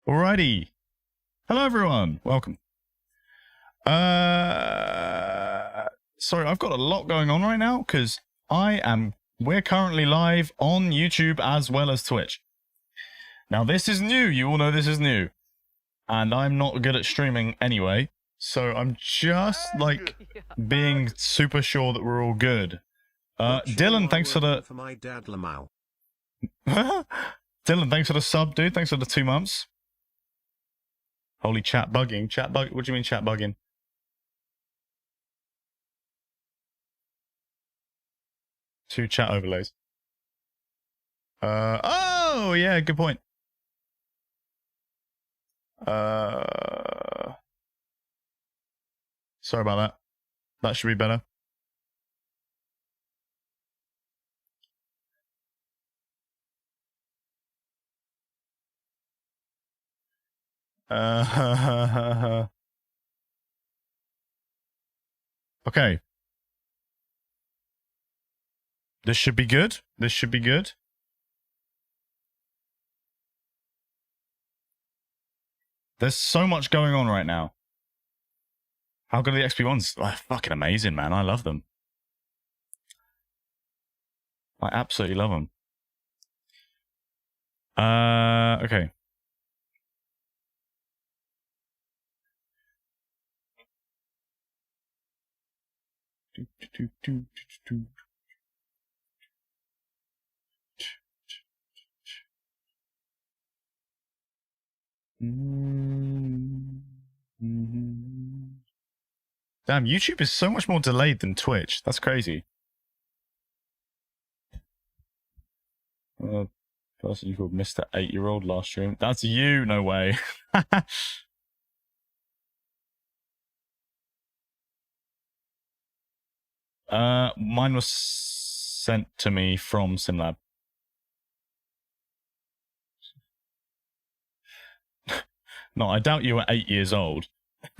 Alrighty. Hello everyone. Welcome. Sorry, I've got a lot going on right now because we're currently live on YouTube as well as Twitch. Now this is new. You all know this is new. And I'm not good at streaming anyway. So I'm just like being super sure that we're all good. Dylan, thanks for the my dad Lamau. Dylan, thanks for the sub, dude. Thanks for the 2 months. Holy chat bugging. What do you mean chat bugging? Two chat overlays. Oh yeah, good point. Sorry about that. That should be better. Okay. This should be good. This should be good. There's so much going on right now. How good are the XP1s? Oh, fucking amazing, man. I love them. I absolutely love them. Okay. Damn, YouTube is so much more delayed than Twitch. That's crazy. Person you called Mr. 8-year-old last stream. That's you, no way. Mine was sent to me from SimLab. No, I doubt you were 8 years old.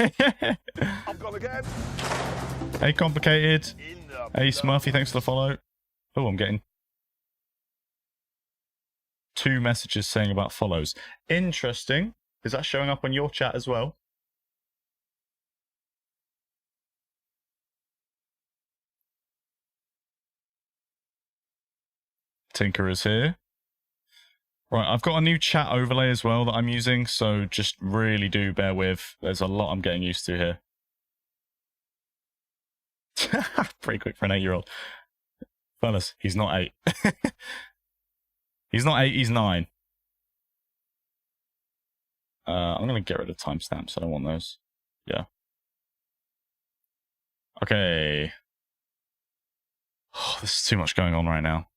I've gone again. Hey, Complicated. Hey, Smurfy, thanks for the follow. Oh, I'm getting 2 messages saying about follows. Interesting. Is that showing up on your chat as well? Tinker is here. Right, I've got a new chat overlay as well that I'm using, so just really do bear with. There's a lot I'm getting used to here. Pretty quick for an 8-year-old. Fellas, he's not 8. He's not 8, he's 9. I'm going to get rid of timestamps. I don't want those. Yeah. Okay. Oh, this is too much going on right now.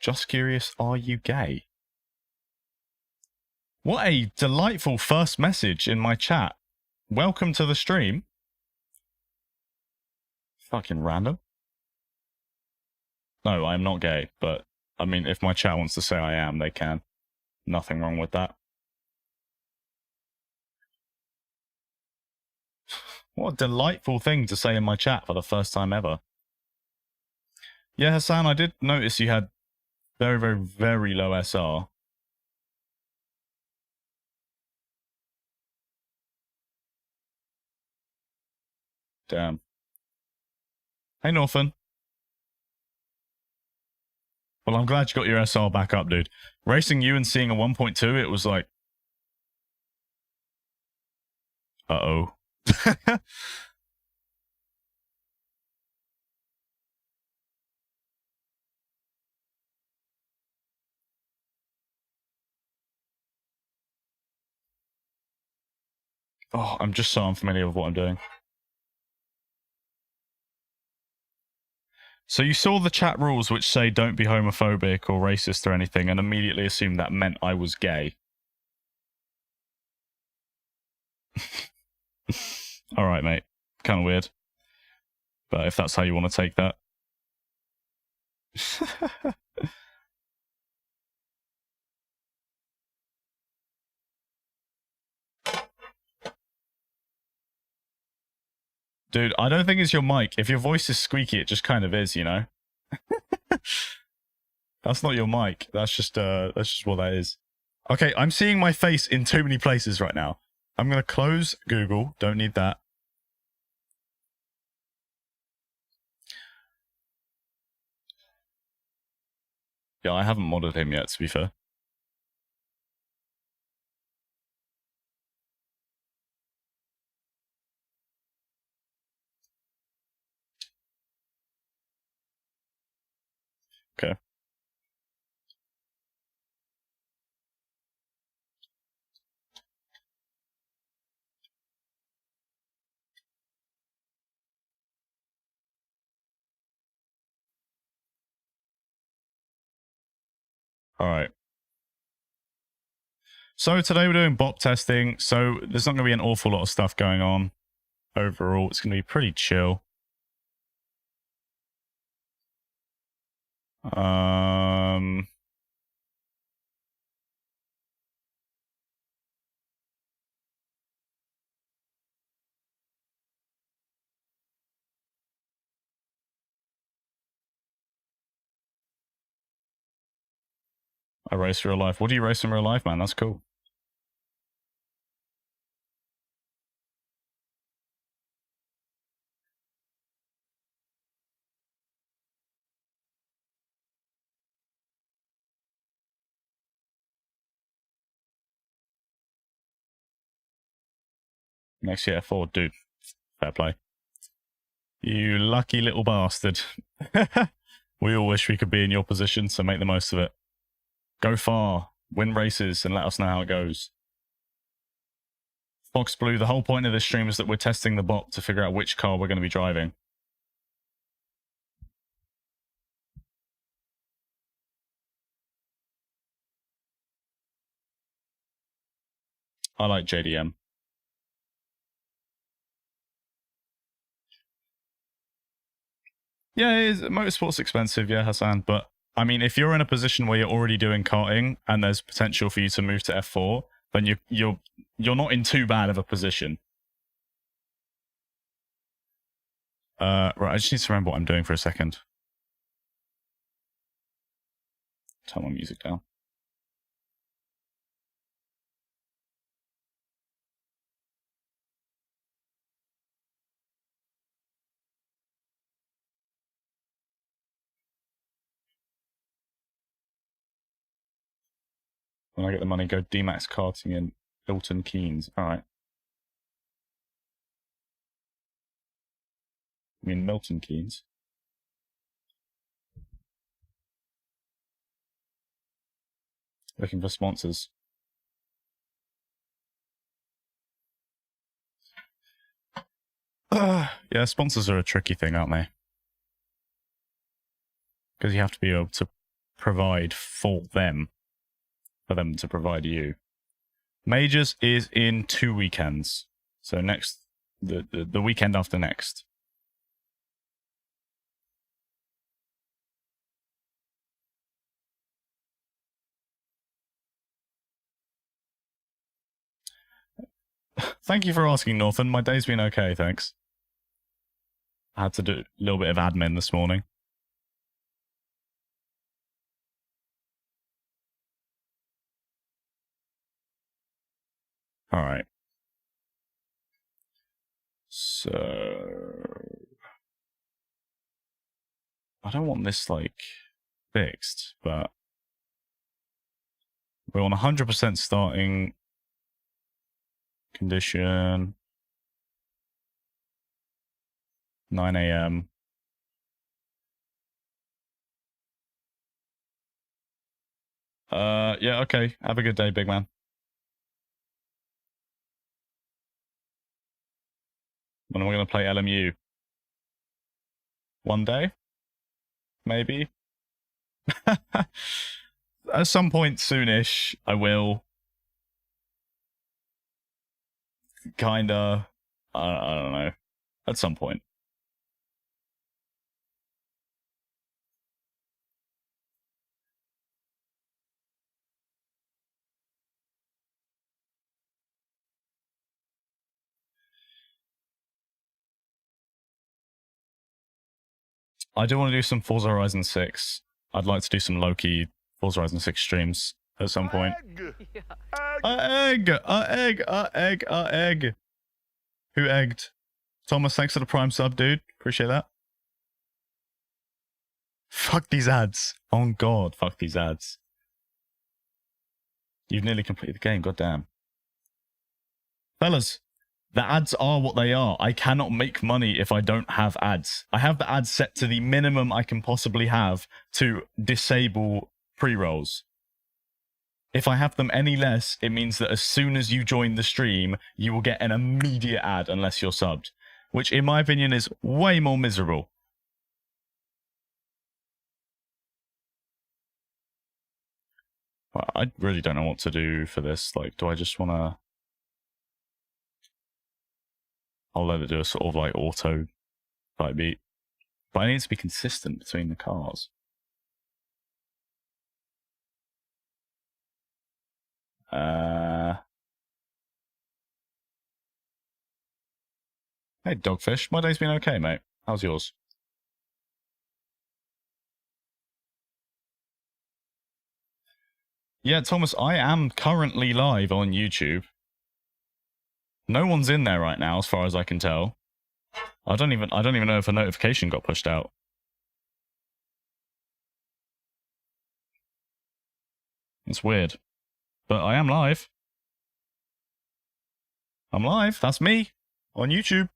Just curious, are you gay? What a delightful first message in my chat. Welcome to the stream. Fucking random. No, I'm not gay, but I mean, if my chat wants to say I am, they can. Nothing wrong with that. What a delightful thing to say in my chat for the first time ever. Yeah, Hassan, I did notice you had very, very, very low SR. Damn. Hey, Northern. Well, I'm glad you got your SR back up, dude. Racing you and seeing a 1.2, it was like... Uh-oh. Oh, I'm just so unfamiliar with what I'm doing. So you saw the chat rules which say don't be homophobic or racist or anything and immediately assumed that meant I was gay. Alright, mate. Kind of weird. But if that's how you want to take that. Dude, I don't think it's your mic. If your voice is squeaky, it just kind of is, you know? That's not your mic. That's just what that is. Okay, I'm seeing my face in too many places right now. I'm gonna close Google. Don't need that. Yeah, I haven't modded him yet, to be fair. Okay. Alright. So today we're doing BOP testing, so there's not going to be an awful lot of stuff going on. Overall, it's going to be pretty chill. I race real life. What do you race in real life, man? That's cool. Next year, F4, dude. Fair play. You lucky little bastard. We all wish we could be in your position, so make the most of it. Go far, win races, and let us know how it goes. Fox Blue, the whole point of this stream is that we're testing the bot to figure out which car we're going to be driving. I like JDM. Yeah, motorsport's expensive, yeah, Hassan, but I mean, if you're in a position where you're already doing karting and there's potential for you to move to F4, then you're not in too bad of a position. Right, I just need to remember what I'm doing for a second. Turn my music down. When I get the money, go D-Max karting in Milton Keynes. Alright. I mean Milton Keynes. Looking for sponsors. Yeah, sponsors are a tricky thing, aren't they? Because you have to be able to provide for them to provide you. Majors is in 2 weekends. So next, the weekend after next. Thank you for asking, Northern. My day's been okay, thanks. I had to do a little bit of admin this morning. Alright. So... I don't want this, like, fixed, but... We're on 100% starting condition. 9 a.m. Yeah, okay. Have a good day, big man. When am I going to play LMU? One day? Maybe? At some point soonish, I will. Kinda. I don't know. At some point. I do want to do some Forza Horizon 6. I'd like to do some low-key Forza Horizon 6 streams at some point. Egg. Egg. Who egged? Thomas, thanks for the Prime sub, dude. Appreciate that. Fuck these ads. Oh god, fuck these ads. You've nearly completed the game, goddamn. Fellas, the ads are what they are. I cannot make money if I don't have ads. I have the ads set to the minimum I can possibly have to disable pre-rolls. If I have them any less, it means that as soon as you join the stream, you will get an immediate ad unless you're subbed, which in my opinion is way more miserable. Well, I really don't know what to do for this. Like, do I just want to... I'll let it do a sort of like auto type beat. But I need to be consistent between the cars. Hey, Dogfish. My day's been okay, mate. How's yours? Yeah, Thomas, I am currently live on YouTube. No one's in there right now, as far as I can tell. I don't even know if a notification got pushed out. It's weird. But I am live. I'm live. That's me. On YouTube.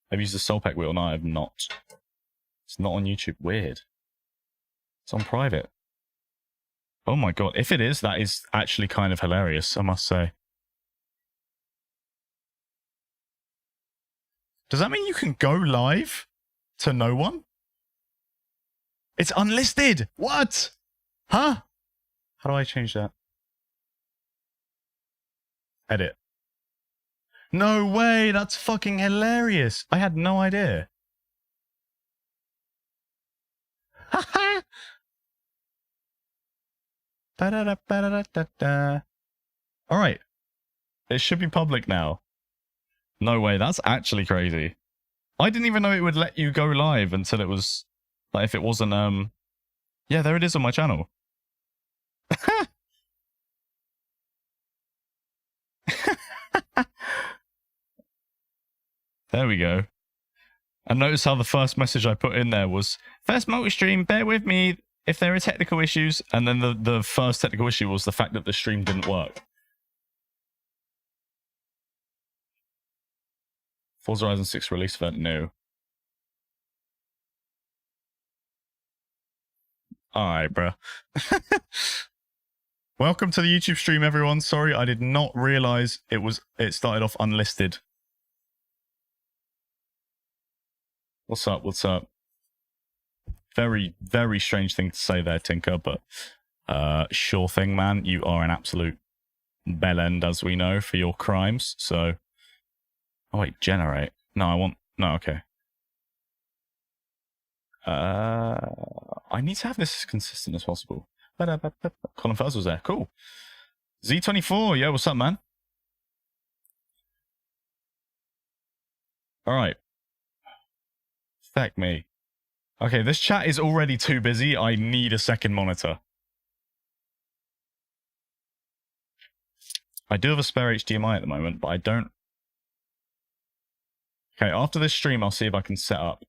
I've used the Solpack wheel. No, I have not. It's not on YouTube. Weird. It's on private. Oh my god. If it is, that is actually kind of hilarious, I must say. Does that mean you can go live to no one? It's unlisted! What? Huh? How do I change that? Edit. No way! That's fucking hilarious! I had no idea. Haha! Alright. It should be public now. No way, that's actually crazy. I didn't even know it would let you go live until it was... Like, if it wasn't, Yeah, there it is on my channel. There we go. And notice how the first message I put in there was, first multi-stream, bear with me if there are technical issues. And then the first technical issue was the fact that the stream didn't work. Forza Horizon 6 release event, no. Alright, bro. Welcome to the YouTube stream, everyone. Sorry, I did not realize it started off unlisted. What's up? What's up? Very, very strange thing to say there, Tinker, but sure thing, man. You are an absolute bellend, as we know, for your crimes, so... Oh, wait, generate. No, I want... No, okay. I need to have this as consistent as possible. Colin Fuzz was there. Cool. Z24, yeah, what's up, man? Alright. Feck me. Okay, this chat is already too busy. I need a second monitor. I do have a spare HDMI at the moment, but I don't... Okay, after this stream, I'll see if I can set up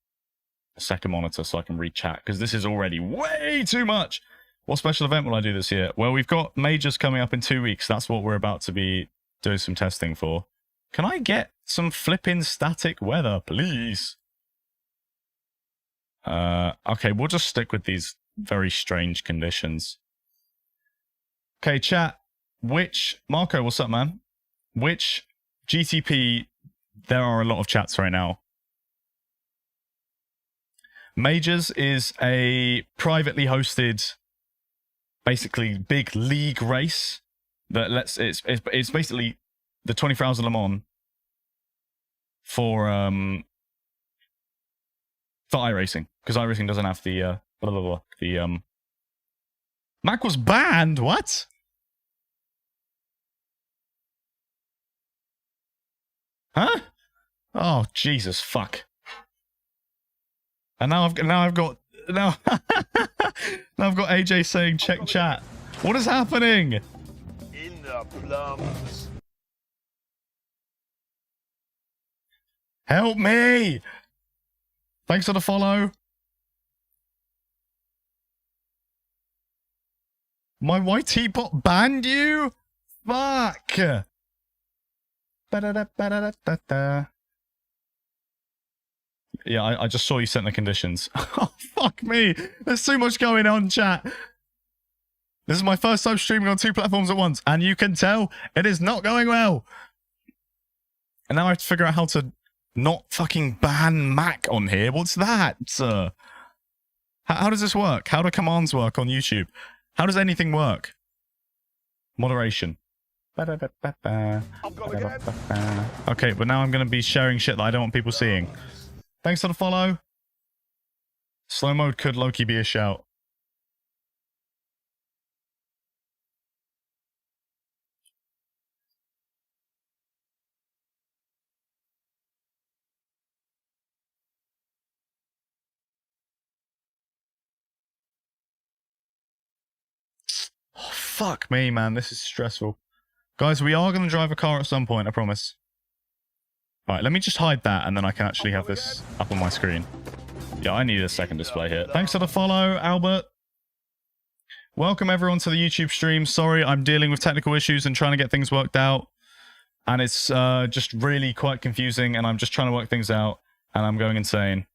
a second monitor so I can read chat, because this is already way too much. What special event will I do this year? Well, we've got majors coming up in 2 weeks. That's what we're about to be doing some testing for. Can I get some flipping static weather, please? Okay, we'll just stick with these very strange conditions. Okay, chat. Marco, what's up, man? Which GTP... There are a lot of chats right now. Majors is a privately hosted, basically big league race that lets it's basically the 24 Hours of Le Mans for iRacing, because iRacing doesn't have the blah blah blah. The Mac was banned. What? Huh? Oh, Jesus, fuck. And now I've got now I've got AJ saying check chat. What is happening? In the plums. Help me! Thanks for the follow. My YT bot banned you? Fuck! Ba-da-da-ba-da-da-da-da. Yeah, I just saw you sent the conditions. Oh, fuck me! There's too much going on, chat. This is my first time streaming on 2 platforms at once, and you can tell it is not going well. And now I have to figure out how to not fucking ban Mac on here. What's that? How does this work? How do commands work on YouTube? How does anything work? Moderation. Okay, but now I'm going to be sharing shit that I don't want people seeing. Thanks for the follow. Slow mode could low-key be a shout. Oh, fuck me, man. This is stressful. Guys, we are going to drive a car at some point, I promise. Alright, let me just hide that, and then I can actually have this up on my screen. Yeah, I need a second display here. Thanks for the follow, Albert. Welcome, everyone, to the YouTube stream. Sorry, I'm dealing with technical issues and trying to get things worked out. And it's just really quite confusing, and I'm just trying to work things out, and I'm going insane.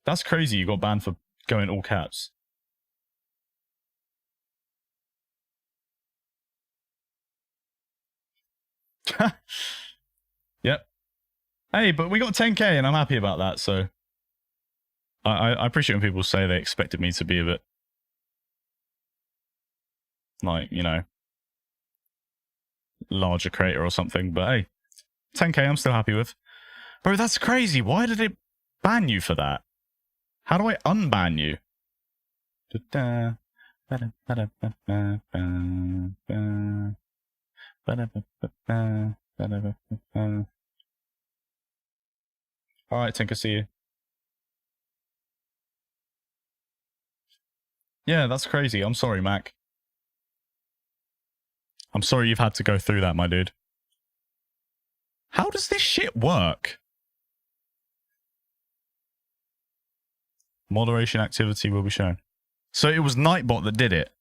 That's crazy, you got banned for going all caps. Yep. Hey, but we got 10k and I'm happy about that, so... I appreciate when people say they expected me to be a bit... like, you know... larger creator or something, but hey. 10k I'm still happy with. Bro, that's crazy. Why did it ban you for that? How do I unban you? Alright, Tinker, see you. Yeah, that's crazy. I'm sorry, Mac. I'm sorry you've had to go through that, my dude. How does this shit work? Moderation activity will be shown. So it was Nightbot that did it.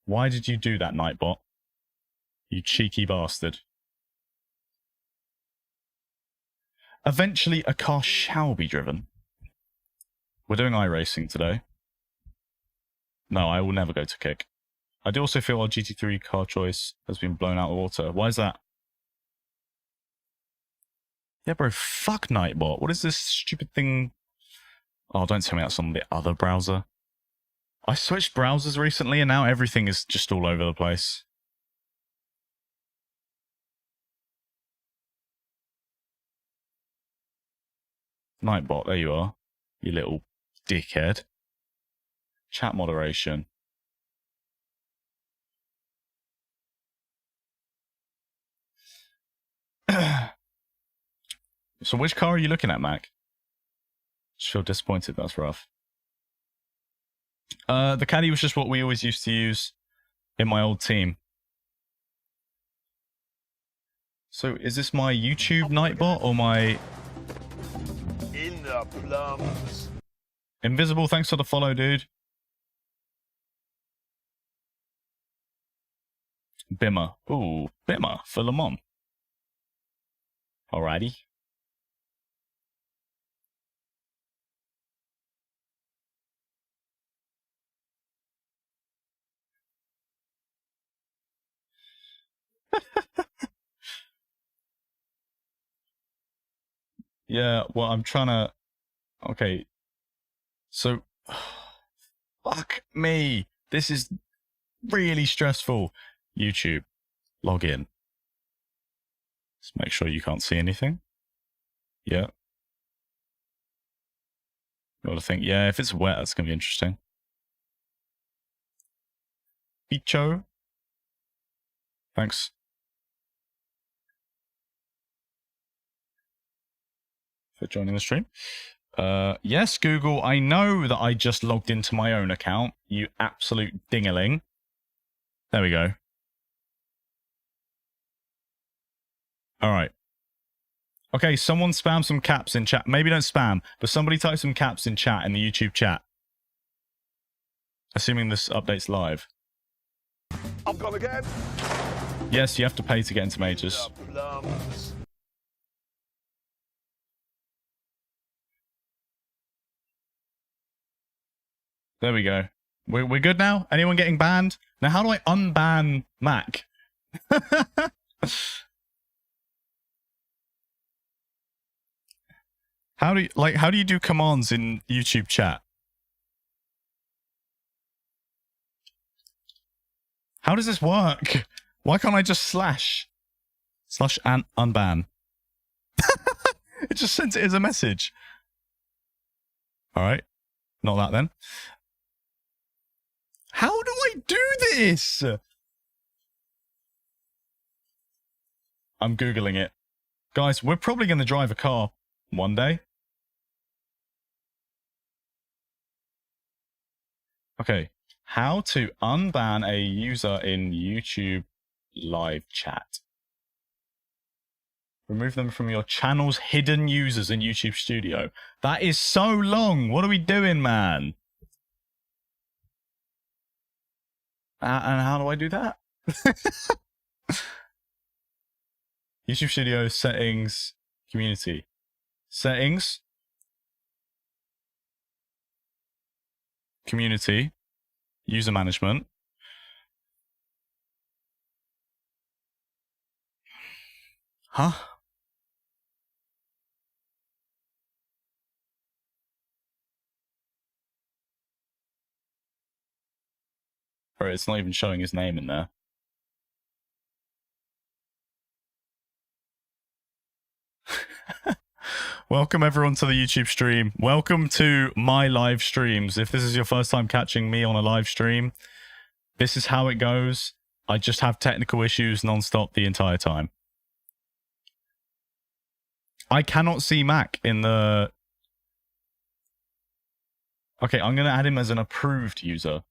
Why did you do that, Nightbot? You cheeky bastard. Eventually, a car shall be driven. We're doing iRacing today. No, I will never go to kick. I do also feel our GT3 car choice has been blown out of water. Why is that? Yeah, bro, fuck Nightbot. What is this stupid thing? Oh, don't tell me that's on the other browser. I switched browsers recently and now everything is just all over the place. Nightbot, there you are. You little dickhead. Chat moderation. So which car are you looking at, Mac? Just feel disappointed, that's rough. The Caddy was just what we always used to use in my old team. So is this my YouTube Nightbot or my... In the plums. Invisible, thanks for the follow, dude. Bimmer. Ooh, Bimmer for Le Mans. Alrighty. Yeah, well, I'm trying to... Okay. So... Fuck me. This is really stressful. YouTube. Log in. Let's make sure you can't see anything. Yeah. Gotta think, yeah, if it's wet, that's gonna be interesting. Picho. Thanks. for joining the stream. Yes, Google, I know that I just logged into my own account, you absolute dingaling. There we go. Alright. Okay, someone spam some caps in chat. Maybe don't spam, but somebody type some caps in chat, in the YouTube chat. Assuming this update's live. I'm gone again. Yes, you have to pay to get into majors. In the plums. There we go. We're good now? Anyone getting banned? Now, how do I unban Mac? How do you do commands in YouTube chat? How does this work? Why can't I just slash and unban? It just sent it as a message. All right. Not that then. How do I do this? I'm Googling it. Guys, we're probably going to drive a car one day. Okay. How to unban a user in YouTube live chat. Remove them from your channel's hidden users in YouTube Studio. That is so long. What are we doing, man? And how do I do that? YouTube Studio, settings, community. Settings. Community. User management. Huh? Or it's not even showing his name in there. Welcome everyone to the YouTube stream. Welcome to my live streams. If this is your first time catching me on a live stream, this is how it goes. I just have technical issues non-stop the entire time. I cannot see Mac in the... Okay, I'm going to add him as an approved user.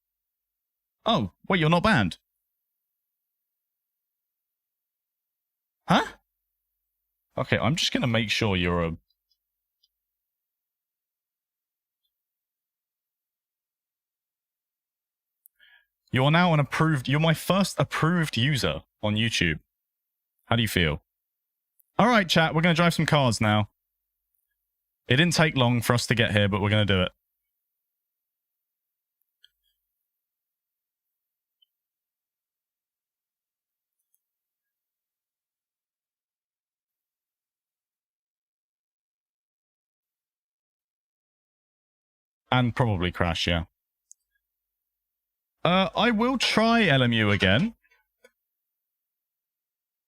Oh, wait, you're not banned? Huh? Okay, I'm just going to make sure you're a... You're now an approved... You're my first approved user on YouTube. How do you feel? Alright, chat, we're going to drive some cars now. It didn't take long for us to get here, but we're going to do it. And probably crash, yeah. I will try LMU again.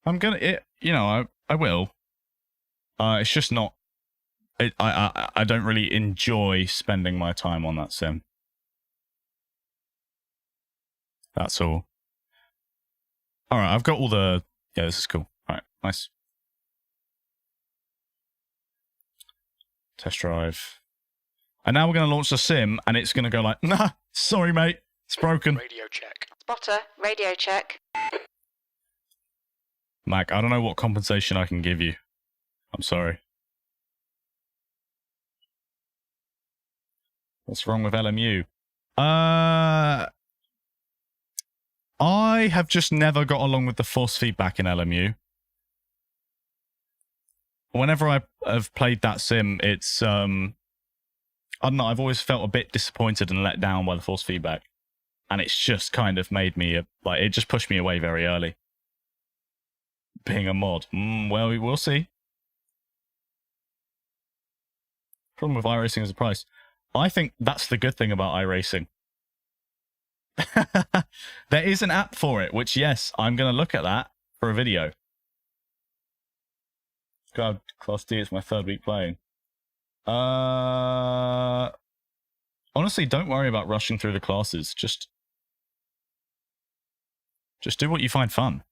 I'm gonna... I will. It's just not... I don't really enjoy spending my time on that sim. That's all. Alright, I've got all the... Yeah, this is cool. Alright, nice. Test drive. And now we're going to launch the sim, and it's going to go like, nah, sorry, mate. It's broken. Radio check. Spotter, radio check. Mac, I don't know what compensation I can give you. I'm sorry. What's wrong with LMU? I have just never got along with the force feedback in LMU. Whenever I have played that sim, it's, I don't know, I've always felt a bit disappointed and let down by the force feedback. And it's just kind of made me, it just pushed me away very early. Being a mod. Well, we'll see. Problem with iRacing is the price. I think that's the good thing about iRacing. There is an app for it, which, yes, I'm going to look at that for a video. God, Class D, it's my third week playing. Honestly, don't worry about rushing through the classes. Just do what you find fun.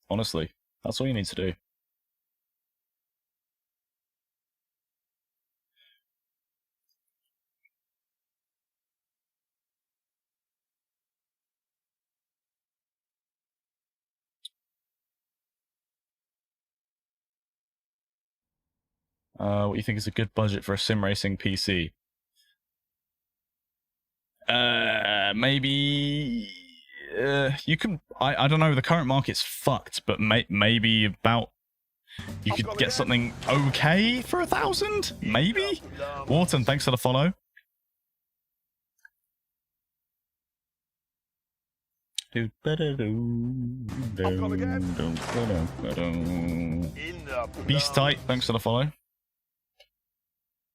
Honestly, that's all you need to do. What you think is a good budget for a sim racing PC? Maybe you can. I don't know. The current market's fucked, but maybe about you could get something okay for 1,000. Maybe. Wharton, thanks for the follow. In the Beast tight, thanks for the follow.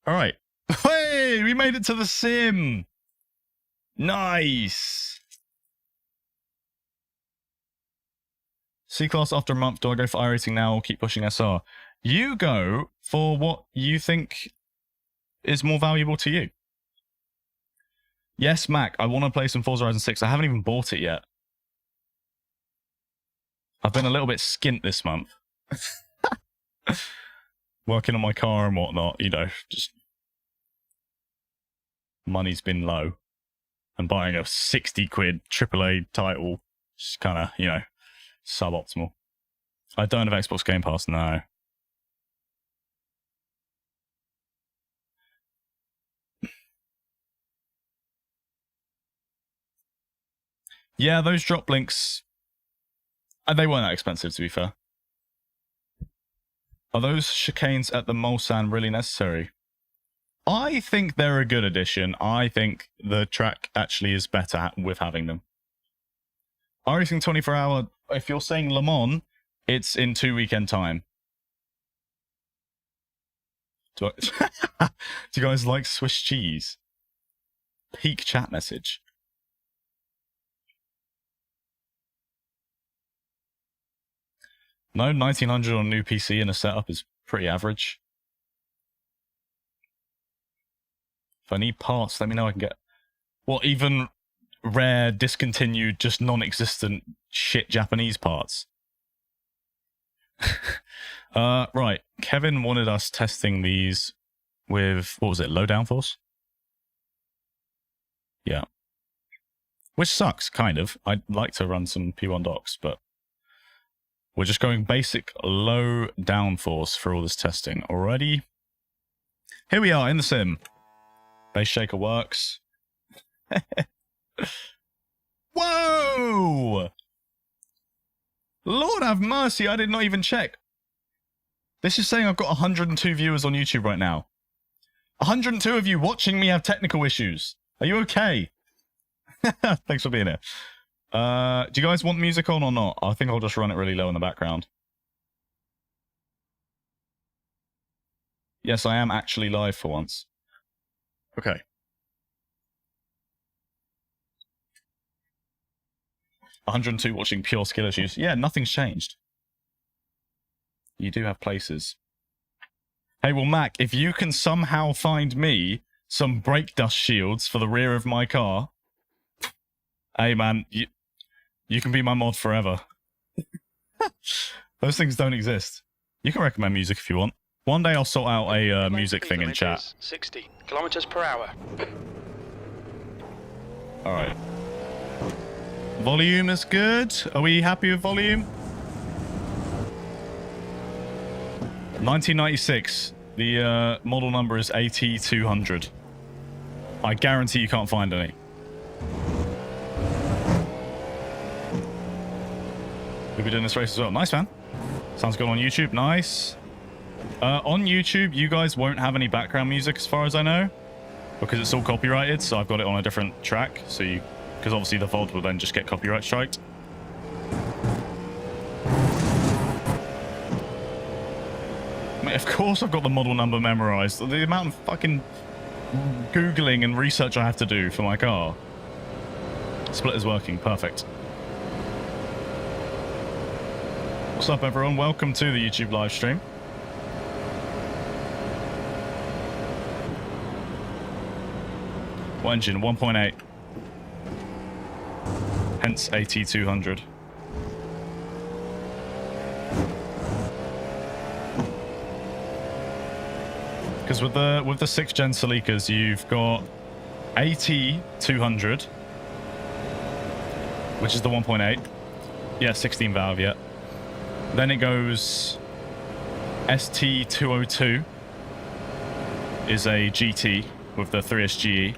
All right. Hey, we made it to the sim. Nice. C-Class after a month. Do I go for iRacing now or keep pushing SR? You go for what you think is more valuable to you. Yes, Mac, I want to play some Forza Horizon 6. I haven't even bought it yet. I've been a little bit skint this month. Working on my car and whatnot, you know, just money's been low. And buying a 60 quid AAA title, just kind of, you know, suboptimal. I don't have Xbox Game Pass, no. Yeah, those drop links, they weren't that expensive, to be fair. Are those chicanes at the Mulsanne really necessary? I think they're a good addition. I think the track actually is better with having them. iRacing 24 hour, if you're saying Le Mans, it's in 2 weekend time. Do you guys like Swiss cheese? Peak chat message. No, 1900 on a new PC in a setup is pretty average. If I need parts, let me know. I can get... What, even rare, discontinued, just non-existent shit Japanese parts? Right. Kevin wanted us testing these with, what was it, low downforce? Yeah. Which sucks, kind of. I'd like to run some P1 docs, but we're just going basic low downforce for all this testing. Alrighty. Here we are in the sim. Base shaker works. Whoa! Lord have mercy, I did not even check. This is saying I've got 102 viewers on YouTube right now. 102 of you watching me have technical issues. Are you okay? Thanks for being here. Do you guys want music on or not? I think I'll just run it really low in the background. Yes, I am actually live for once. Okay. $102 watching pure skill issues. Yeah, nothing's changed. You do have places. Hey, well, Mac, if you can somehow find me some brake dust shields for the rear of my car, hey, man, you can be my mod forever. Those things don't exist. You can recommend music if you want. One day I'll sort out a music thing in chat. 60 kilometers per hour. Alright. Volume is good. Are we happy with volume? 1996. The model number is AT200. I guarantee you can't find any. We'll be doing this race as well. Nice, man. Sounds good on YouTube. Nice. On YouTube, you guys won't have any background music as far as I know, because it's all copyrighted, so I've got it on a different track, so you... Because obviously the VOD will then just get copyright striked. Mate, of course I've got the model number memorized. The amount of fucking Googling and research I have to do for my car. Splitter's working. Perfect. What's up, everyone? Welcome to the YouTube live stream. What engine? 1.8. Hence AT200. Because with the 6th gen Celicas, you've got AT200, which is the 1.8. Yeah, 16 valve, yeah. Then it goes ST202, is a GT with the 3SGE.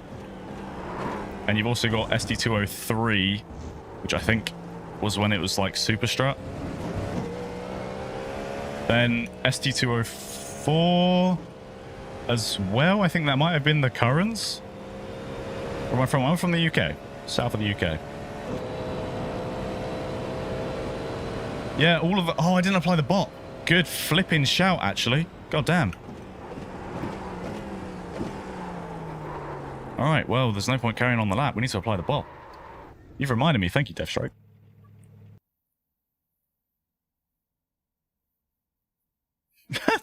And you've also got SD203, which I think was when it was like Super Strut. Then SD204 as well. I think that might have been the Currans. Where am I from? I'm from the UK. South of the UK. Yeah, all of the... Oh, I didn't apply the bot. Good flipping shout, actually. God damn. Alright, well, there's no point carrying on the lap. We need to apply the bot. You've reminded me. Thank you, Deathstroke.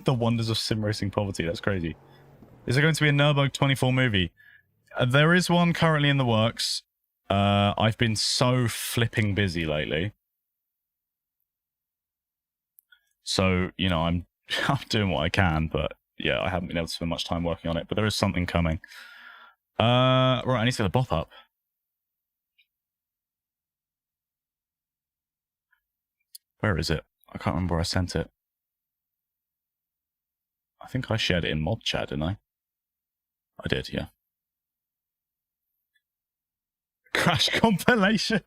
The wonders of sim racing poverty. That's crazy. Is there going to be a Nurburgring 24 movie? There is one currently in the works. I've been so flipping busy lately. So, you know, I'm doing what I can, but yeah, I haven't been able to spend much time working on it, but there is something coming. Right, I need to get the bop up. Where is it? I can't remember where I sent it. I think I shared it in mod chat, didn't I? I did, yeah. Crash compilation.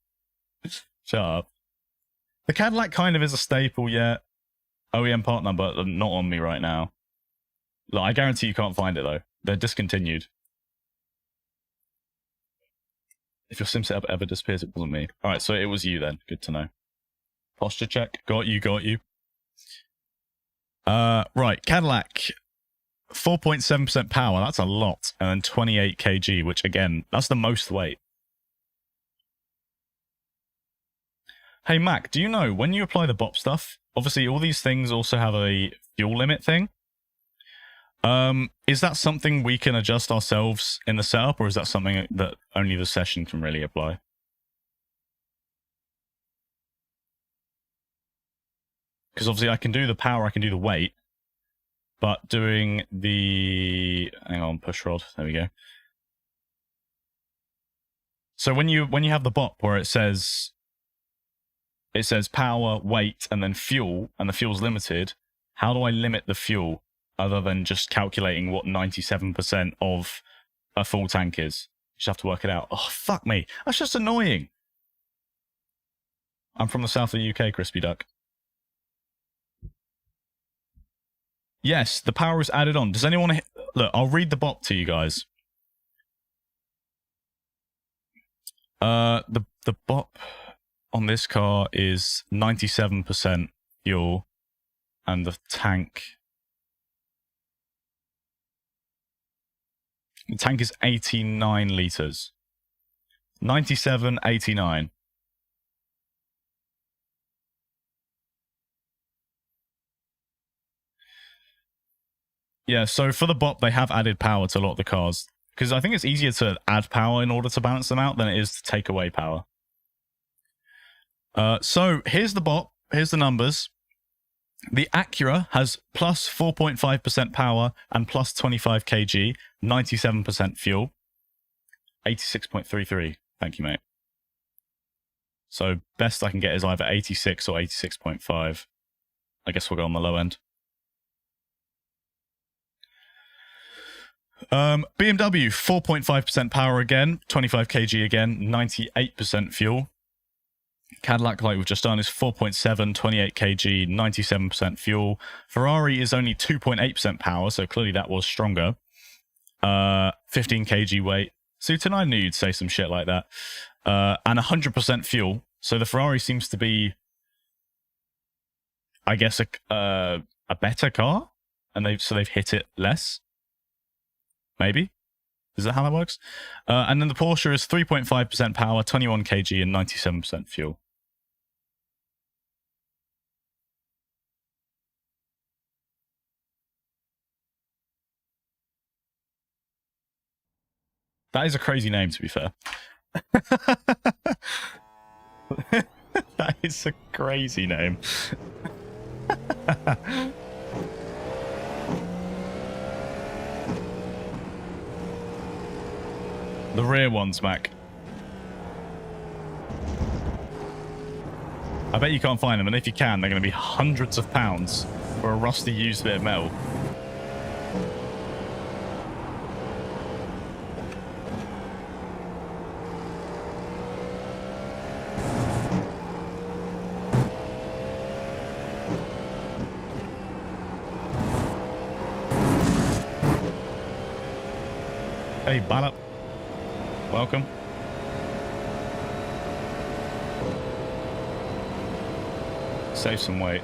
Shut up. The Cadillac kind of is a staple, yeah. OEM part number, not on me right now. Like, I guarantee you can't find it, though. They're discontinued. If your sim setup ever disappears, it wasn't me. Alright, so it was you then. Good to know. Posture check. Got you, got you. Right, Cadillac. 4.7% power, that's a lot. And then 28 kg, which again, that's the most weight. Hey Mac, do you know, when you apply the BOP stuff, obviously all these things also have a fuel limit thing. Is that something we can adjust ourselves in the setup, or is that something that only the session can really apply? Because obviously I can do the power, I can do the weight, but doing the... Hang on, push rod, there we go. So when you have the BOP where it says power, weight, and then fuel, and the fuel's limited, how do I limit the fuel other than just calculating what 97% of a full tank is? You just have to work it out. Oh, fuck me. That's just annoying. I'm from the south of the UK, Crispy Duck. Yes, the power is added on. Does anyone... Look, I'll read the BOP to you guys. The BOP on this car is 97% fuel, and the tank is 89 liters. 97, 89. Yeah, so for the BOP, they have added power to a lot of the cars, because I think it's easier to add power in order to balance them out than it is to take away power. So here's the BOP, here's the numbers. The Acura has plus 4.5% power and plus 25 kg, 97% fuel, 86.33. Thank you, mate. So best I can get is either 86 or 86.5. I guess we'll go on the low end. BMW, 4.5% power again, 25 kg again, 98% fuel. Cadillac, like we've just done, is 4.7, 28 kg, 97% fuel. Ferrari is only 2.8% power, so clearly that was stronger. 15 kg weight. Suiton, I knew you'd say some shit like that. And 100% fuel. So the Ferrari seems to be, I guess, a better car, and they've hit it less. Maybe? Is that how that works? And then the Porsche is 3.5% power, 21 kg, and 97% fuel. That is a crazy name, to be fair. That is a crazy name. The rear ones, Mac. I bet you can't find them, and if you can, they're going to be hundreds of pounds for a rusty used bit of metal. Hey, Ballop. Welcome. Save some weight.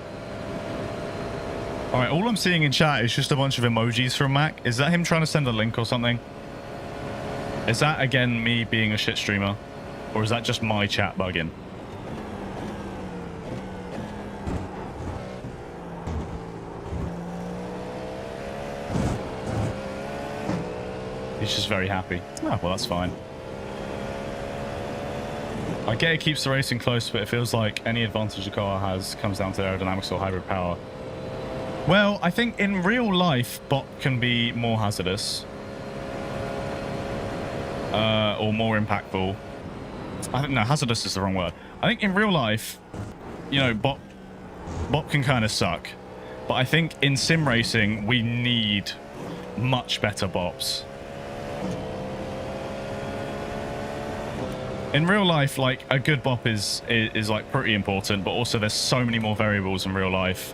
Alright, all I'm seeing in chat is just a bunch of emojis from Mac. Is that him trying to send a link or something? Is that, again, me being a shit streamer? Or is that just my chat bugging? He's just very happy. Oh, well, that's fine. I get it keeps the racing close, but it feels like any advantage a car has comes down to aerodynamics or hybrid power. Well, I think in real life, BOP can be more hazardous. Or more impactful. I think, no, hazardous is the wrong word. I think in real life, you know, BOP can kind of suck. But I think in sim racing, we need much better BOPs. In real life, like, a good BOP is like pretty important, but also there's so many more variables in real life.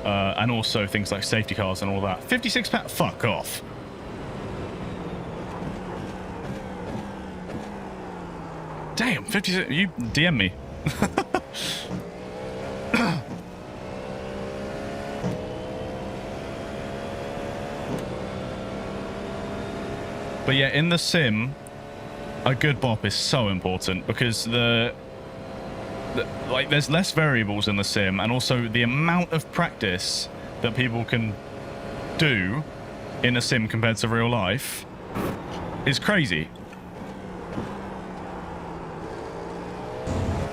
And also things like safety cars and all that. 56 pounds? Fuck off. Damn, 56. You DM me. But yeah, in the sim, a good BOP is so important because like there's less variables in the sim, and also the amount of practice that people can do in a sim compared to real life is crazy.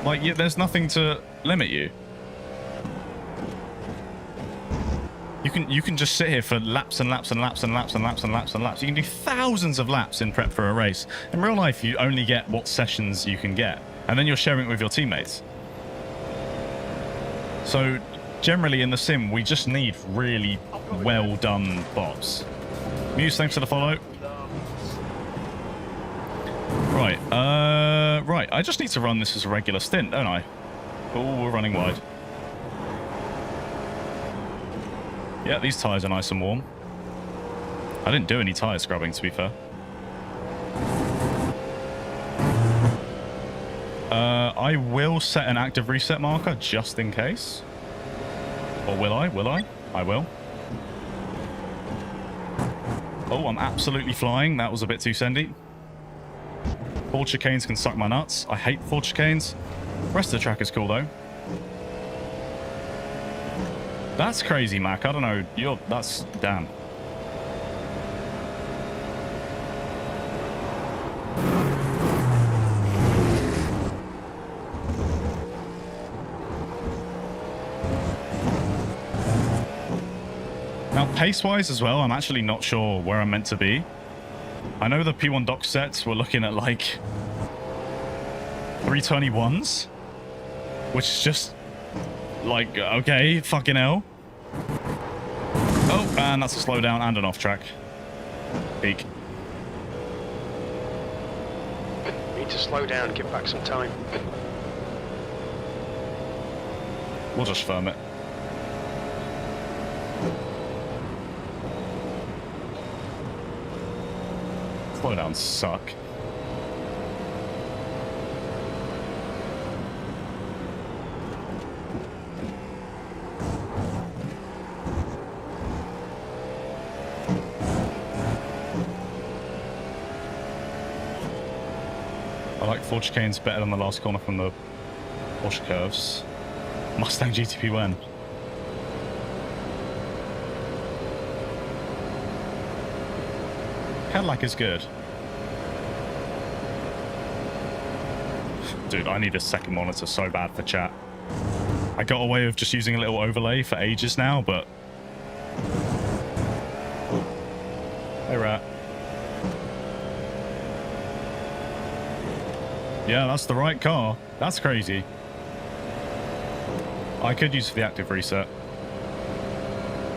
Like, yeah, there's nothing to limit you. You can just sit here for laps and laps and laps and laps and laps and laps and laps. You can do thousands of laps in prep for a race. In real life, you only get what sessions you can get, and then you're sharing it with your teammates. So generally in the sim, we just need really well done BOPs. Muse, thanks for the follow. Right, right. I just need to run this as a regular stint, don't I? Oh, we're running wide. Yeah, these tyres are nice and warm. I didn't do any tyre scrubbing, to be fair. I will set an active reset marker just in case. Or will I? Will I? I will. Oh, I'm absolutely flying. That was a bit too sendy. Ford chicanes can suck my nuts. I hate Ford chicanes. Rest of the track is cool, though. That's crazy, Mac. I don't know. That's... Damn. Now, pace-wise as well, I'm actually not sure where I'm meant to be. I know the P1 dock sets were looking at, like, 321s, which is just, like, okay, fucking hell. Oh, and that's a slowdown and an off-track. Peak. Need to slow down, give back some time. We'll just firm it. Slowdowns suck. I like Ford chicanes better than the last corner from the Porsche curves. Mustang GTP when? Cadillac is good. Dude, I need a second monitor so bad for chat. I got away with just using a little overlay for ages now, but... Hey, Rat. Yeah, that's the right car. That's crazy. I could use for the active reset.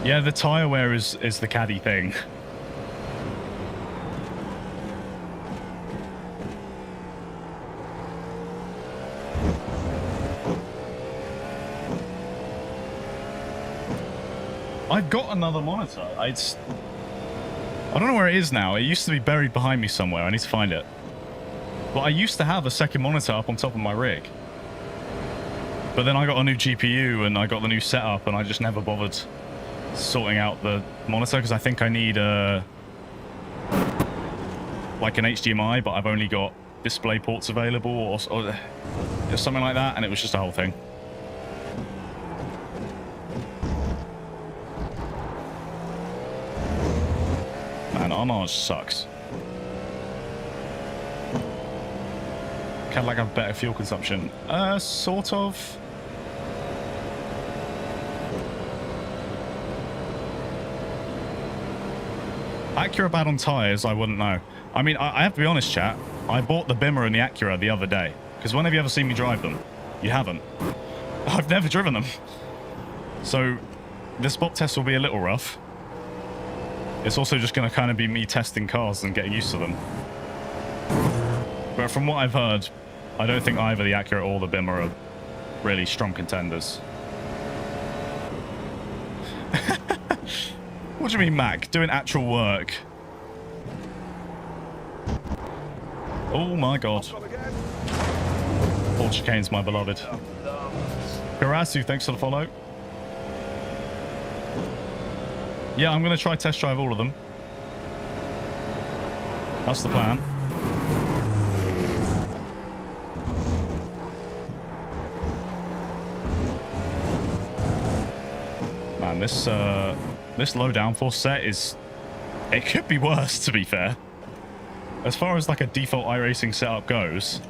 Yeah, the tyre wear is the caddy thing. I've got another monitor. I I don't know where it is now. It used to be buried behind me somewhere. I need to find it. But I used to have a second monitor up on top of my rig. But then I got a new GPU and I got the new setup and I just never bothered sorting out the monitor because I think I need like an HDMI, but I've only got display ports available or something like that, and it was just a whole thing. Man, Armage sucks. Cadillac have better fuel consumption. Sort of. Acura bad on tyres, I wouldn't know. I mean, I have to be honest, chat. I bought the Bimmer and the Acura the other day. Because when have you ever seen me drive them? You haven't. I've never driven them. So, this BOP test will be a little rough. It's also just going to kind of be me testing cars and getting used to them. But from what I've heard, I don't think either the Acura or the Bimmer are really strong contenders. What do you mean, Mac? Doing actual work. Oh my god. All chicanes, my beloved. Karasu, thanks for the follow. Yeah, I'm going to try test drive all of them. That's the plan. Man, this low downforce set is... It could be worse, to be fair. As far as like a default iRacing setup goes,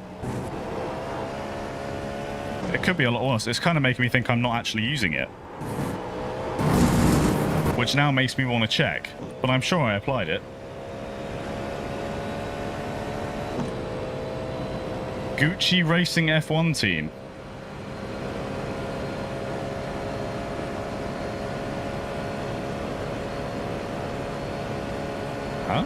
it could be a lot worse. It's kind of making me think I'm not actually using it. Which now makes me want to check, but I'm sure I applied it. Gucci Racing F1 team. Huh?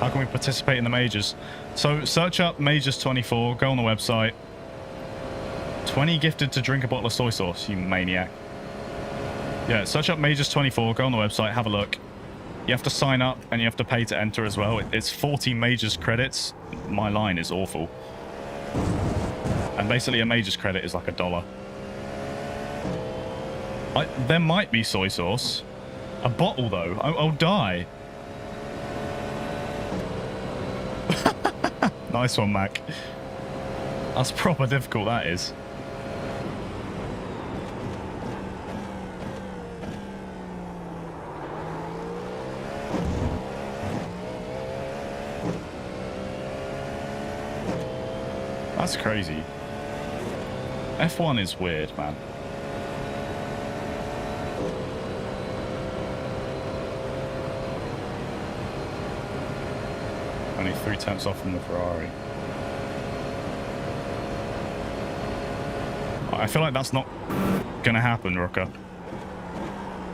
How can we participate in the majors? So search up Majors 24, go on the website. 20 gifted to drink a bottle of soy sauce, you maniac. Yeah, search up Majors 24, go on the website, have a look. You have to sign up and you have to pay to enter as well. It's 40 Majors credits. My line is awful. And basically a Majors credit is like $1. There might be soy sauce. A bottle though, I'll die. Nice one, Mac. That's proper difficult, that is. That's crazy. F1 is weird, man. Only 3 tenths off from the Ferrari. I feel like that's not gonna happen, Rooker.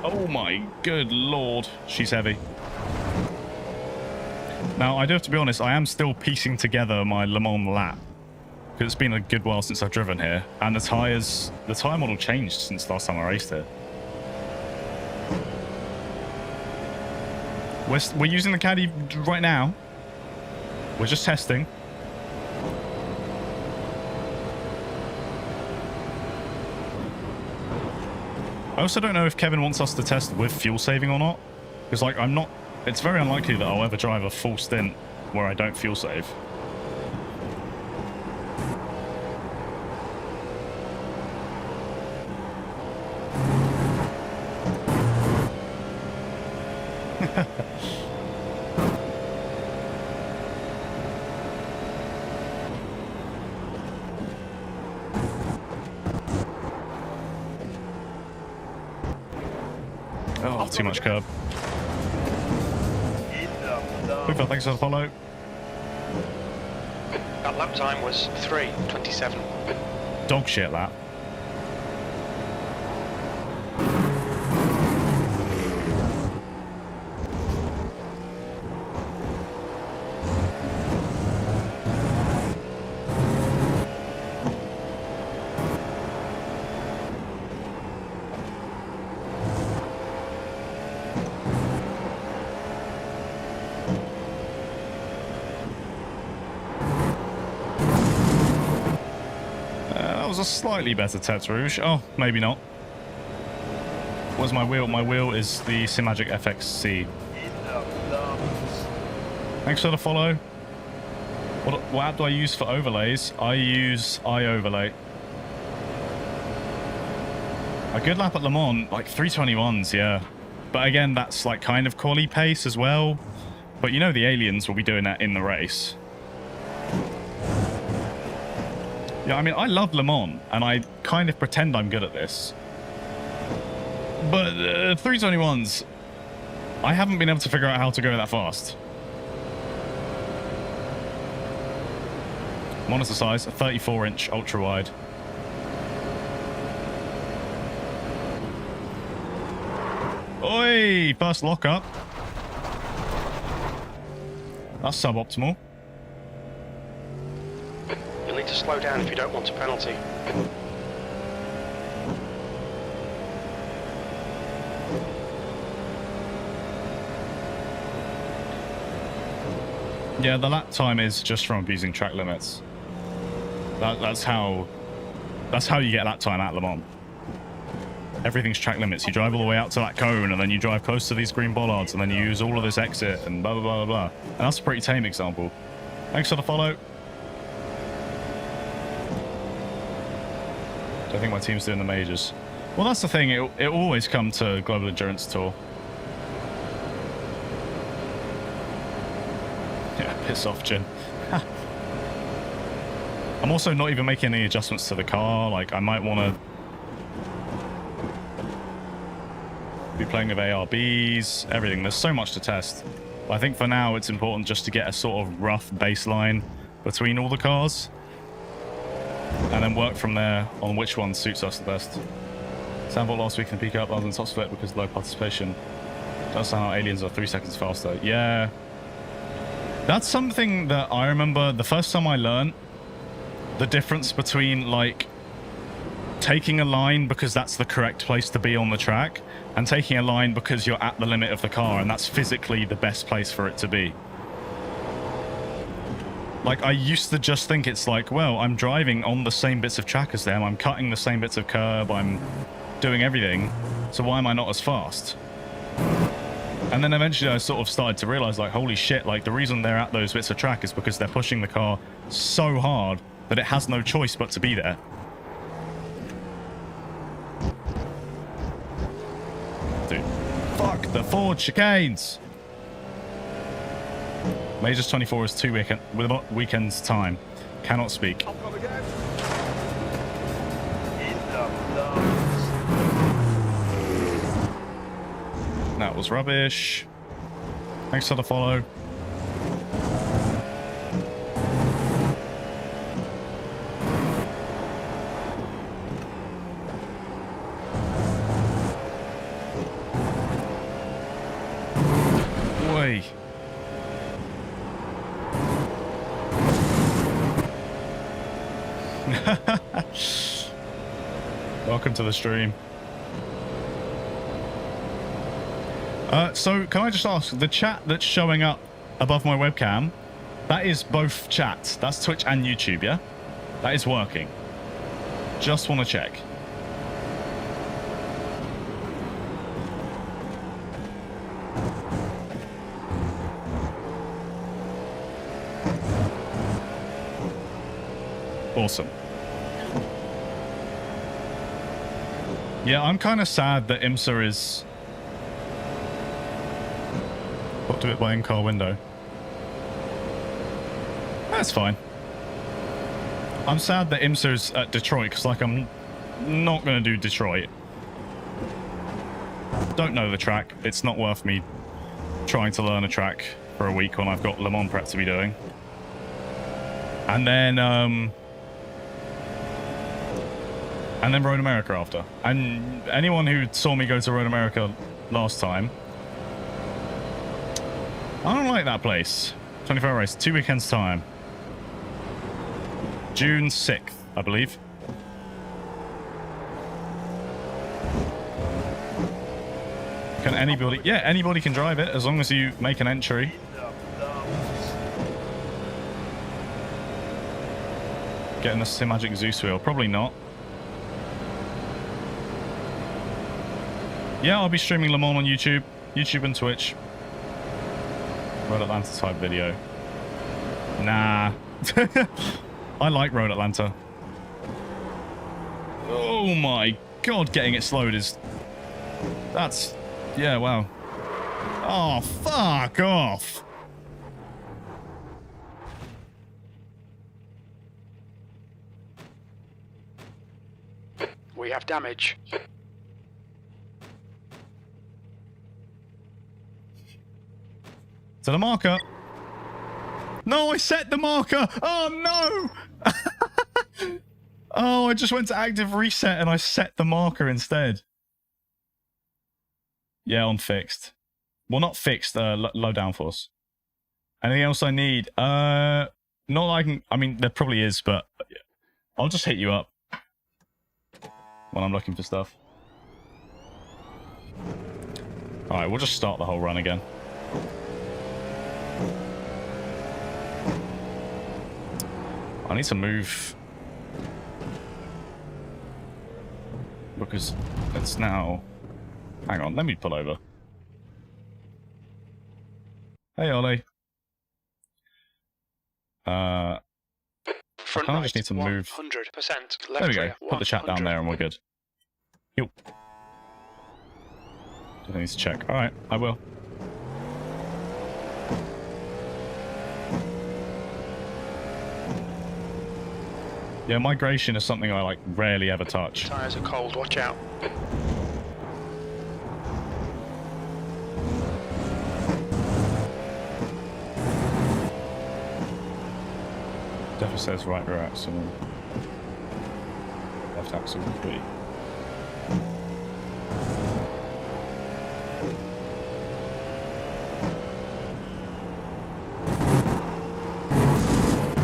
Oh my good lord, she's heavy. Now, I do have to be honest, I am still piecing together my Le Mans lap. Because it's been a good while since I've driven here. And the tyre model changed since last time I raced here. We're using the Caddy right now. We're just testing. I also don't know if Kevin wants us to test with fuel saving or not. Because, like, it's very unlikely that I'll ever drive a full stint where I don't fuel save. Oh, too much curb. Hooper, thanks for the follow. That lap time was 3:27. Dog shit, that. was a slightly better Tete Rouge. Oh, maybe not. Where's my wheel? My wheel is the Simagic FXC. Thanks for the follow. What app do I use for overlays? I use iOverlay. A good lap at Le Mans, like 321s, yeah. But again, that's like kind of quali pace as well. But you know the aliens will be doing that in the race. Yeah, I mean, I love Le Mans, and I kind of pretend I'm good at this. But 321s, I haven't been able to figure out how to go that fast. Monitor size, a 34-inch ultra-wide. Oi! First lock-up. That's suboptimal. You'll need to slow down if you don't want a penalty. Yeah, the lap time is just from abusing track limits. That's how you get lap time at Le Mans. Everything's track limits. You drive all the way out to that cone, and then you drive close to these green bollards, and then you use all of this exit, and blah, blah, blah, blah. And that's a pretty tame example. Thanks for the follow. I think my team's doing the majors. Well, that's the thing. It always come to Global Endurance Tour. Yeah, piss off, Jin. I'm also not even making any adjustments to the car. Like, I might want to be playing with ARBs, everything. There's so much to test. But I think for now, it's important just to get a sort of rough baseline between all the cars. And then work from there on which one suits us the best. Sandvolt last week in the peak up rather than top split because low participation. Does sound like aliens are 3 seconds faster. Yeah. That's something that I remember the first time I learned the difference between, like, taking a line because that's the correct place to be on the track and taking a line because you're at the limit of the car and that's physically the best place for it to be. Like, I used to just think it's like, well, I'm driving on the same bits of track as them, I'm cutting the same bits of curb, I'm doing everything, so why am I not as fast? And then eventually I sort of started to realize, like, holy shit, like, the reason they're at those bits of track is because they're pushing the car so hard that it has no choice but to be there. Dude, fuck the Ford chicanes! Majors 24 is 2 weekends time. Cannot speak. That was rubbish. Thanks for the follow. Oi. Welcome to the stream. So can I just ask, the chat that's showing up above my webcam, that is both chats. That's Twitch and YouTube, yeah? That is working. Just want to check. Awesome. Yeah, I'm kind of sad that IMSA is... What to it by in-car window? That's fine. I'm sad that IMSA's at Detroit, because, like, I'm not going to do Detroit. Don't know the track. It's not worth me trying to learn a track for a week when I've got Le Mans prep to be doing. And then Road America after. And anyone who saw me go to Road America last time, I don't like that place. 24-hour race, 2 weekends time. June 6th, I believe. Can anybody... Yeah, anybody can drive it as long as you make an entry. getting the Simagic Zeus wheel? Probably not. Yeah, I'll be streaming Le Mans on YouTube and Twitch. Road Atlanta type video. Nah. I like Road Atlanta. Oh my god, getting it slowed is... That's... Yeah, wow. Oh, fuck off. We have damage. To the marker. No, I set the marker. Oh, no. Oh, I just went to active reset and I set the marker instead. Yeah, on fixed. Well, not fixed, low downforce. Anything else I need? Not that I can... I mean, there probably is, but I'll just hit you up when I'm looking for stuff. Alright, we'll just start the whole run again. I need to move because it's now... Hang on, let me pull over. Hey, Ollie. I kind of just need to move. 100% There we go. Put the chat down there and we're good. Yo. I need to check. Alright, I will. Yeah, migration is something I like rarely ever touch. Tires are cold, watch out. Definitely says right rear axle. Left axle complete.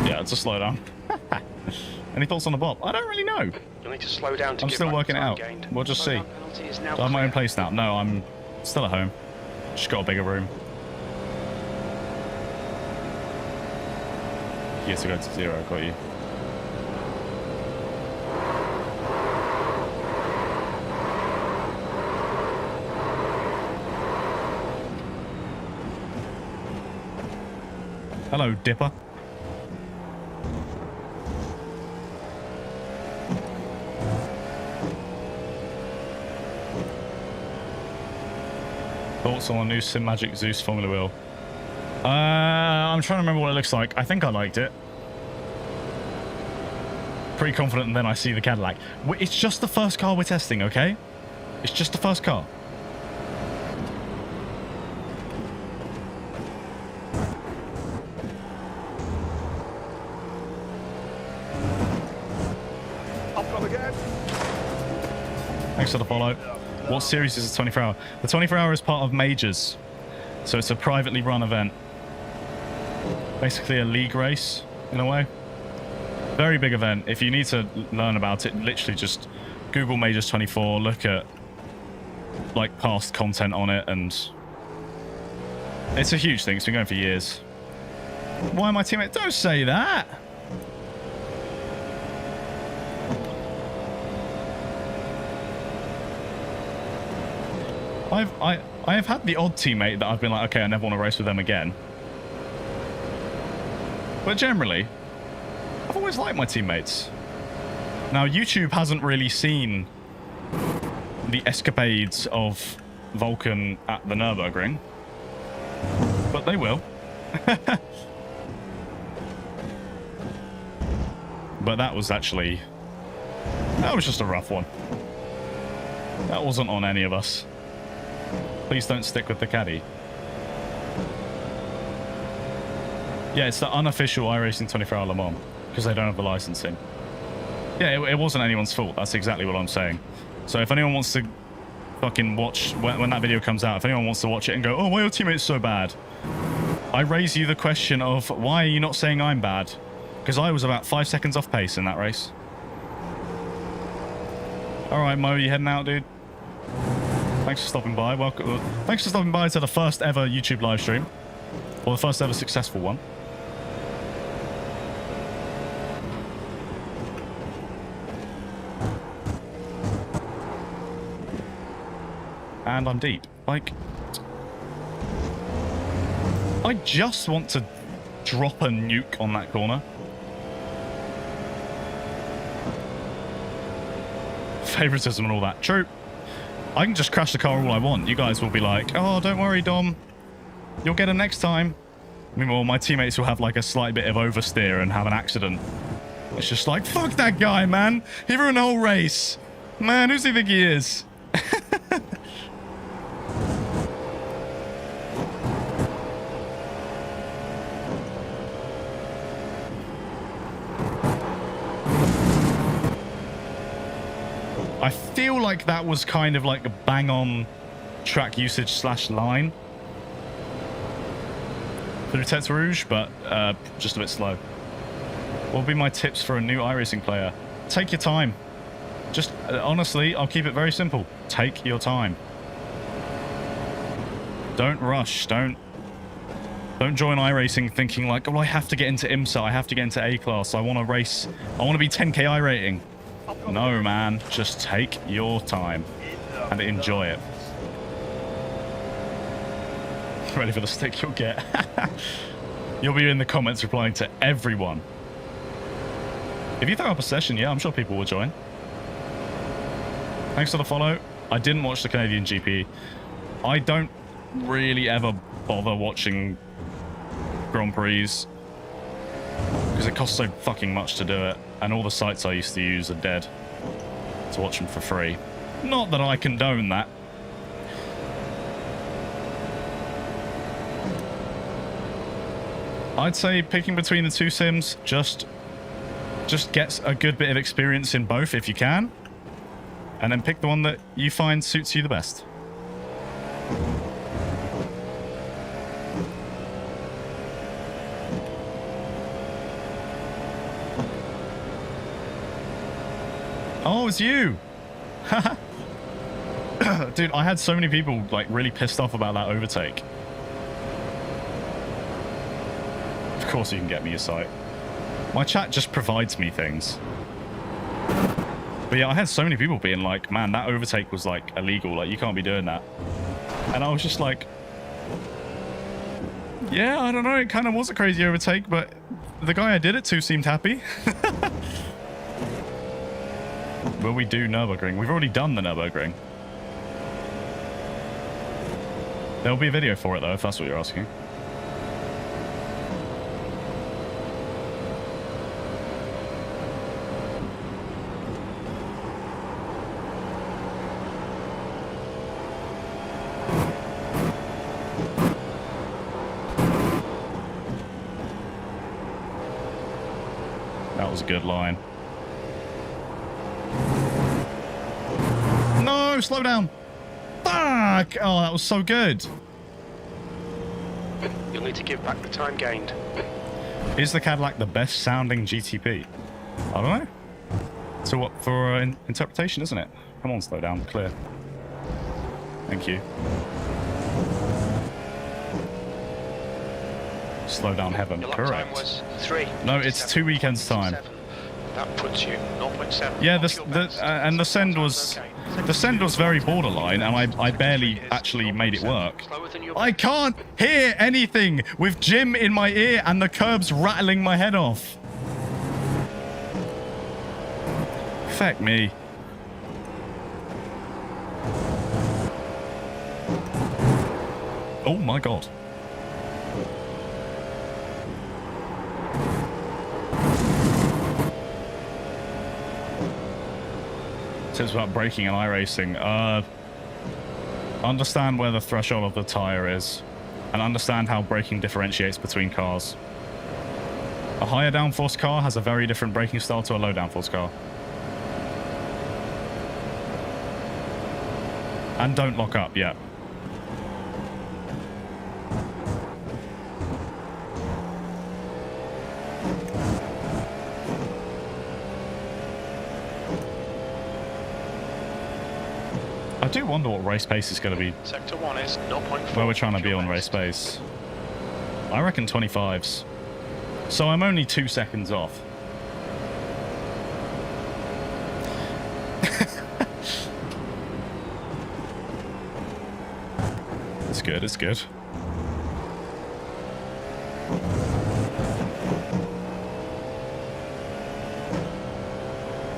Yeah, it's a slowdown. Any thoughts on the BOP? I don't really know. You'll need to slow down to I'm give still back working it time out. gained. We'll just see. Slowdown penalty is now Do I have my own clear. place now? No, I'm still at home. Just got a bigger room. Here to go to 0, got you. Hello, Dipper. Thoughts on a new Simagic Zeus Formula Wheel? I'm trying to remember what it looks like. I think I liked it. Pretty confident, and then I see the Cadillac. It's just the first car we're testing, okay? It's just the first car. Thanks for the follow. What series is the 24 hour? The 24 hour is part of Majors. So it's a privately run event. Basically a league race, in a way. Very big event. If you need to learn about it, literally just Google Majors 24, look at like past content on it, and it's a huge thing. It's been going for years. Why am my teammate? Don't say that! I have had the odd teammate that I've been like, okay, I never want to race with them again. But generally, I've always liked my teammates. Now, YouTube hasn't really seen the escapades of Vulcan at the Nürburgring, but they will. But that was just a rough one. That wasn't on any of us. Please don't stick with the caddy. Yeah, it's the unofficial iRacing 24 Hour Le Mans, because they don't have the licensing. Yeah, it wasn't anyone's fault. That's exactly what I'm saying. So if anyone wants to fucking watch, when that video comes out, if anyone wants to watch it and go, oh, why are your teammates so bad? I raise you the question of, why are you not saying I'm bad? Because I was about 5 seconds off pace in that race. Alright, Mo, you heading out, dude? Thanks for stopping by. Welcome. Thanks for stopping by to the first ever YouTube live stream. Or the first ever successful one. and I'm deep. Like, I just want to drop a nuke on that corner. Favoritism and all that. True. I can just crash the car all I want. You guys will be like, oh, don't worry, Dom. You'll get him next time. Meanwhile, my teammates will have like a slight bit of oversteer and have an accident. It's just like, fuck that guy, man. He ruined the whole race. Man, who's he think he is? I feel like that was kind of like a bang-on track usage slash line through Tete Rouge, but just a bit slow. What would be my tips for a new iRacing player? Take your time. Just, honestly, I'll keep it very simple. Take your time. Don't rush. Don't join iRacing thinking like, oh, I have to get into IMSA. I have to get into A-Class. I want to race. I want to be 10K iRating. No, man. Just take your time and enjoy it. Ready for the stick you'll get. You'll be in the comments replying to everyone. If you throw up a session, yeah, I'm sure people will join. Thanks for the follow. I didn't watch the Canadian GP. I don't really ever bother watching Grand Prix because it costs so fucking much to do it, and all the sites I used to use are dead to watch them for free. Not that I condone that. I'd say picking between the two sims just gets a good bit of experience in both if you can, and then pick the one that you find suits you the best. Oh, it's you! Dude, I had so many people like really pissed off about that overtake. Of course you can get me a site. My chat just provides me things. But yeah, I had so many people being like, man, that overtake was like illegal, like you can't be doing that. And I was just like, yeah, I don't know, it kind of was a crazy overtake, but the guy I did it to seemed happy. Will we do Nürburgring? We've already done the Nürburgring. There'll be a video for it though, if that's what you're asking. That was a good line. No, slow down. Fuck! Oh, that was so good. You'll need to give back the time gained. Is the Cadillac the best sounding GTP? I don't know. So what for interpretation, isn't it? Come on, slow down, clear. Thank you. Slow down heaven, Your lap correct. time was 3. No, it's 2 weekends time. That puts you 0.7. Yeah, and the send was very borderline, and I barely actually made it work. I can't hear anything with Jim in my ear and the curbs rattling my head off. Feck me. Oh my god. Tips about braking and iRacing. Understand where the threshold of the tire is, and understand how braking differentiates between cars. A higher downforce car has a very different braking style to a low downforce car. And don't lock up yet. I do wonder what race pace is going to be. Sector 1 is 0.4. Where we're trying to be on race pace. I reckon 25s. So I'm only 2 seconds off. It's good, it's good.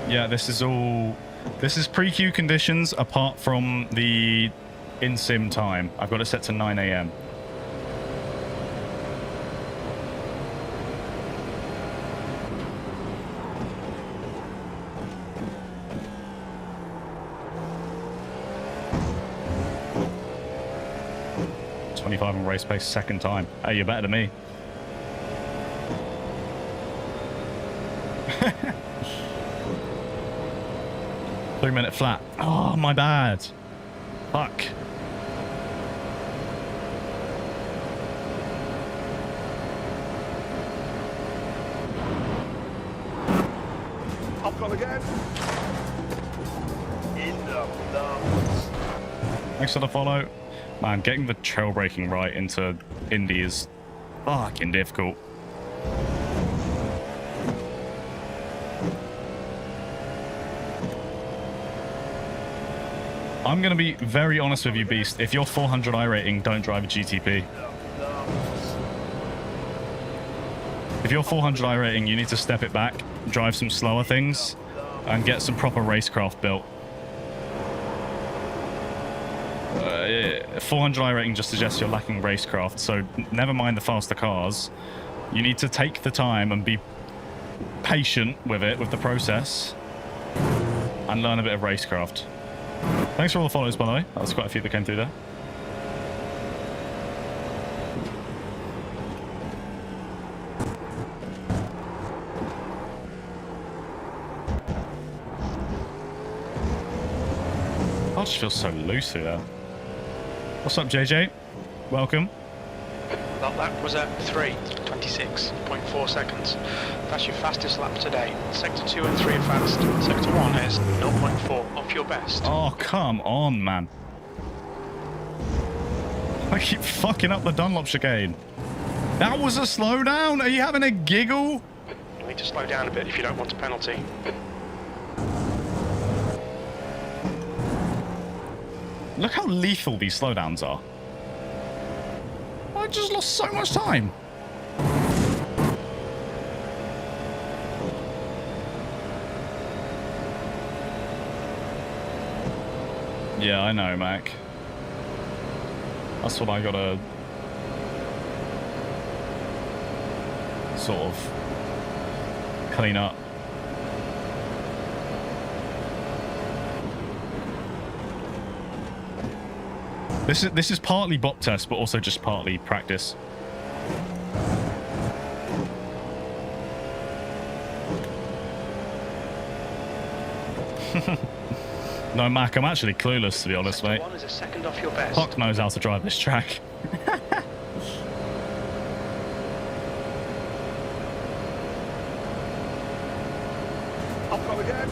Yeah, this is all... This is pre-queue conditions apart from the in-sim time. I've got it set to 9 AM. On race pace second time. Hey, you're better than me. Three-minute flat. Oh, my bad. Fuck. I've gone again. In the numbers. Thanks for the follow. Man, getting the trail braking right into Indy is fucking difficult. I'm going to be very honest with you, Beast. If you're 400 iRating, don't drive a GTP. If you're 400 iRating, you need to step it back, drive some slower things, and get some proper racecraft built. 400 iRating just suggests you're lacking racecraft, so never mind the faster cars. You need to take the time and be patient with it, with the process, and learn a bit of racecraft. Thanks for all the follows, by the way. That was quite a few that came through there. I just feel so loose through there. What's up, JJ? Welcome. Well, that was at 3:26.4 seconds. That's your fastest lap today. Sector 2 and 3 are fast. Sector 1 is 0.4 off your best. Oh, come on, man. I keep fucking up the Dunlop chicane. That was a slowdown? Are you having a giggle? You need to slow down a bit if you don't want a penalty. Look how lethal these slowdowns are. I just lost so much time. Yeah, I know, Mac. That's what I gotta sort of clean up. This is partly BOP test, but also just partly practice. No, Mac, I'm actually clueless, to be honest, mate. One is a second off your best. Fuck knows how to drive this track. I've gone again.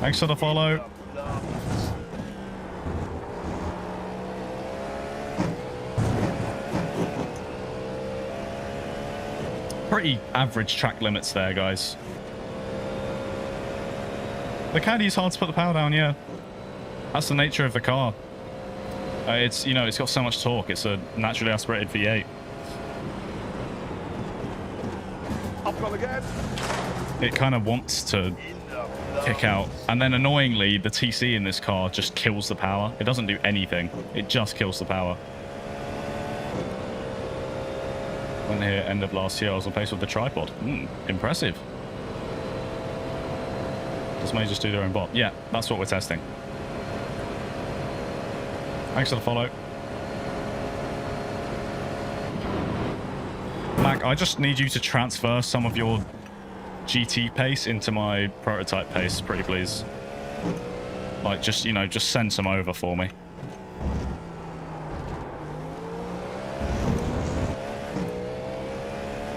Thanks for the follow. Pretty average track limits there, guys. The Caddy is hard to put the power down, yeah. That's the nature of the car. It's, you know, it's got so much torque. It's a naturally aspirated V8. I've gone again. It kind of wants to kick out. And then annoyingly, the TC in this car just kills the power. It doesn't do anything. It just kills the power. Went here end of last year. I was on pace with the tripod. Impressive. Does May just do their own bot? Yeah, that's what we're testing. Thanks for the follow. Mac, I just need you to transfer some of your GT pace into my prototype pace, pretty please. Like, just, you know, just send some over for me.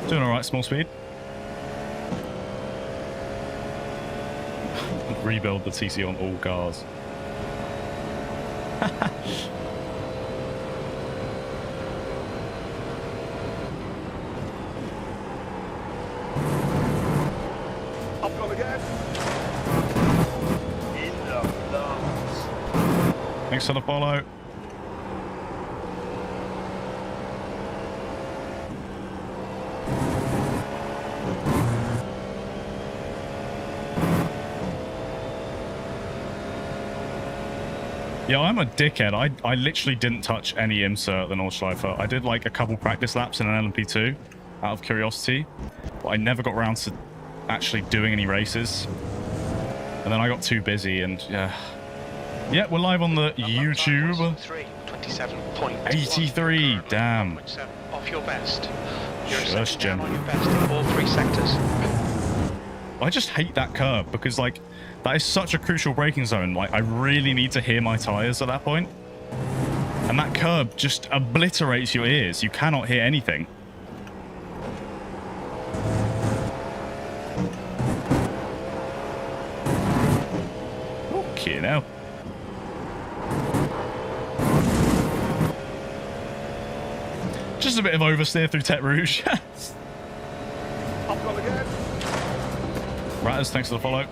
Doing all right, small speed. Rebuild the TC on all cars. I've gone again. In the numbers. Thanks for the follow. Yeah, I'm a dickhead. I literally didn't touch any IMSA at the Nordschleife. I did like a couple practice laps in an LMP2 out of curiosity, but I never got around to actually doing any races. And then I got too busy and yeah. Yeah, we're live on the YouTube. 83, damn. Off your best. You're Shush, Jim. on your best in all 3 sectors. I just hate that curb because, like, that is such a crucial braking zone. Like, I really need to hear my tires at that point. And that curb just obliterates your ears. You cannot hear anything. Okay, now. Just a bit of oversteer through Tete Rouge. I've got the gas. Ratters, thanks for the follow.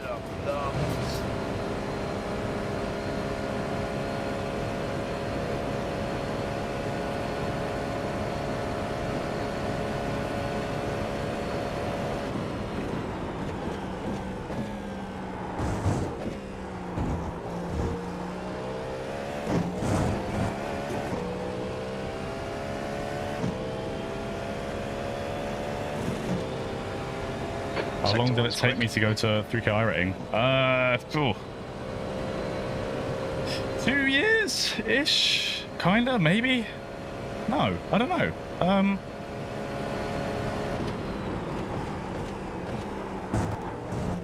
How long did it take me to go to 3K iRating? 2 years-ish? Kinda, maybe? No, I don't know.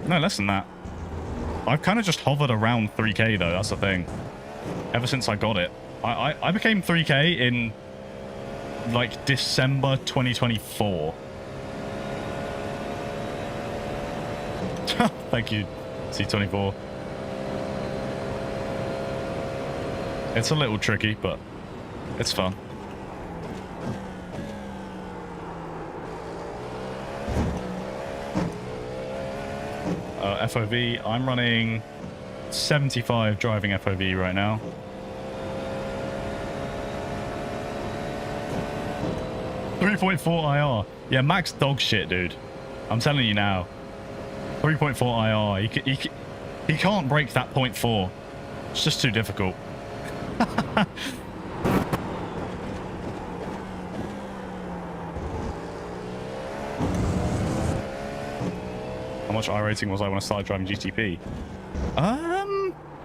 No, less than that. I've kind of just hovered around 3K though, that's the thing. Ever since I got it. I became 3K in like December 2024. Thank you, C24. It's a little tricky, but it's fun. FOV, I'm running 75 driving FOV right now. .4 IR. Yeah, max dog shit, dude. I'm telling you now. 3.4 IR. He can't break that 0.4. It's just too difficult. How much iRating was I when I started driving GTP?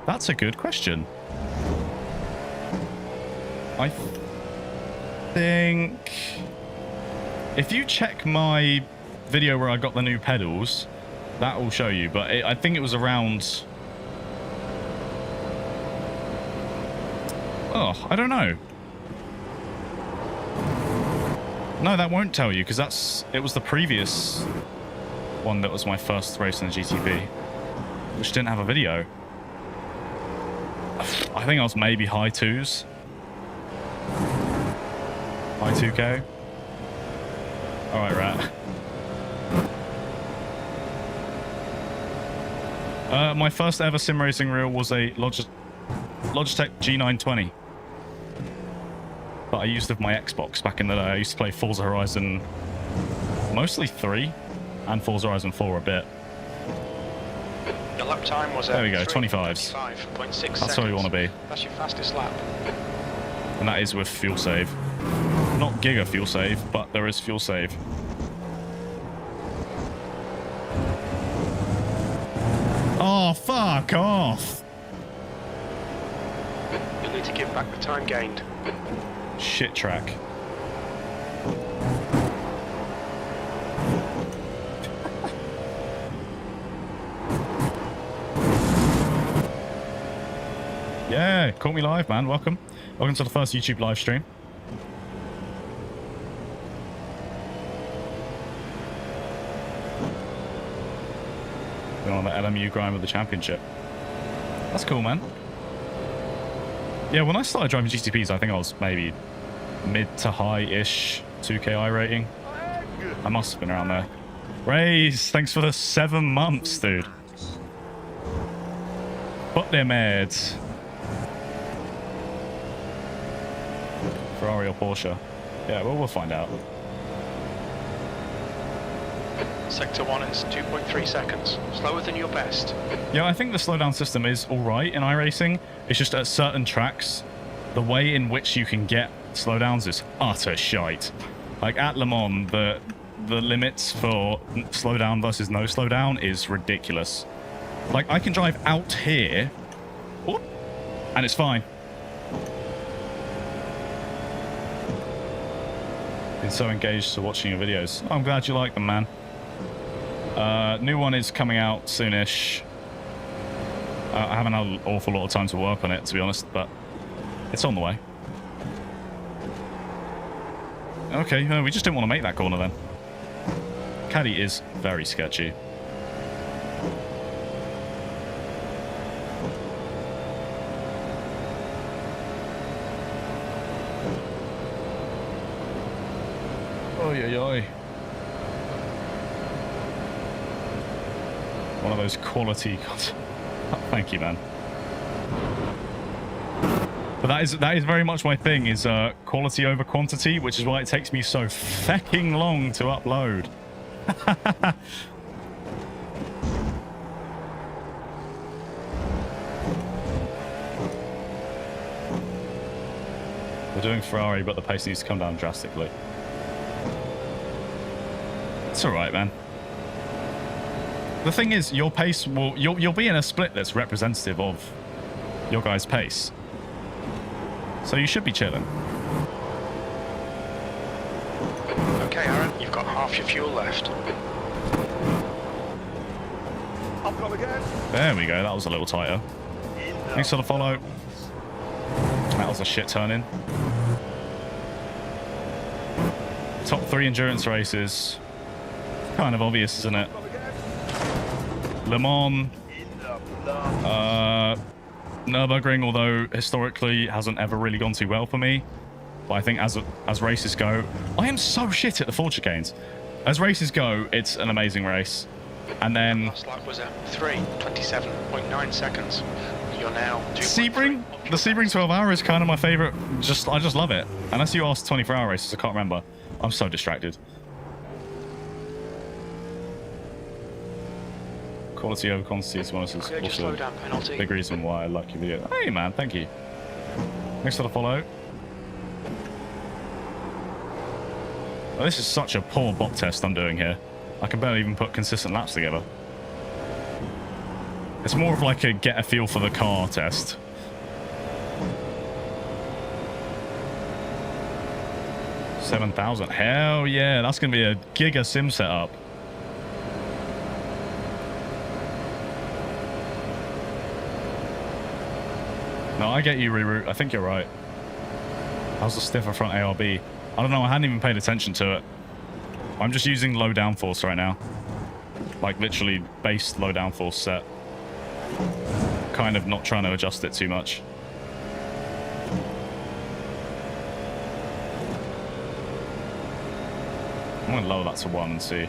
That's a good question. I think if you check my video where I got the new pedals, that will show you, but I think it was around... Oh, I don't know. No, that won't tell you, because it was the previous one that was my first race in the GTP, which didn't have a video. I think I was maybe high 2s. High 2K. Alright, Rat. My first ever sim racing reel was a Logitech G920 that I used with my Xbox back in the day. I used to play Forza Horizon mostly 3 and Forza Horizon 4 a bit. Your lap time was there we go, 25s. 25.6 That's where you want to be. That's your fastest lap. And that is with fuel save. Not giga fuel save, but there is fuel save. Oh, fuck off! You'll need to give back the time gained. Shit track. Yeah, caught me live, man. Welcome. Welcome to the first YouTube live stream. Been on the LMU grind with the championship. That's cool, man. Yeah, when I started driving GTPs, I think I was maybe mid to high-ish 2K iRating. I must have been around there. Raise, thanks for the 7 months, dude. But they're mad. Ferrari or Porsche? Yeah, well, we'll find out. Sector 1 is 2.3 seconds. Slower than your best. Yeah, I think the slowdown system is alright in iRacing. It's just at certain tracks, the way in which you can get slowdowns is utter shite. Like at Le Mans, the limits for slowdown versus no slowdown is ridiculous. Like I can drive out here, and it's fine. Been so engaged to watching your videos. I'm glad you like them, man. New one is coming out soonish. I haven't had an awful lot of time to work on it, to be honest, but it's on the way. Okay, we just didn't want to make that corner then. Caddy is very sketchy. Oy, oy, oy. One of those quality... Thank you, man. But that is very much my thing, is quality over quantity, which is why it takes me so fecking long to upload. We're doing Ferrari, but the pace needs to come down drastically. It's alright, man. The thing is, your pace will... You'll be in a split that's representative of your guys' pace. So you should be chilling. Okay, Aaron, you've got half your fuel left. I've got again. There we go. That was a little tighter. Thanks for the follow. That was a shit turn in. Top 3 endurance races. Kind of obvious, isn't it? Le Mans. Nürburgring, although historically hasn't ever really gone too well for me. But I think as races go... I am so shit at the Ford chicanes. As races go, it's an amazing race. And then... Last lap was at 3:27.9 seconds. You're now... Sebring? The Sebring 12 hour is kind of my favourite. I just love it. Unless you ask 24-hour races, I can't remember. I'm so distracted. Quality over quantity is one of the also big reason why I like your video. Hey man, thank you. Thanks for the follow. Oh, this is such a poor BOP test I'm doing here. I can barely even put consistent laps together. It's more of like a get a feel for the car test. $7,000. Hell yeah, that's going to be a giga sim setup. No, I get you, Reroute. I think you're right. How's the stiffer front ARB? I don't know. I hadn't even paid attention to it. I'm just using low downforce right now. Like, literally base low downforce set. Kind of not trying to adjust it too much. I'm going to lower that to 1 and see.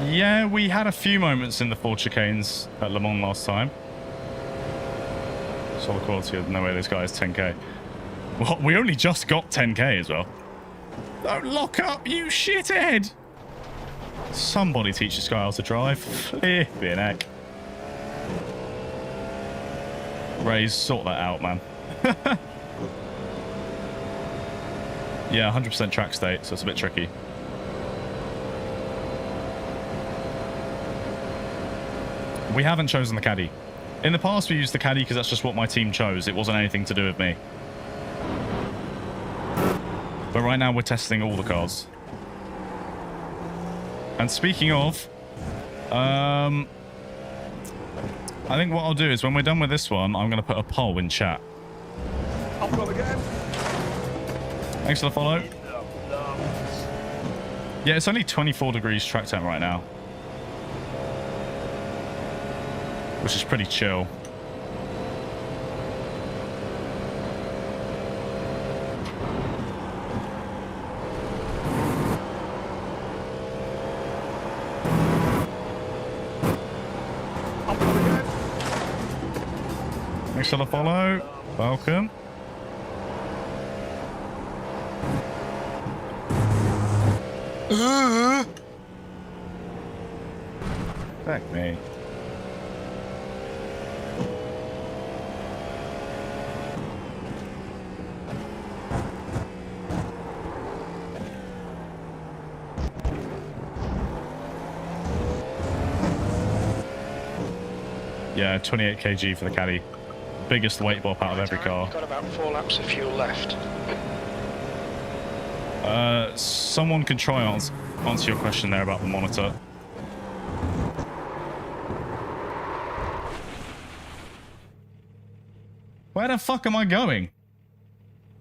Yeah, we had a few moments in the Ford chicanes at Le Mans last time. Solid quality of no way this guy is 10k. Well, we only just got 10k as well. Don't lock up, you shithead! Somebody teach this guy how to drive. Flipping heck. Rays, sort that out, man. Yeah, 100% track state, so it's a bit tricky. We haven't chosen the Caddy. In the past, we used the Caddy because that's just what my team chose. It wasn't anything to do with me. But right now, we're testing all the cars. And speaking of, I think what I'll do is when we're done with this one, I'm going to put a poll in chat. I've got again. Thanks for the follow. Yeah, it's only 24 degrees track time right now. which is pretty chill. Up top again. Thanks for the follow. Welcome. Fuck me. Yeah, 28 kg for the Caddy. Biggest weight bop out of every car. You've got about 4 laps of fuel left. Someone can try answer your question there about the monitor. Where the fuck am I going?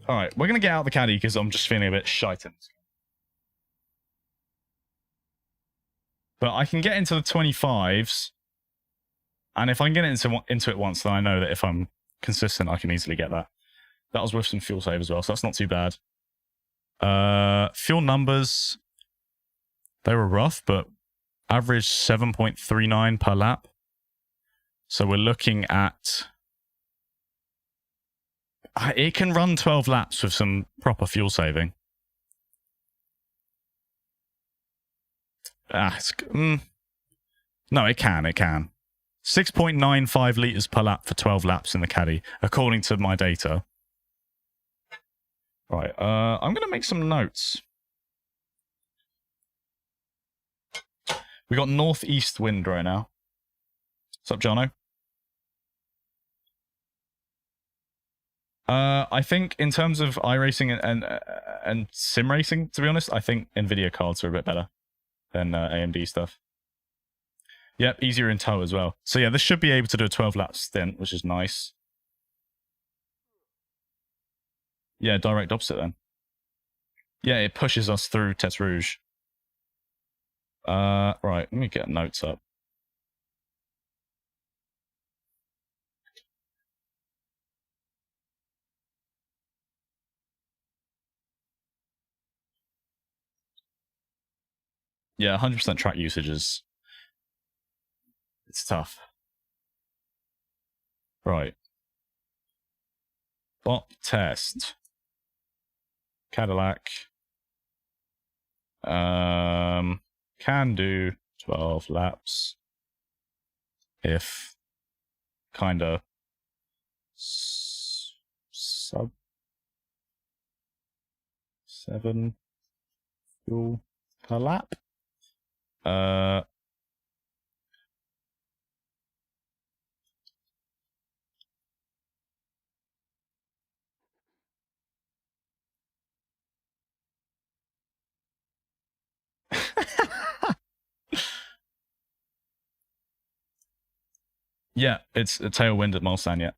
Alright, we're gonna get out of the Caddy because I'm just feeling a bit shite. But I can get into the 25s. And if I can get into it once, then I know that if I'm consistent, I can easily get that. That was with some fuel save as well, so that's not too bad. Fuel numbers, they were rough, but average 7.39 per lap. So we're looking at... It can run 12 laps with some proper fuel saving. No, it can. 6.95 litres per lap for 12 laps in the Caddy, according to my data. Right, I'm going to make some notes. We got northeast wind right now. What's up, Jono? I think in terms of iRacing and sim racing, to be honest, I think NVIDIA cards are a bit better than AMD stuff. Yep, easier in tow as well. So yeah, this should be able to do a 12-lap stint, which is nice. Yeah, direct opposite then. Yeah, it pushes us through Tets Rouge. Right, let me get notes up. Yeah, 100% track usage is... It's tough. Right. BOP test. Cadillac. Can do 12 laps. If kinda sub 7 fuel per lap. Yeah, it's a tailwind at Mulsanne yet.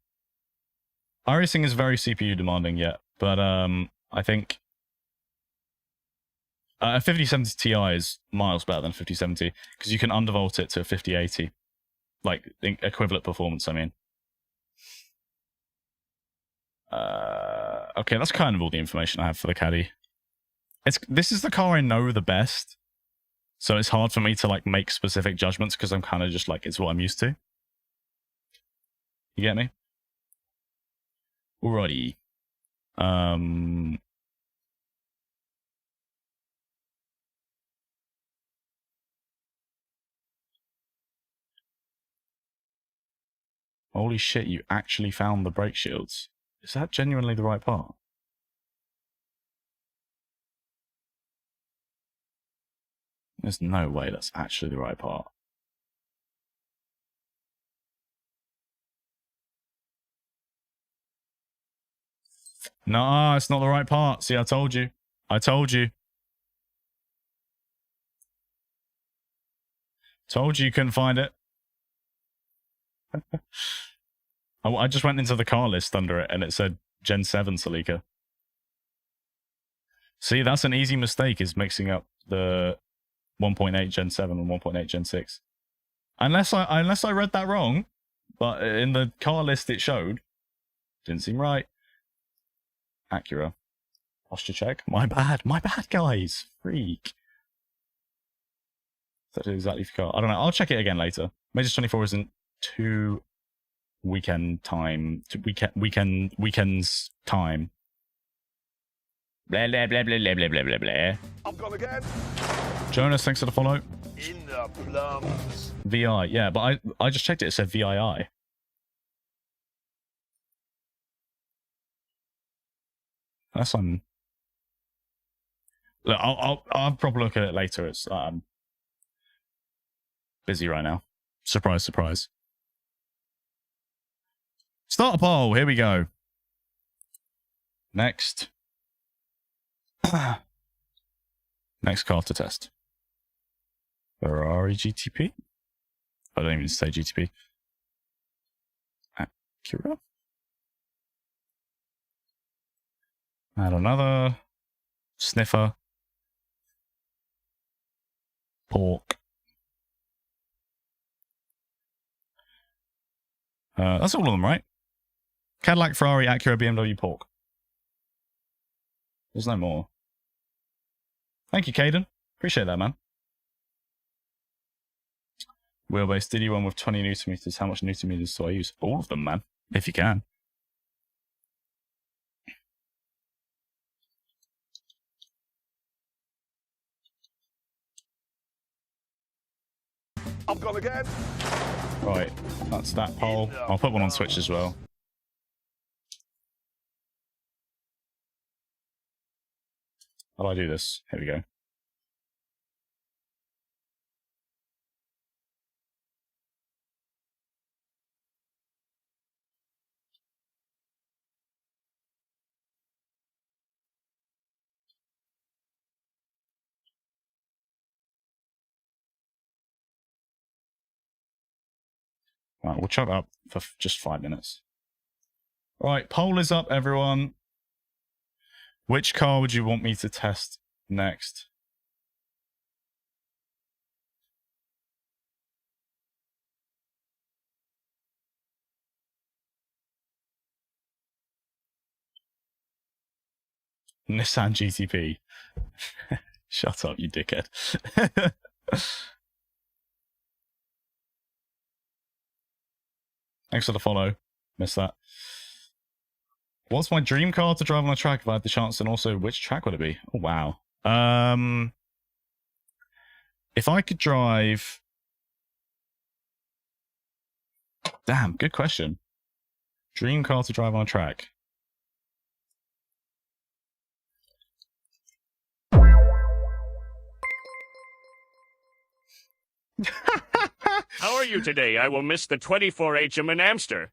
iRacing is very CPU demanding yet, but I think a 5070 Ti is miles better than 5070 because you can undervolt it to a 5080, like equivalent performance. I mean, okay, that's kind of all the information I have for the Caddy. This is the car I know the best, so it's hard for me to like make specific judgments because I'm kind of just like it's what I'm used to. You get me? Alrighty. Holy shit, you actually found the brake shields. Is that genuinely the right part? There's no way that's actually the right part. No, it's not the right part. See, I told you. I told you. Told you couldn't find it. I just went into the car list under it and it said Gen 7 Celica. See, that's an easy mistake, is mixing up the 1.8 Gen 7 and 1.8 Gen 6. Unless I read that wrong. But in the car list it showed, didn't seem right. Acura. Posture check. My bad, guys. Freak. That is exactly for car. I don't know. I'll check it again later. Majors 24 isn't too weekends time. Blah blah blah blah blah blah blah blah blah. I'm gone again. Jonas, thanks for the follow. In the plums. VI, yeah, but I just checked it. It said VII. That's on. Look, I'll have a proper look at it later. It's busy right now. Surprise, surprise. Start a poll. Here we go. Next. Next car to test. Ferrari GTP. I don't even say GTP. Acura. Add another. Sniffer. Pork. That's all of them, right? Cadillac, Ferrari, Acura, BMW, Pork. There's no more. Thank you, Caden. Appreciate that, man. Wheelbase, did you one with 20 Newton meters? How much Newton meters do I use? All of them, man. If you can. I'm gone again. Right, that's that poll. I'll put one on Switch as well. How do I do this? Here we go. Right, we'll chop it up for just 5 minutes. Right, poll is up, everyone. Which car would you want me to test next? Nissan GTP. Shut up, you dickhead. Thanks for the follow. Missed that. What's my dream car to drive on a track if I had the chance, and also which track would it be? Oh, wow. If I could drive... Damn, good question. Dream car to drive on a track. How are you today? I will miss the 24H in Amster.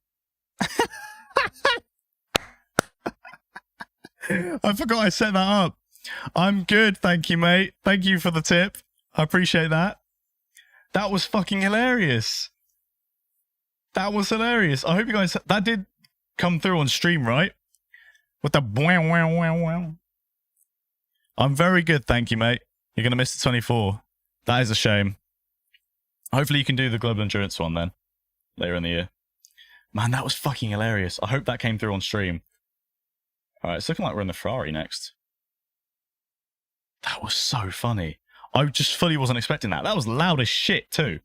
I forgot I set that up. I'm good, thank you, mate. Thank you for the tip. I appreciate that. That was fucking hilarious. That was hilarious. I hope you guys... That did come through on stream, right? With the wow, wow, wow, wow. I'm very good, thank you, mate. You're going to miss the 24. That is a shame. Hopefully you can do the Global Endurance one then. Later in the year. Man, that was fucking hilarious. I hope that came through on stream. Alright, it's looking like we're in the Ferrari next. That was so funny. I just fully wasn't expecting that. That was loud as shit, too.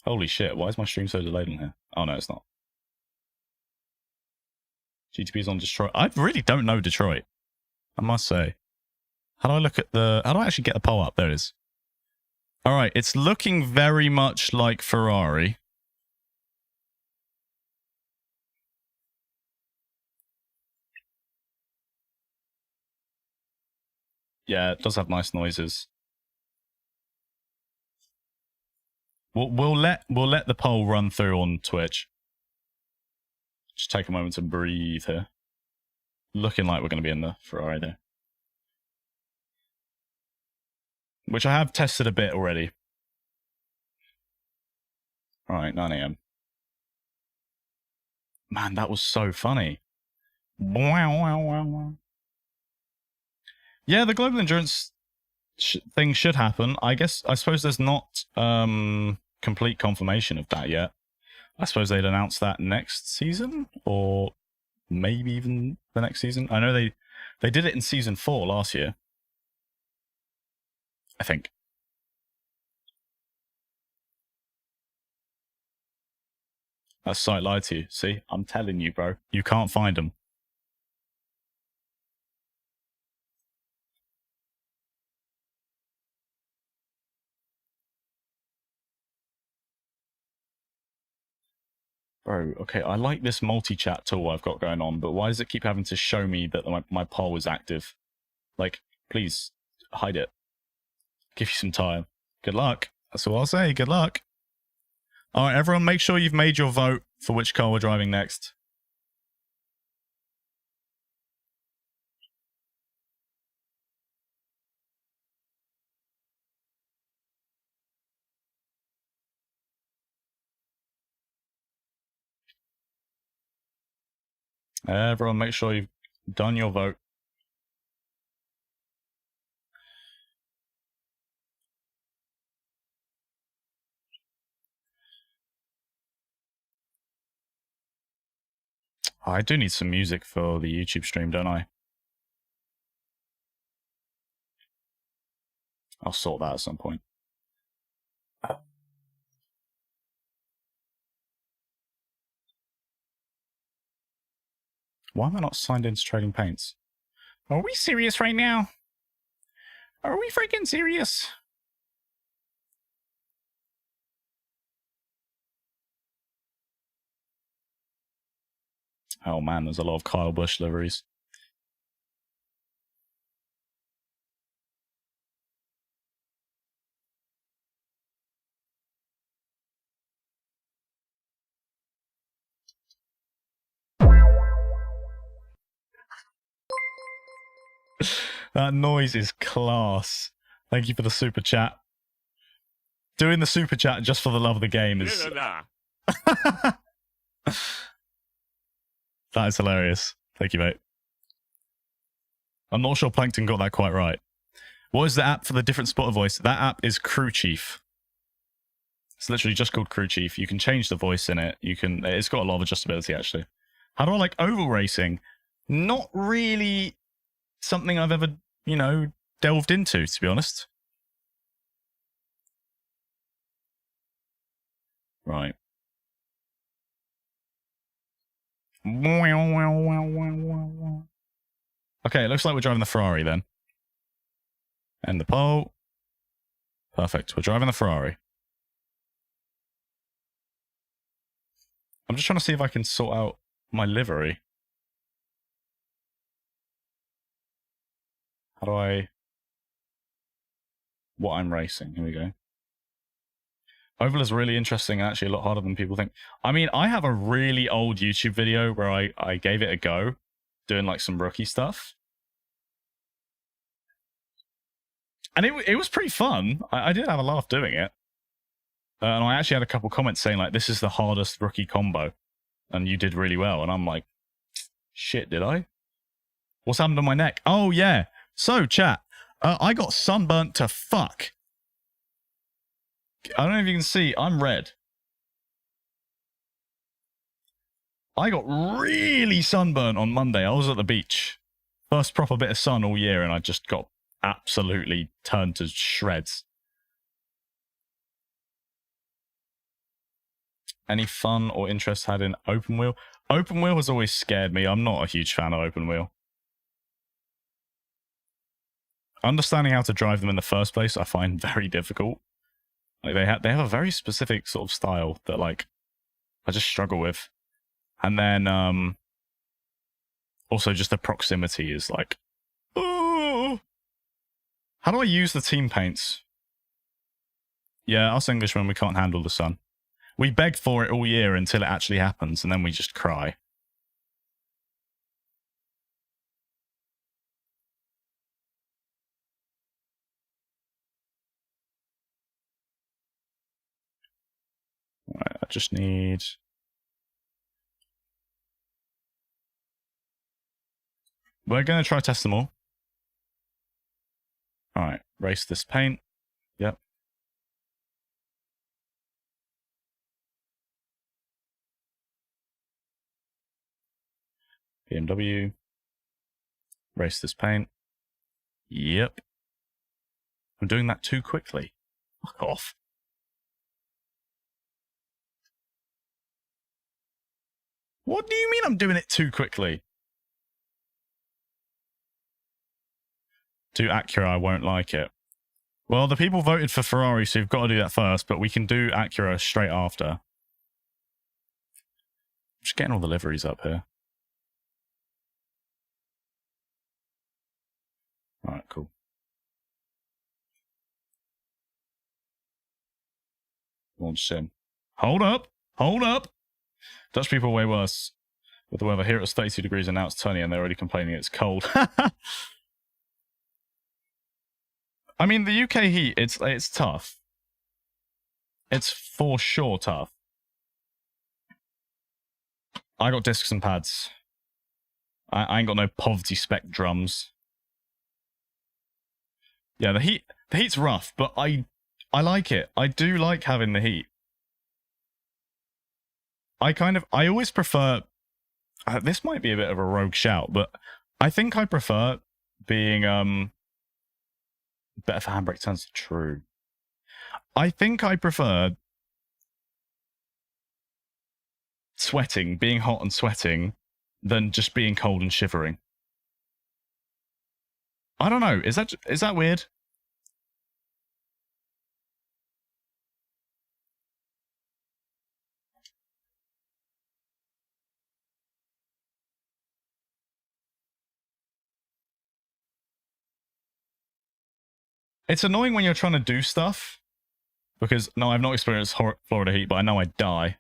Holy shit, why is my stream so delayed on here? Oh, no, it's not. GTP's on Detroit. I really don't know Detroit, I must say. How do I look at the... How do I actually get the poll up? There it is. Alright, it's looking very much like Ferrari. Yeah, it does have nice noises. We'll let the poll run through on Twitch. Just take a moment to breathe here. Looking like we're going to be in the Ferrari there. Which I have tested a bit already. Alright, 9 AM. Man, that was so funny. Wow, wow, wow, wow. Yeah, the Global Endurance thing should happen. I suppose there's not complete confirmation of that yet. I suppose they'd announce that next season, or maybe even the next season. I know they did it in season 4 last year, I think. That site lied to you. See, I'm telling you, bro. You can't find them. Bro, okay, I like this multi-chat tool I've got going on, but why does it keep having to show me that my poll is active? Like, please, hide it. Give you some time. Good luck. That's all I'll say. Good luck. All right, everyone, make sure you've made your vote for which car we're driving next. Everyone, make sure you've done your vote. Oh, I do need some music for the YouTube stream, don't I? I'll sort that at some point. Why am I not signed into Trading Paints? Are we serious right now? Are we freaking serious? Oh man, there's a lot of Kyle Busch liveries. That noise is class. Thank you for the super chat. Doing the super chat just for the love of the game is... That is hilarious. Thank you, mate. I'm not sure Plankton got that quite right. What is the app for the different spotter voice? That app is Crew Chief. It's literally just called Crew Chief. You can change the voice in it. It's got a lot of adjustability, actually. How do I like oval racing? Not really something I've ever, delved into, to be honest. Right. Okay, it looks like we're driving the Ferrari then. And the pole. Perfect. We're driving the Ferrari. I'm just trying to see if I can sort out my livery. How do I... What I'm racing. Here we go. Oval is really interesting and actually a lot harder than people think. I mean, I have a really old YouTube video where I gave it a go, doing like some rookie stuff. And it was pretty fun. I did have a laugh doing it. And I actually had a couple comments saying like, this is the hardest rookie combo. And you did really well. And I'm like, shit, did I? What's happened to my neck? Oh, yeah. So, chat, I got sunburnt to fuck. I don't know if you can see, I'm red. I got really sunburnt on Monday. I was at the beach. First proper bit of sun all year, and I just got absolutely turned to shreds. Any fun or interest had in open wheel? Open wheel has always scared me. I'm not a huge fan of open wheel. Understanding how to drive them in the first place, I find very difficult. Like they have a very specific sort of style that like I just struggle with. And then also just the proximity is like, oh. How do I use the team paints? Yeah, us Englishmen, we can't handle the sun. We beg for it all year until it actually happens, and then we just cry. Right, I just need... We're going to try test them all. Alright. Race this paint. Yep. BMW. Race this paint. Yep. I'm doing that too quickly. Fuck off. What do you mean I'm doing it too quickly? Do Acura, I won't like it. Well, the people voted for Ferrari, so you've got to do that first, but we can do Acura straight after. Just getting all the liveries up here. Alright, cool. Launch sim. Hold up! Hold up! Dutch people are way worse with the weather. Here it's 32 degrees and now it's 20 and they're already complaining it's cold. I mean, the UK heat, it's tough. It's for sure tough. I got discs and pads. I ain't got no poverty spec drums. Yeah, the heat's rough, but I like it. I do like having the heat. I always prefer, this might be a bit of a rogue shout, but I think I prefer being, better for handbrake turns, true. I think I prefer sweating, being hot and sweating, than just being cold and shivering. I don't know, is that weird? It's annoying when you're trying to do stuff, because, no, I've not experienced Florida heat, but I know I'd die.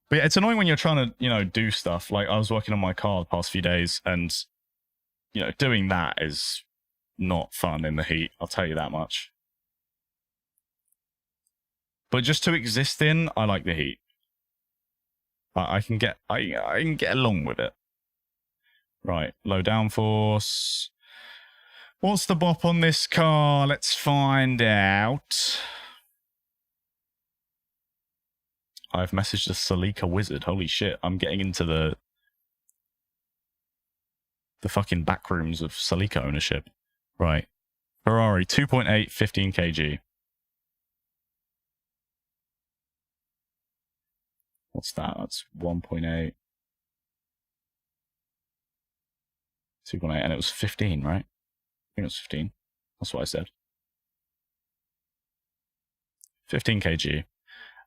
But yeah, it's annoying when you're trying to, you know, do stuff. Like, I was working on my car the past few days, and, you know, doing that is not fun in the heat, I'll tell you that much. But just to exist in, I like the heat. I can get along with it. Right, low downforce. What's the BOP on this car? Let's find out. I've messaged the Celica wizard. Holy shit, I'm getting into the fucking back rooms of Celica ownership. Right. Ferrari 2.8, 15 kg. What's that? That's 1.8. 2.8, and it was 15, right? I think it was 15. That's what I said. 15 kg.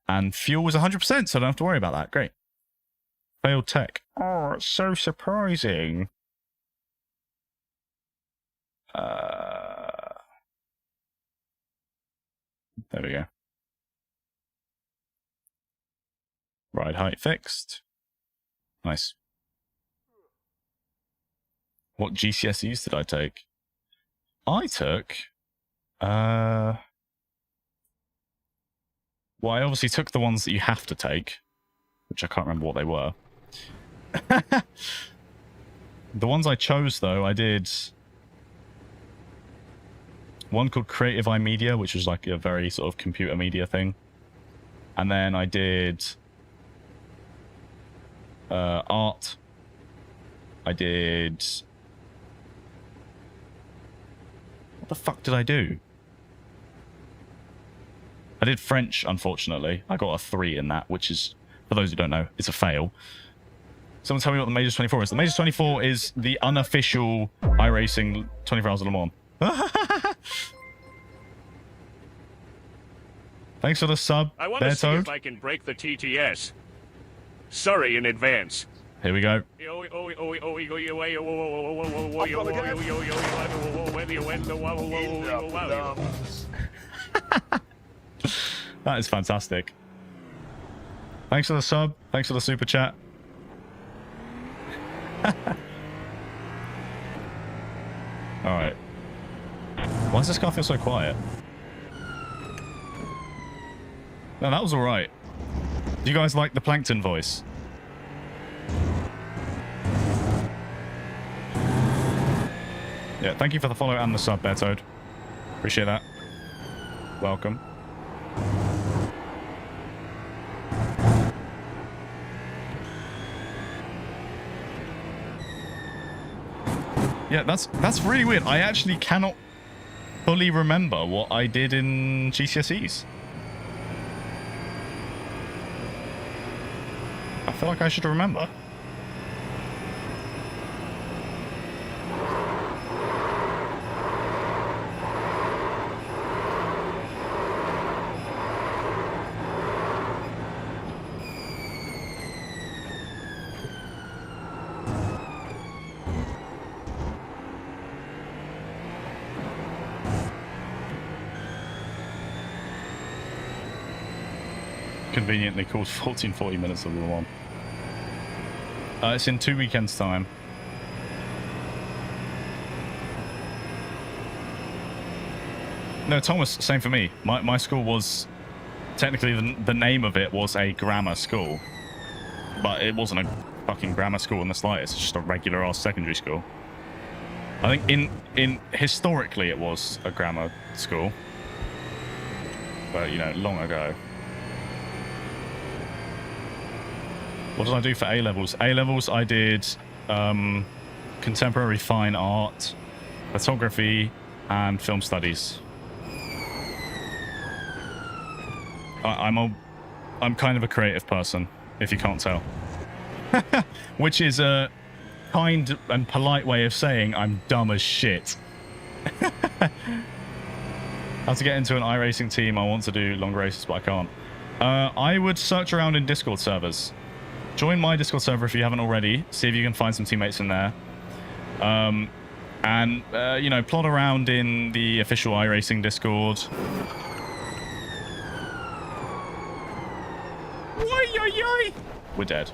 And fuel was 100%, so I don't have to worry about that. Great. Failed tech. Oh, it's so surprising. There we go. Ride height fixed. Nice. What GCSEs did I take? I took... Well, I obviously took the ones that you have to take, which I can't remember what they were. The ones I chose, though, I did... one called Creative iMedia, which was like a very sort of computer media thing. And then I did... art. I did... what the fuck did I do? I did French, unfortunately. I got a 3 in that, which is, for those who don't know, it's a fail. Someone tell me what the Majors 24 is. The Majors 24 is the unofficial iRacing 24 Hours of Le Mans. Thanks for the sub, I want to see if I can break the TTS. Sorry in advance. Here we go. That is fantastic. Thanks for the sub. Thanks for the super chat. Alright. Why does this car feel so quiet? No, that was alright. Do you guys like the Plankton voice? Yeah, thank you for the follow and the sub, Bear Toad. Appreciate that. Welcome. Yeah, that's really weird. I actually cannot fully remember what I did in GCSEs. I feel like I should remember. Conveniently called 1440 minutes of the one. It's in 2 weekends' time. No, Thomas, same for me. My school was... Technically, the name of it was a grammar school. But it wasn't a fucking grammar school in the slightest. It's just a regular-ass secondary school. I think historically it was a grammar school. But, you know, long ago. What did I do for A-levels? A-levels, I did contemporary fine art, photography, and film studies. I'm kind of a creative person, if you can't tell. Which is a kind and polite way of saying I'm dumb as shit. How to get into an iRacing team? I want to do long races, but I can't. I would search around in Discord servers. Join my Discord server if you haven't already. See if you can find some teammates in there. And, you know, plod around in the official iRacing Discord. We're dead.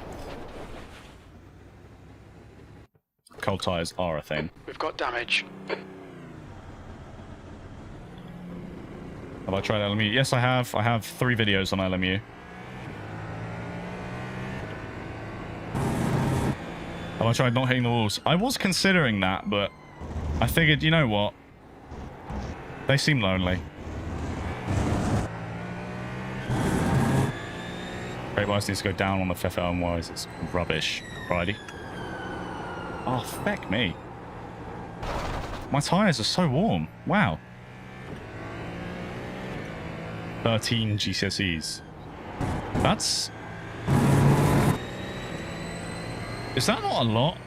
Cold tires are a thing. We've got damage. Have I tried LMU? Yes, I have. I have 3 videos on LMU. Have I tried not hitting the walls? I was considering that, but I figured, you know what? They seem lonely. Great Wise needs to go down on the FFL and Wise. It's rubbish. Friday. Oh, feck me. My tyres are so warm. Wow. 13 GCSEs. That's... Is that not a lot?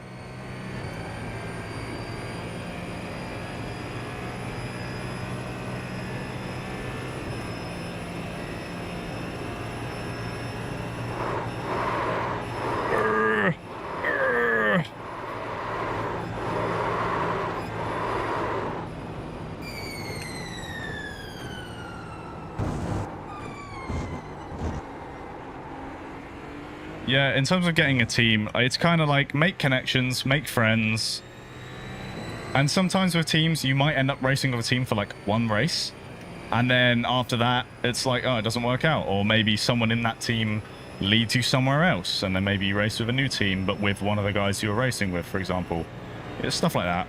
Yeah, in terms of getting a team, it's kind of like make connections, make friends. And sometimes with teams, you might end up racing with a team for like 1 race. And then after that, it's like, oh, it doesn't work out. Or maybe someone in that team leads you somewhere else. And then maybe you race with a new team, but with one of the guys you were racing with, for example. It's stuff like that.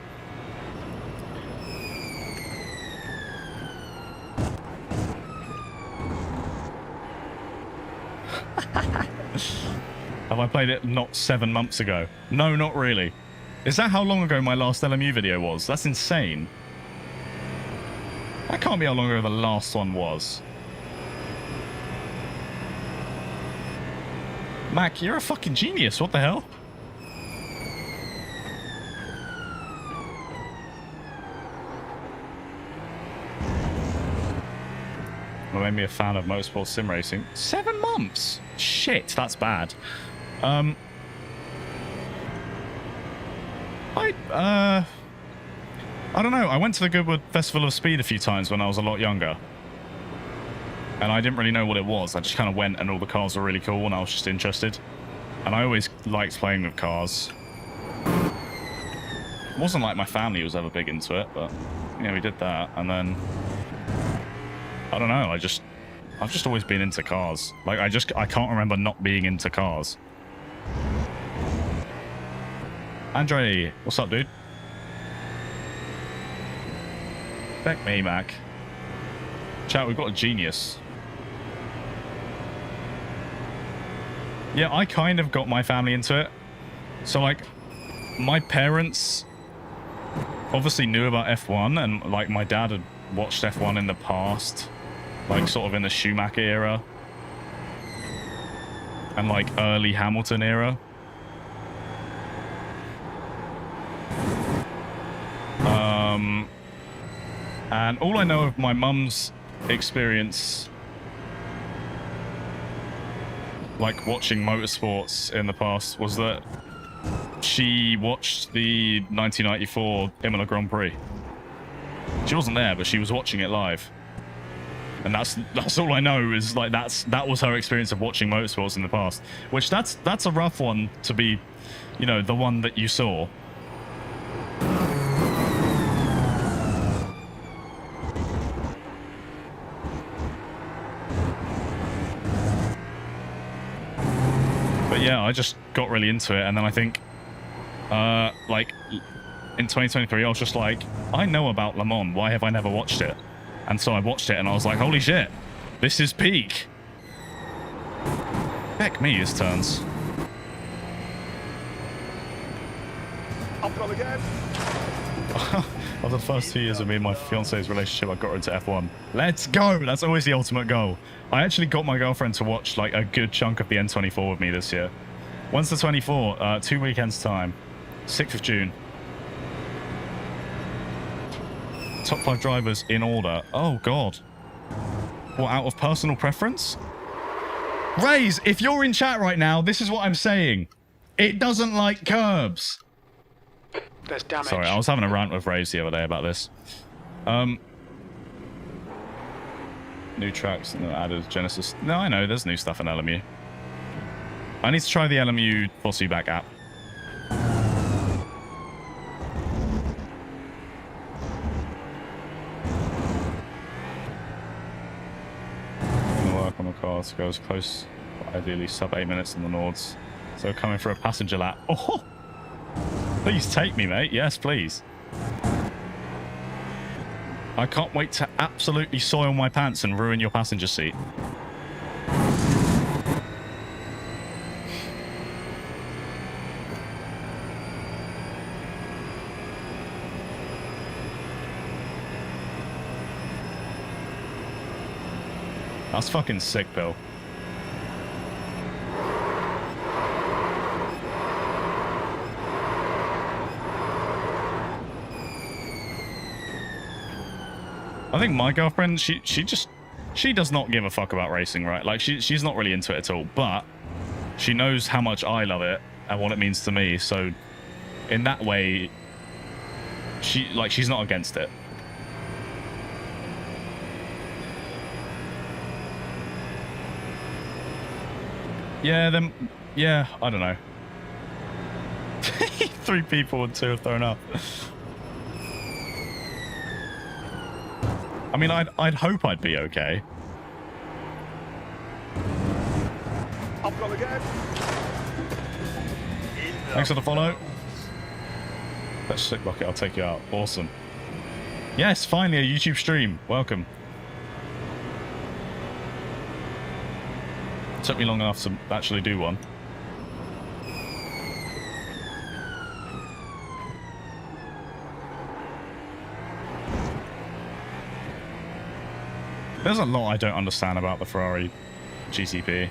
Have I played it not 7 months ago? No, not really. Is that how long ago my last LMU video was? That's insane. That can't be how long ago the last one was. Mac, you're a fucking genius. What the hell? What made me a fan of motorsport sim racing? 7 months? Shit, that's bad. I don't know. I went to the Goodwood Festival of Speed a few times when I was a lot younger. And I didn't really know what it was. I just kind of went and all the cars were really cool and I was just interested. And I always liked playing with cars. It wasn't like my family was ever big into it, but yeah, we did that. And then, I don't know. I've just always been into cars. Like, I can't remember not being into cars. Andre, what's up, dude? Heck me, Mac. Chat, we've got a genius. Yeah, I kind of got my family into it. So, like, my parents obviously knew about F1, and, like, my dad had watched F1 in the past, like, sort of in the Schumacher era. And, like, early Hamilton era. And all I know of my mum's experience, like, watching motorsports in the past, was that she watched the 1994 Imola Grand Prix. She wasn't there, but she was watching it live. And that's all I know is, like, that was her experience of watching motorsports in the past. Which that's a rough one to be, you know, the one that you saw. But yeah, I just got really into it, and then I think, like, in 2023, I was just like, I know about Le Mans, why have I never watched it? And so I watched it, and I was like, holy shit, this is peak. Heck me, his turns. Up and on again. Of the first 2 years of me and my fiance's relationship, I got her into F1. Let's go! That's always the ultimate goal. I actually got my girlfriend to watch, like, a good chunk of the N24 with me this year. When's the 24? 2 weekends time. 6th of June. Top 5 drivers in order. Oh, God. What, out of personal preference? Raze, if you're in chat right now, this is what I'm saying. It doesn't like curbs. There's damage. Sorry, I was having a rant with Raze the other day about this. New tracks added Genesis. No, I know, there's new stuff in LMU. I need to try the LMU Feedback app. Work on the car to go as close, ideally sub 8 minutes in the Nords. So coming for a passenger lap. Oh, please take me, mate. Yes, please. I can't wait to absolutely soil my pants and ruin your passenger seat. That's fucking sick, Bill. I think my girlfriend, she does not give a fuck about racing, right? Like, she's not really into it at all, but she knows how much I love it and what it means to me, so in that way, she's not against it. Yeah, then, yeah, I don't know. 3 people and 2 have thrown up. I mean, I'd hope I'd be okay. Up and on again. Thanks for the follow. That's sick, Rocket. I'll take you out. Awesome. Yes, finally a YouTube stream. Welcome. Took me long enough to actually do one. There's a lot I don't understand about the Ferrari GTP.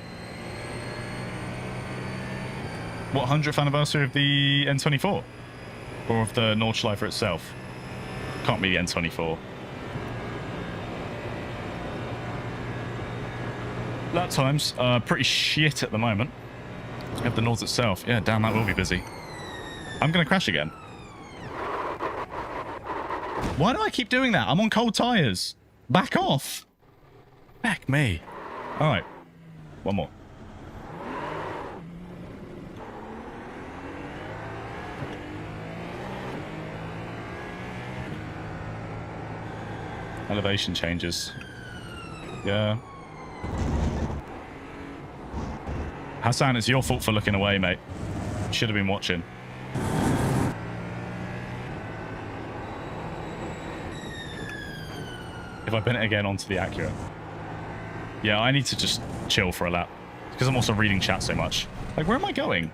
What, 100th anniversary of the N24? Or of the Nordschleife itself? Can't be the N24. Lap times are pretty shit at the moment. We have the Nords itself. Yeah, damn, that will be busy. I'm going to crash again. Why do I keep doing that? I'm on cold tyres. Back off. Back me. All right. One more. Elevation changes. Yeah. Hassan, it's your fault for looking away, mate. Should have been watching. I bin it again onto the accurate? Yeah, I need to just chill for a lap. Because I'm also reading chat so much. Like, where am I going?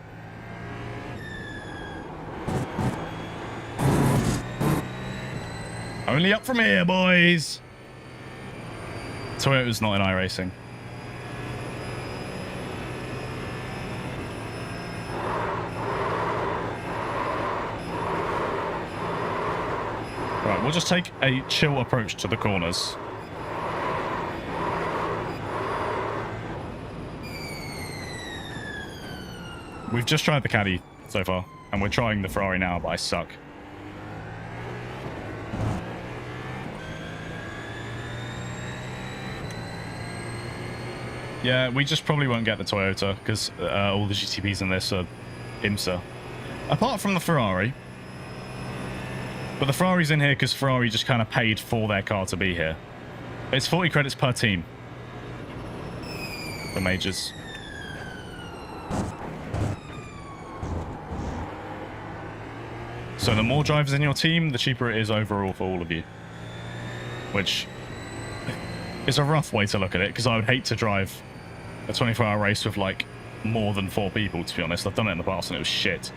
Only up from here, boys! Toyota's not in iRacing. Right, we'll just take a chill approach to the corners. We've just tried the Caddy so far, and we're trying the Ferrari now, but I suck. Yeah, we just probably won't get the Toyota, because all the GTPs in this are IMSA. Apart from the Ferrari. But the Ferrari's in here because Ferrari just kind of paid for their car to be here. It's 40 credits per team. For majors. So the more drivers in your team, the cheaper it is overall for all of you. Which is a rough way to look at it, because I would hate to drive a 24-hour race with, like, more than 4 people, to be honest. I've done it in the past and it was shit.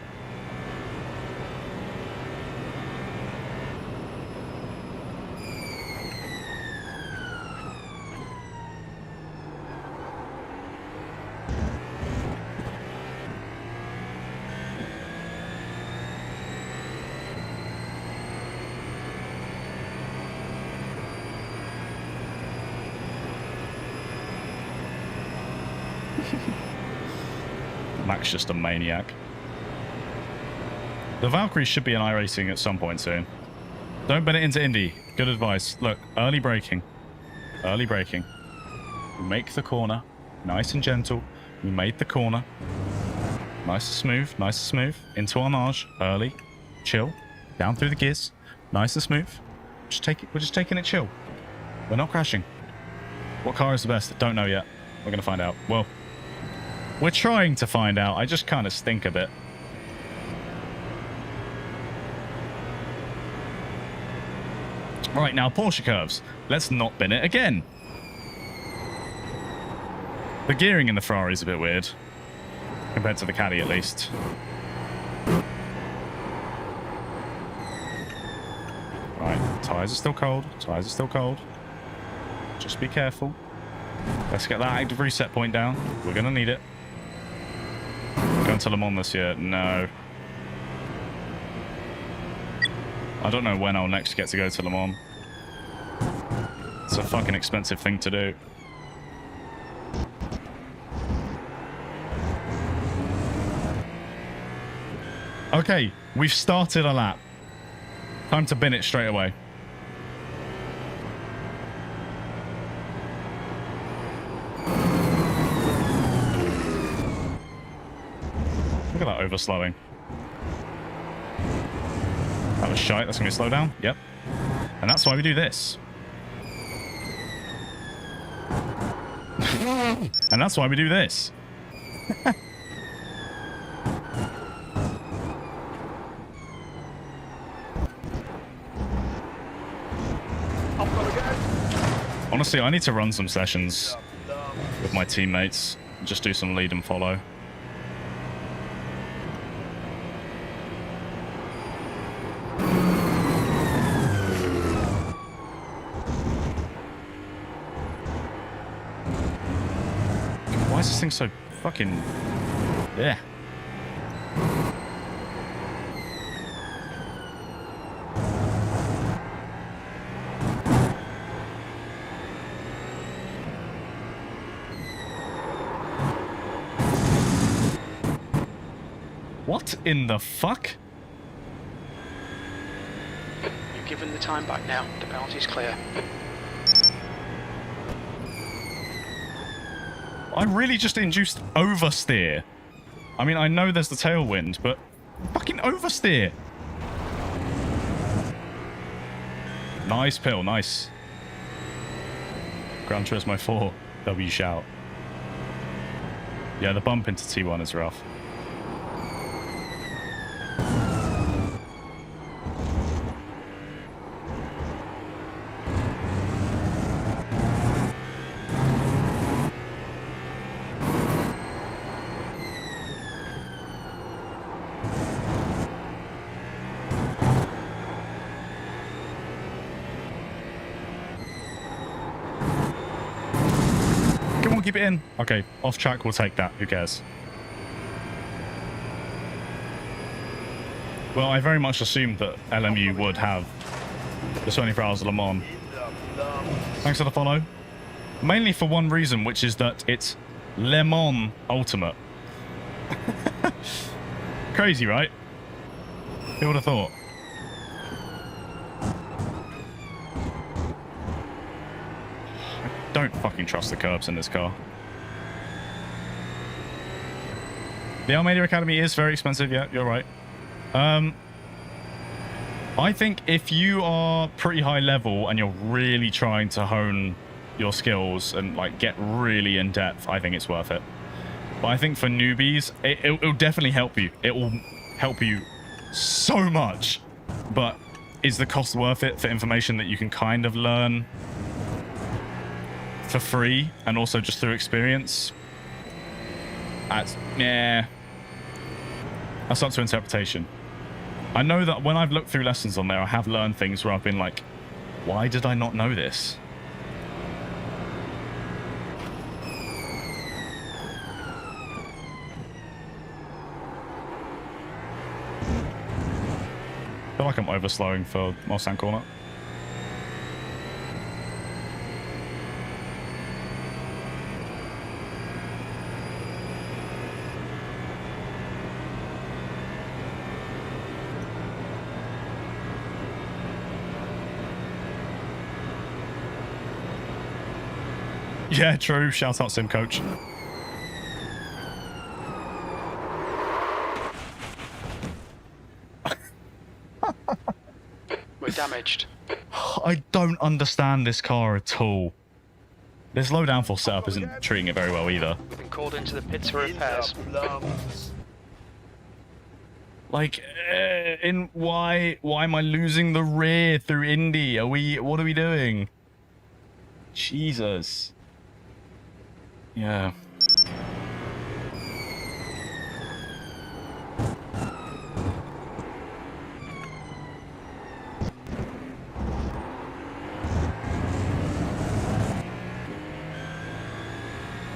Mac's just a maniac. The Valkyrie should be in iRacing at some point soon. Don't bet it into Indy. Good advice. Look, early braking. Early braking. We make the corner. Nice and gentle. We made the corner. Nice and smooth. Nice and smooth. Into our nage. Early. Chill. Down through the gears. Nice and smooth. Just take it. We're just taking it chill. We're not crashing. What car is the best? Don't know yet. We're going to find out. Well, we're trying to find out. I just kind of stink a bit. Right, now Porsche curves. Let's not bin it again. The gearing in the Ferrari is a bit weird. Compared to the Caddy, at least. Right, tyres are still cold. Tyres are still cold. Just be careful. Let's get that active reset point down. We're going to need it. Going to Le Mans this year? No. I don't know when I'll next get to go to Le Mans. It's a fucking expensive thing to do. Okay, we've started a lap. Time to bin it straight away. Look at that overslowing. That was shite. That's going to be a slowdown. Yep. And that's why we do this. And that's why we do this. Honestly, I need to run some sessions with my teammates. Just do some lead and follow. Why is this thing so fucking... Yeah. What in the fuck? You're given the time back now. The penalty's clear. I really just induced oversteer. I mean, I know there's the tailwind, but fucking oversteer. Nice pill, nice. Gran Turismo 4, W shout. Yeah, the bump into T1 is rough. Come on, keep it in. Okay, off track, we'll take that. Who cares? Well, I very much assumed that LMU would have the 24 Hours of Le Mans. Thanks for the follow. Mainly for one reason, which is that it's Le Mans Ultimate. Crazy, right? Who would have thought? I don't fucking trust the curbs in this car. The Almeida Academy is very expensive. Yeah, you're right. I think if you are pretty high level and you're really trying to hone your skills and like get really in depth, I think it's worth it. But I think for newbies, it'll definitely help you. It will help you so much. But is the cost worth it for information that you can kind of learn for free and also just through experience? Yeah. That's up to interpretation. I know that when I've looked through lessons on there, I have learned things where I've been like, why did I not know this? I feel like I'm overslowing for Mustang Corner. Yeah, true. Shout out Sim Coach. We're damaged. I don't understand this car at all. This low downforce setup isn't treating it very well either. We've been called into the pits for repairs. Like, why am I losing the rear through Indy? What are we doing? Jesus. Yeah.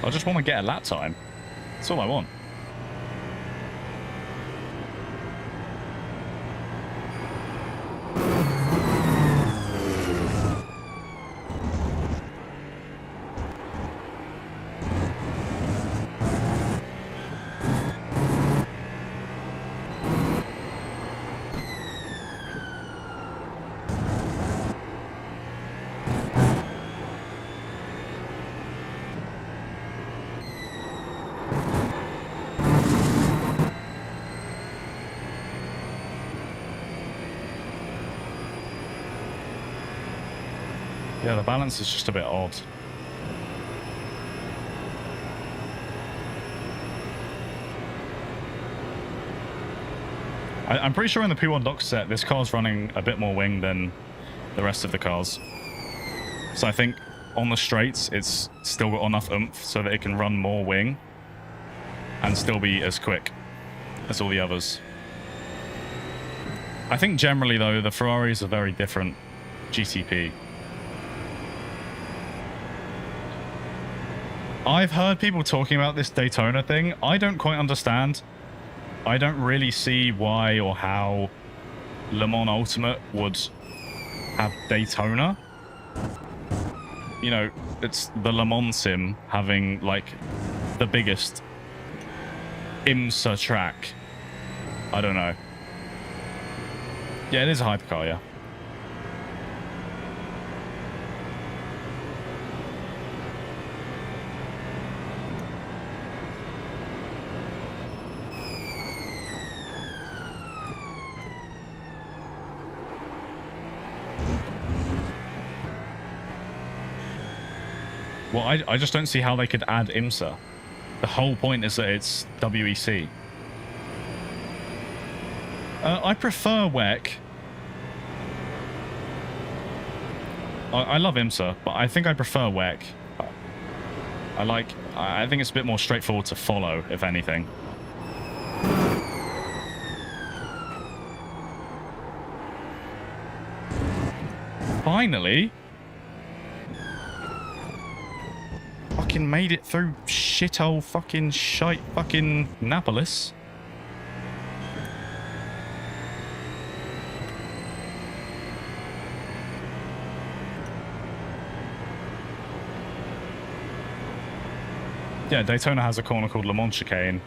I just want to get a lap time. That's all I want. Yeah, the balance is just a bit odd. I'm pretty sure in the P1 dock set, this car's running a bit more wing than the rest of the cars. So I think on the straights, it's still got enough oomph so that it can run more wing and still be as quick as all the others. I think generally, though, the Ferraris are very different GTP. I've heard people talking about this Daytona thing. I don't quite understand. I don't really see why or how Le Mans Ultimate would have Daytona. You know, it's the Le Mans sim having, like, the biggest IMSA track. I don't know. Yeah, it is a hypercar, yeah. Well, I just don't see how they could add IMSA. The whole point is that it's WEC. I prefer WEC. I love IMSA, but I think I prefer WEC. I think it's a bit more straightforward to follow, if anything. Finally. fucking made it through shithole fucking shite fucking Annapolis. Yeah, Daytona has a corner called Le Mans chicane,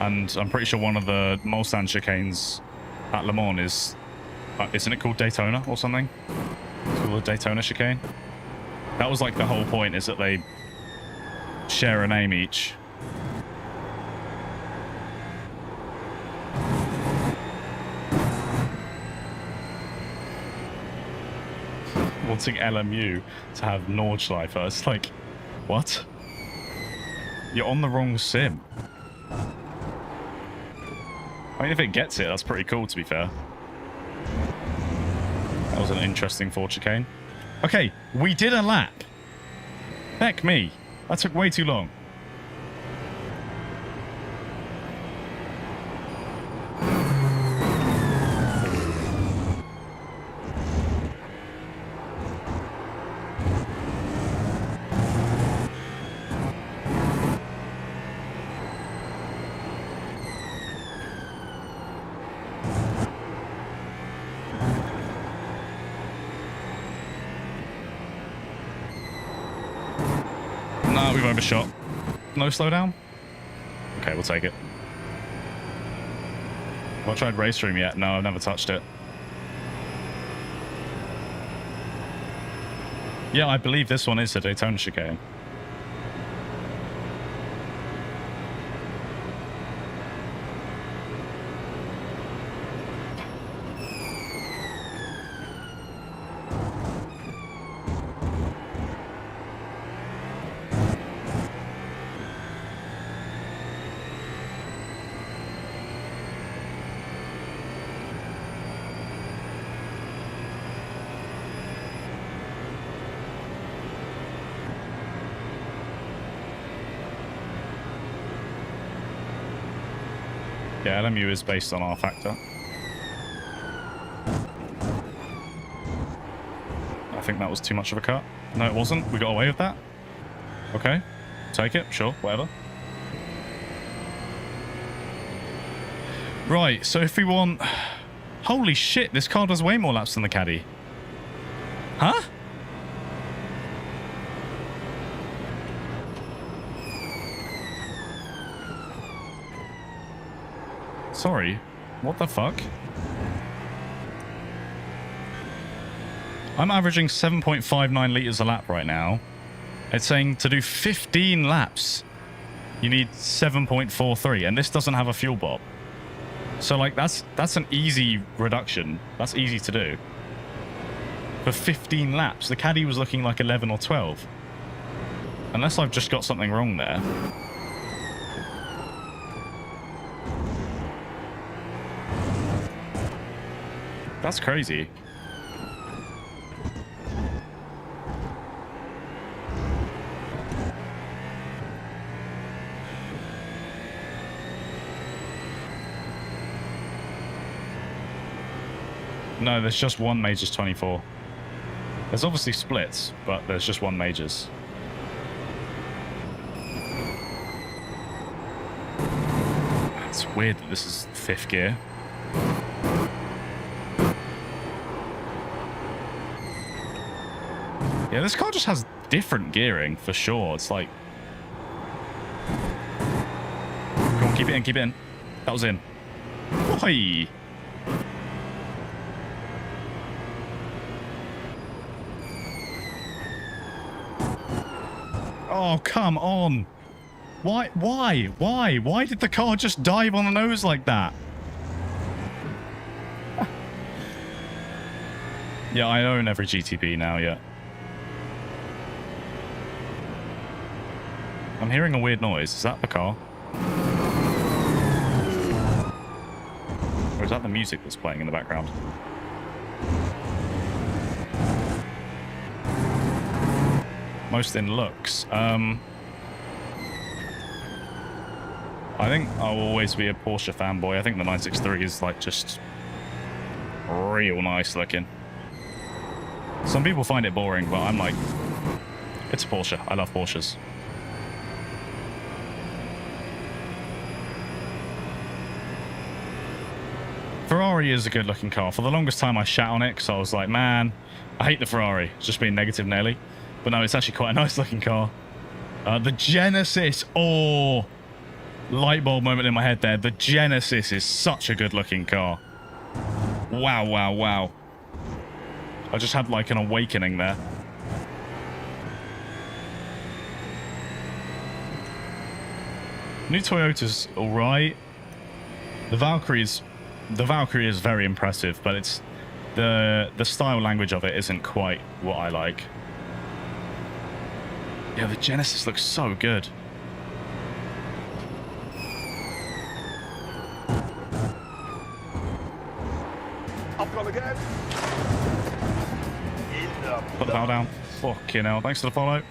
and I'm pretty sure one of the Mulsanne chicanes at Le Mans is, isn't it called Daytona or something? It's called the Daytona chicane. That was like the whole point, is that they share a name each. Wanting LMU to have Nordschleife. It's like, what? You're on the wrong sim. I mean, if it gets it, that's pretty cool, to be fair. That was an interesting Ford chicane. Okay, we did a lap. Heck me. That took way too long. No, we've overshot. No slowdown? Okay, we'll take it. Have I tried race room yet? No, I've never touched it. Yeah, I believe this one is a Daytona chicane. Yeah, LMU is based on R factor. I think that was too much of a cut. No, it wasn't. We got away with that. Okay. Take it. Sure. Whatever. Right. So if we want... Holy shit. This car does way more laps than the Caddy. Huh? Sorry, what the fuck? I'm averaging 7.59 litres a lap right now. It's saying to do 15 laps, you need 7.43, and this doesn't have a fuel BOP. So, like, that's an easy reduction. That's easy to do. For 15 laps, the Caddy was looking like 11 or 12. Unless I've just got something wrong there. That's crazy. No, there's just one Majors 24. There's obviously splits, but there's just one Majors. It's weird that this is 5th gear. Yeah, this car just has different gearing, for sure. It's like... Come on, keep it in, keep it in. That was in. Why? Oh, come on. Why did the car just dive on the nose like that? Yeah, I own every GTP now, yeah. I'm hearing a weird noise. Is that the car? Or is that the music that's playing in the background? Most in looks. I think I'll always be a Porsche fanboy. I think the 963 is like just real nice looking. Some people find it boring, but I'm like, it's a Porsche. I love Porsches. Ferrari is a good looking car. For the longest time I shat on it because I was like, man, I hate the Ferrari. It's just being negative Nelly. But no, it's actually quite a nice looking car. The Genesis, oh, light bulb moment in my head there. The Genesis is such a good looking car. Wow, wow, wow. I just had like an awakening there. New Toyota's all right. The Valkyrie is very impressive, but it's the style language of it isn't quite what I like. Yeah, the Genesis looks so good. I've gone again. Put the power down. Fucking hell. Thanks for the follow.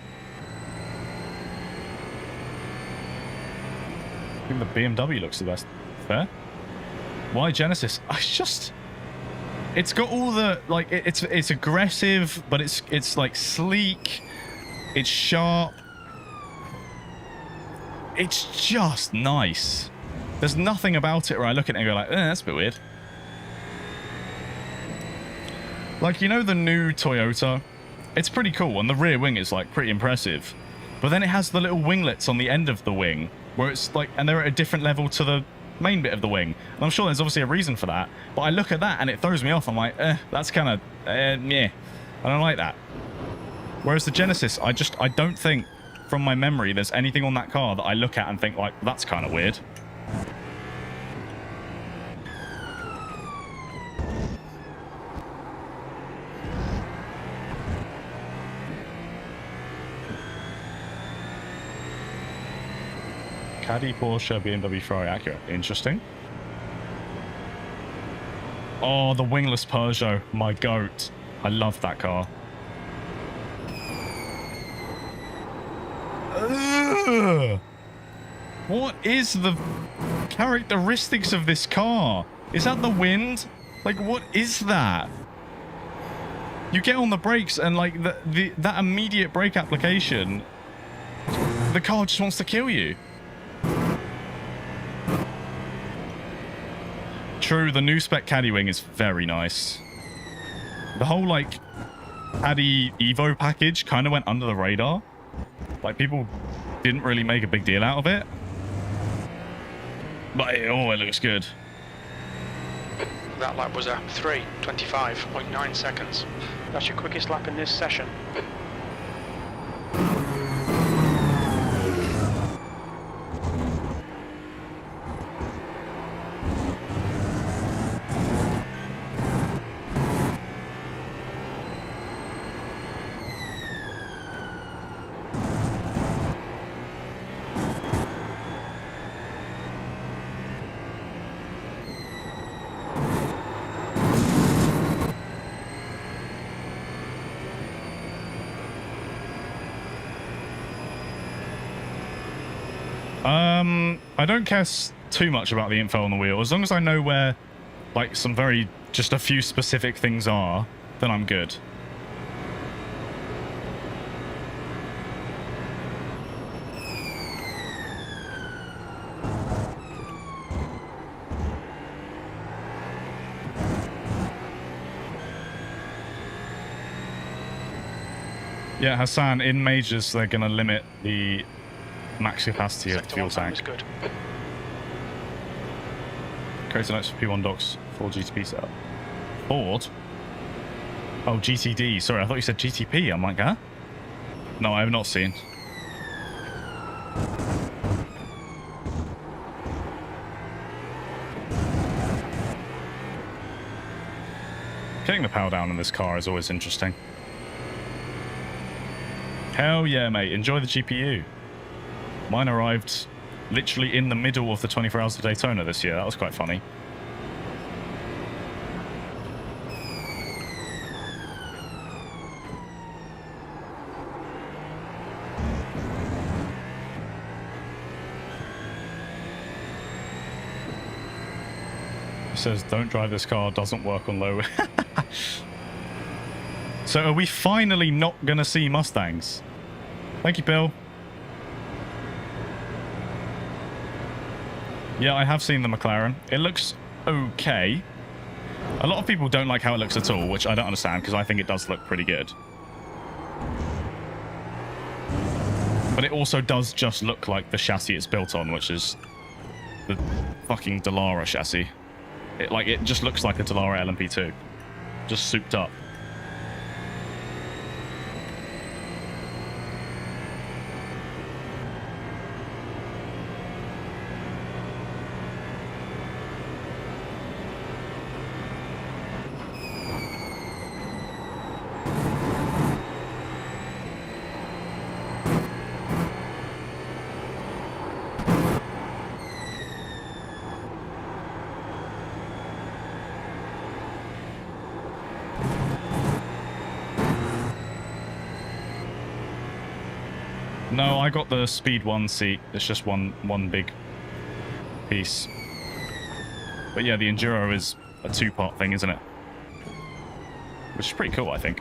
I think the BMW looks the best. Fair. Why Genesis? It's got all the like. It's aggressive, but it's like sleek. It's sharp. It's just nice. There's nothing about it where I look at it and go like, that's a bit weird. Like, you know the new Toyota? It's pretty cool, and the rear wing is like pretty impressive. But then it has the little winglets on the end of the wing, where it's like, and they're at a different level to the main bit of the wing. And I'm sure there's obviously a reason for that, but I look at that and it throws me off. I'm like, that's kind of, yeah, I don't like that. Whereas the Genesis, I don't think, from my memory, there's anything on that car that I look at and think like, that's kind of weird. Caddy, Porsche, BMW, Ferrari, Acura. Interesting. Oh, the wingless Peugeot. My goat. I love that car. Ugh. What is the characteristics of this car? Is that the wind? Like, what is that? You get on the brakes and like that immediate brake application, the car just wants to kill you. True, the new spec Caddy wing is very nice. The whole like Caddy Evo package kind of went under the radar. Like, people didn't really make a big deal out of it. But it looks good. That lap was a 3:25.9 seconds. That's your quickest lap in this session. I don't care too much about the info on the wheel. As long as I know where, like, just a few specific things are, then I'm good. Yeah, Hassan, in majors, they're going to limit the max capacity of the fuel tank. Good. Create notes for P1 docks, Ford GTP setup. Ford? Oh, GTD. Sorry, I thought you said GTP. I'm like, huh? No, I have not seen. Getting the power down in this car is always interesting. Hell yeah, mate. Enjoy the GPU. Mine arrived literally in the middle of the 24 Hours of Daytona this year. That was quite funny. It says, don't drive this car, doesn't work on low. So are we finally not going to see Mustangs? Thank you, Bill. Yeah, I have seen the McLaren. It looks okay. A lot of people don't like how it looks at all, which I don't understand because I think it does look pretty good. But it also does just look like the chassis it's built on, which is the fucking Dallara chassis. It just looks like a Dallara LMP2, just souped up. No, I got the Speed 1 seat. It's just one big piece. But yeah, the Enduro is a two-part thing, isn't it? Which is pretty cool, I think.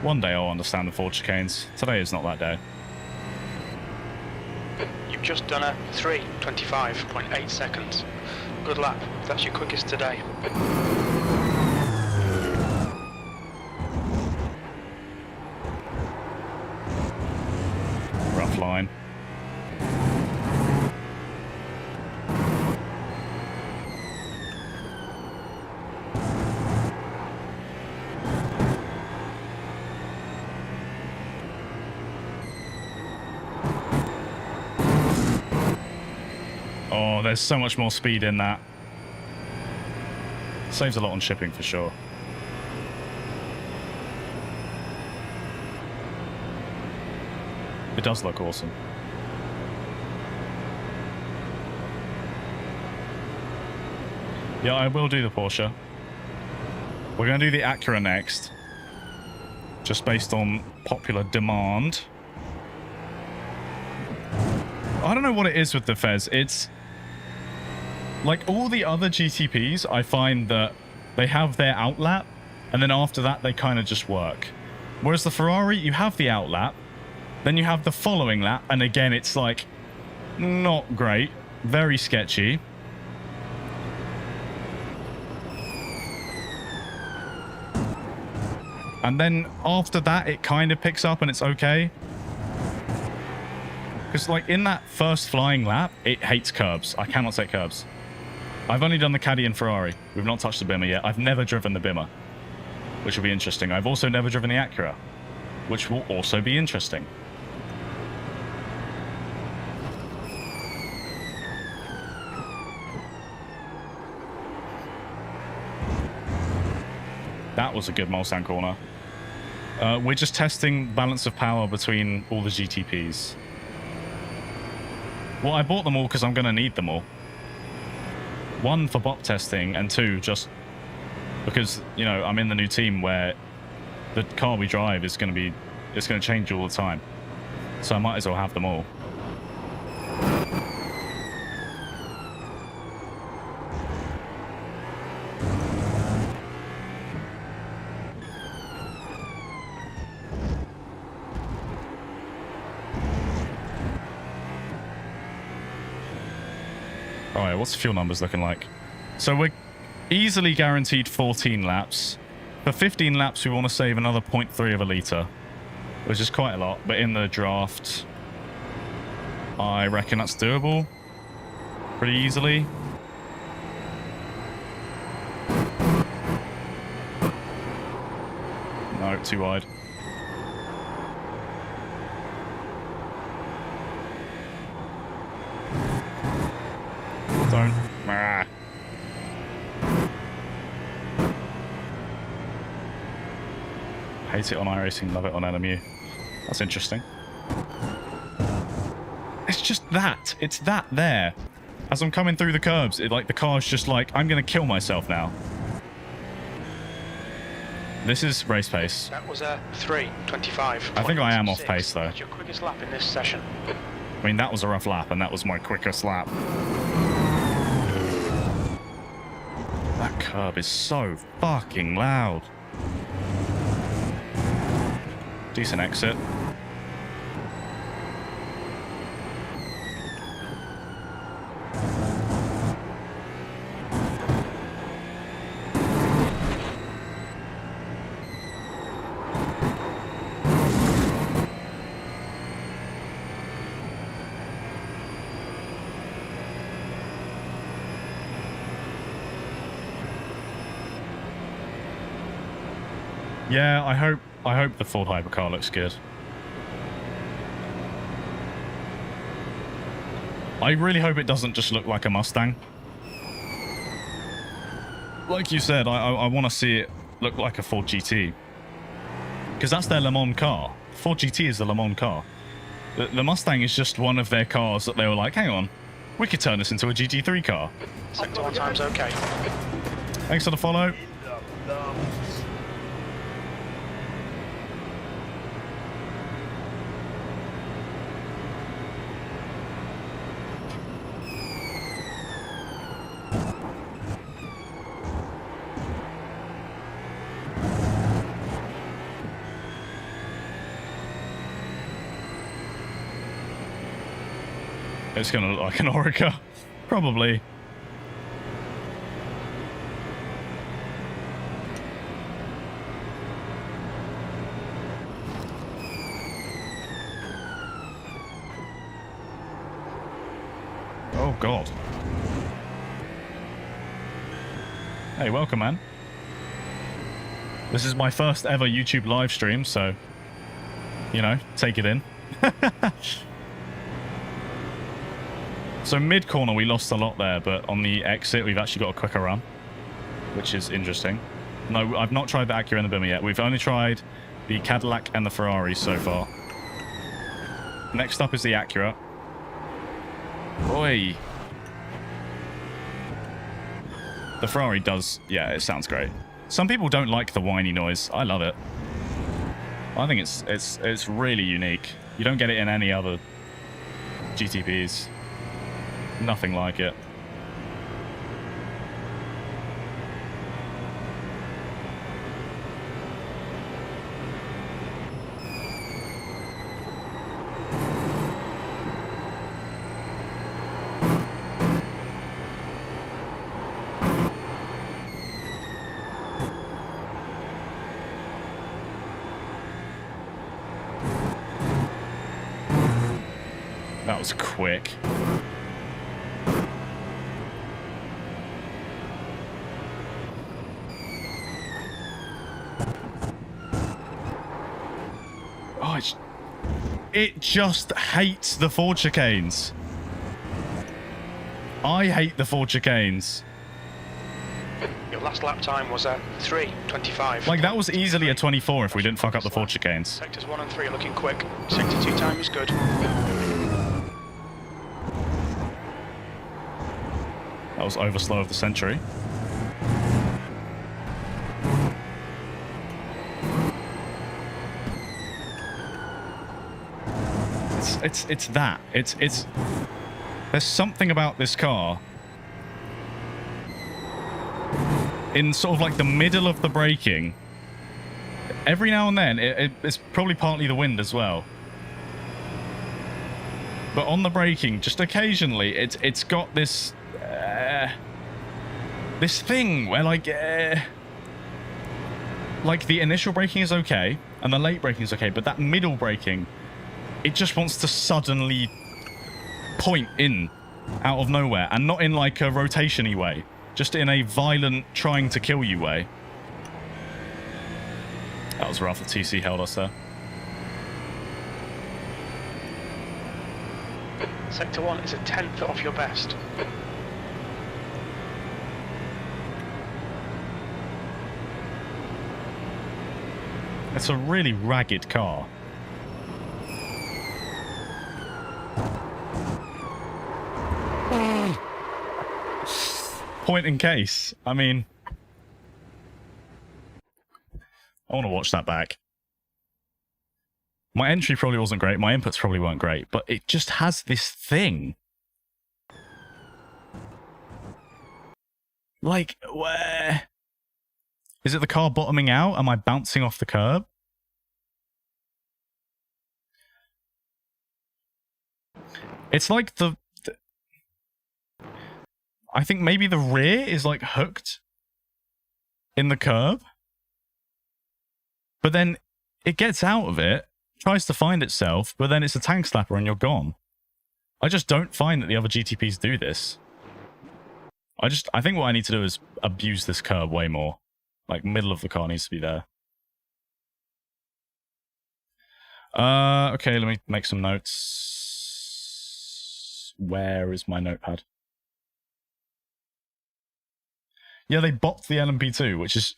One day I'll understand the Ford chicanes. Today is not that day. You've just done a 3:25.8 seconds. Good lap. That's your quickest today. Rough line. Oh, there's so much more speed in that. Saves a lot on shipping for sure. It does look awesome. Yeah, I will do the Porsche. We're going to do the Acura next. Just based on popular demand. I don't know what it is with the Fez. It's... like all the other GTPs, I find that they have their outlap, and then after that, they kind of just work. Whereas the Ferrari, you have the outlap, then you have the following lap, and again, it's like, not great, very sketchy. And then after that, it kind of picks up and it's okay. Because like in that first flying lap, it hates curbs. I cannot take curbs. I've only done the Caddy and Ferrari. We've not touched the Bimmer yet. I've never driven the Bimmer, which will be interesting. I've also never driven the Acura, which will also be interesting. That was a good Mulsanne corner. We're just testing balance of power between all the GTPs. Well, I bought them all because I'm going to need them all. One, for BOP testing, and two, just because, you know, I'm in the new team where the car we drive is going to be, it's going to change all the time. So I might as well have them all. Alright, what's the fuel numbers looking like? So we're easily guaranteed 14 laps. For 15 laps, we want to save another 0.3 of a litre, which is quite a lot. But in the draft, I reckon that's doable pretty easily. No, too wide. Don't. Ah. Hate it on iRacing, love it on LMU. That's interesting. It's just that. It's that there. As I'm coming through the curbs, like the car's just like, I'm going to kill myself now. This is race pace. That was a 3:25. I think I am off pace though. That's your quickest lap in this session. I mean, that was a rough lap, and that was my quickest lap. That curb is so fucking loud. Decent exit. Yeah, I hope the Ford hypercar looks good. I really hope it doesn't just look like a Mustang. Like you said, I want to see it look like a Ford GT. Because that's their Le Mans car. Ford GT is the Le Mans car. The Mustang is just one of their cars that they were like, hang on, we could turn this into a GT3 car. Sector 1 time's okay. Thanks for the follow. It's gonna look like an Orica. Probably. Oh god. Hey, welcome, man. This is my first ever YouTube live stream, so, you know, take it in. So mid-corner we lost a lot there, but on the exit we've actually got a quicker run, which is interesting. No, I've not tried the Acura and the Beamer yet. We've only tried the Cadillac and the Ferrari so far. Next up is the Acura. Oi. The Ferrari does, yeah, it sounds great. Some people don't like the whiny noise. I love it. I think it's really unique. You don't get it in any other GTPs. Nothing like it. That was quick. Oh, it just hates the Ford chicanes. I hate the Ford chicanes. Your last lap time was at 3:25. Like, that was easily a 24 if we didn't fuck up the Ford chicanes. Sectors 1 and 3 are looking quick. Sector 2 time is good. That was overslow of the century. It's that. It's there's something about this car in sort of like the middle of the braking. Every now and then, it's probably partly the wind as well. But on the braking, just occasionally, it's got this this thing where like the initial braking is okay and the late braking is okay, but that middle braking, it just wants to suddenly point in out of nowhere, and not in like a rotation-y way, just in a violent trying to kill you way. That was rough. The TC held us there. Sector 1 is a 10th off your best. It's a really ragged car. Point in case. I mean, I want to watch that back. My entry probably wasn't great. My inputs probably weren't great, but it just has this thing. Like, where? Is it the car bottoming out? Am I bouncing off the curb? It's like I think maybe the rear is like hooked in the curb. But then it gets out of it, tries to find itself, but then it's a tank slapper and you're gone. I just don't find that the other GTPs do this. I think what I need to do is abuse this curb way more. Like, middle of the car needs to be there. Okay, let me make some notes. Where is my notepad? Yeah, they bopped the LMP2, which is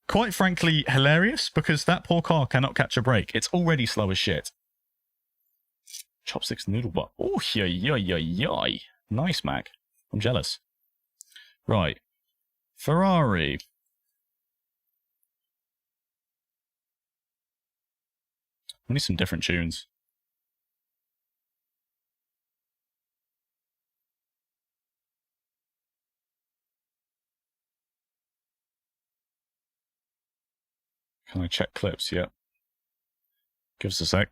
quite frankly hilarious because that poor car cannot catch a break. It's already slow as shit. Chopsticks noodle butt. Oh, yoy. Nice, Mac. I'm jealous. Right. Ferrari. We need some different tunes. Can I check clips? Yep. Give us a sec.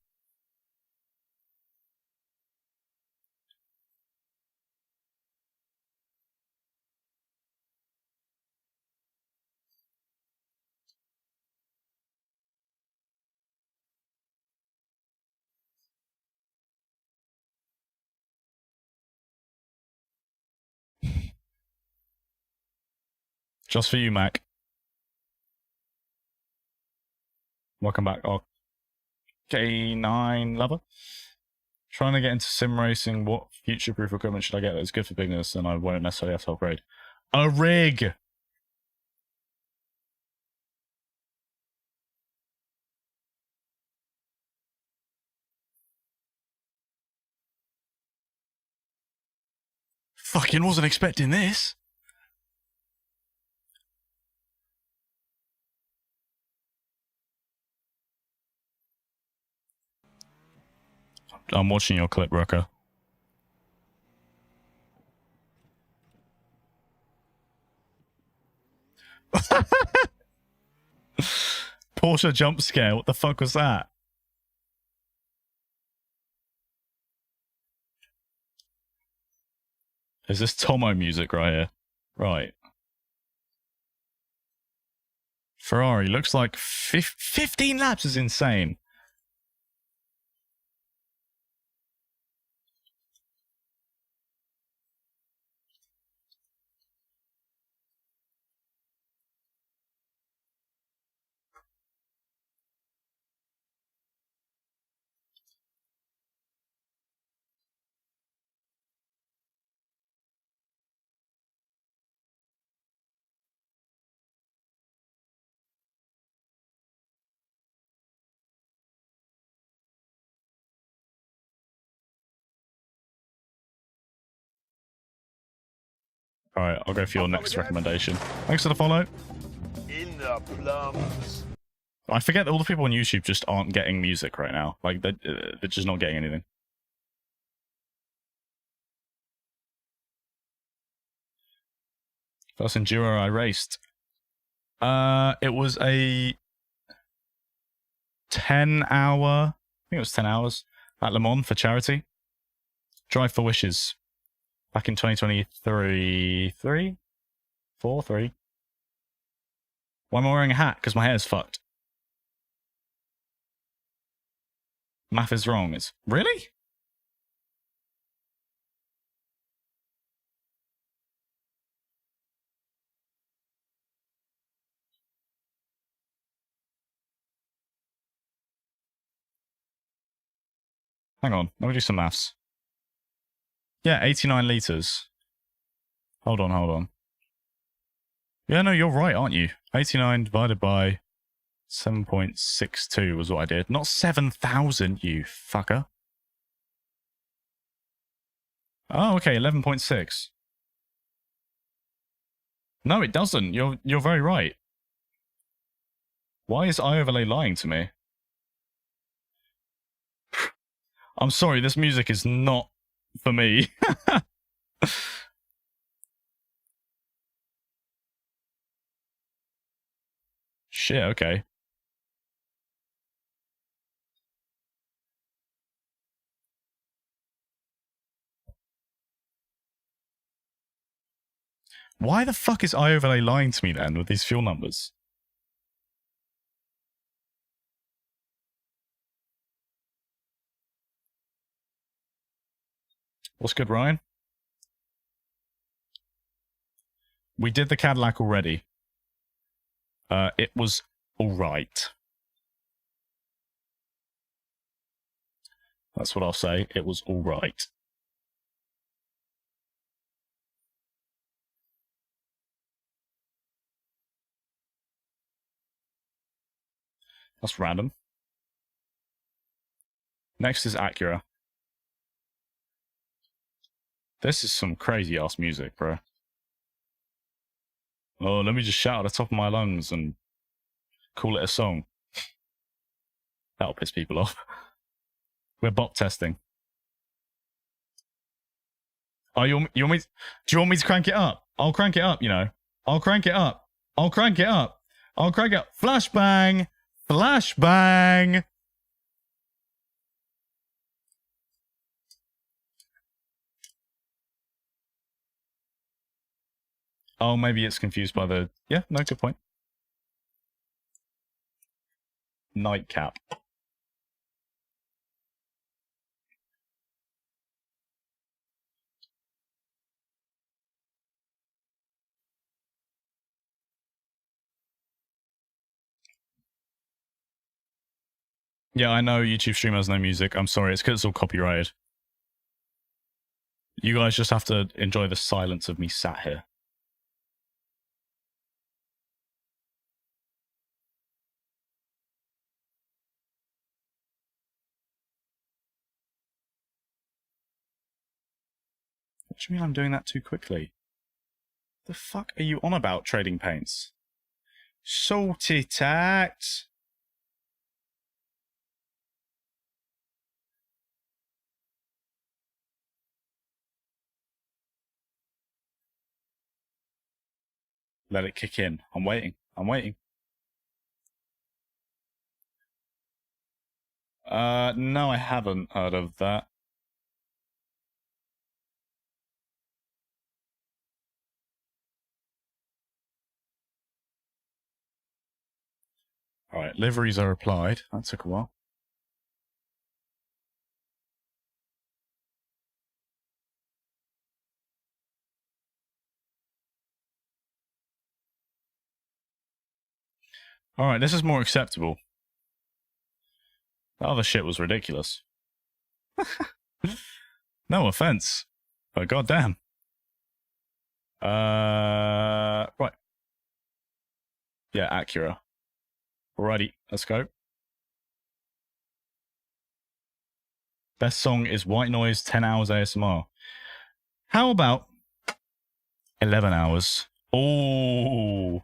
Just for you, Mac. Welcome back. K9 lover. Trying to get into sim racing. What future-proof equipment should I get that's good for beginners and I won't necessarily have to upgrade? A rig! Fucking wasn't expecting this. I'm watching your clip, Rucker. Porsche jump scare. What the fuck was that? Is this Tomo music right here? Right. Ferrari looks like 15 laps is insane. Alright, I'll go for your next recommendation. Thanks for the follow. In the plums. I forget that all the people on YouTube just aren't getting music right now. Like, they're just not getting anything. First Enduro I raced. It was a 10-hour... I think it was 10 hours at Le Mans for charity. Drive for Wishes. Back in 2023... 3? 4? 3? Why am I wearing a hat? Because my hair's fucked. Math is wrong. It's... Really? Hang on. Let me do some maths. Yeah, 89 litres. Hold on. Yeah, no, you're right, aren't you? 89 divided by 7.62 was what I did. Not 7,000, you fucker. Oh, okay, 11.6. No, it doesn't. You're very right. Why is iOverlay lying to me? I'm sorry, this music is not for me. Shit, okay. Why the fuck is iOverlay lying to me then with these fuel numbers? What's good, Ryan? We did the Cadillac already. It was alright. That's what I'll say. It was all right. That's random. Next is Acura. This is some crazy ass music, bro. Oh, let me just shout at the top of my lungs and call it a song. That'll piss people off. We're BOP testing. Oh, you want me? Do you want me to crank it up? I'll crank it up. You know, I'll crank it up. I'll crank it up. I'll crank it up. Flashbang, flashbang. Oh, maybe it's confused by the... Yeah, no, good point. Nightcap. Yeah, I know YouTube stream has no music. I'm sorry, it's because it's all copyrighted. You guys just have to enjoy the silence of me sat here. What do you mean I'm doing that too quickly? The fuck are you on about, Trading Paints? Salty tax. Let it kick in. I'm waiting. I'm waiting. No, I haven't heard of that. Alright, liveries are applied. That took a while. Alright, this is more acceptable. The other shit was ridiculous. No offense, but goddamn. Right. Yeah, Acura. Alrighty, let's go. Best song is White Noise 10 Hours ASMR. How about 11 hours? Oh.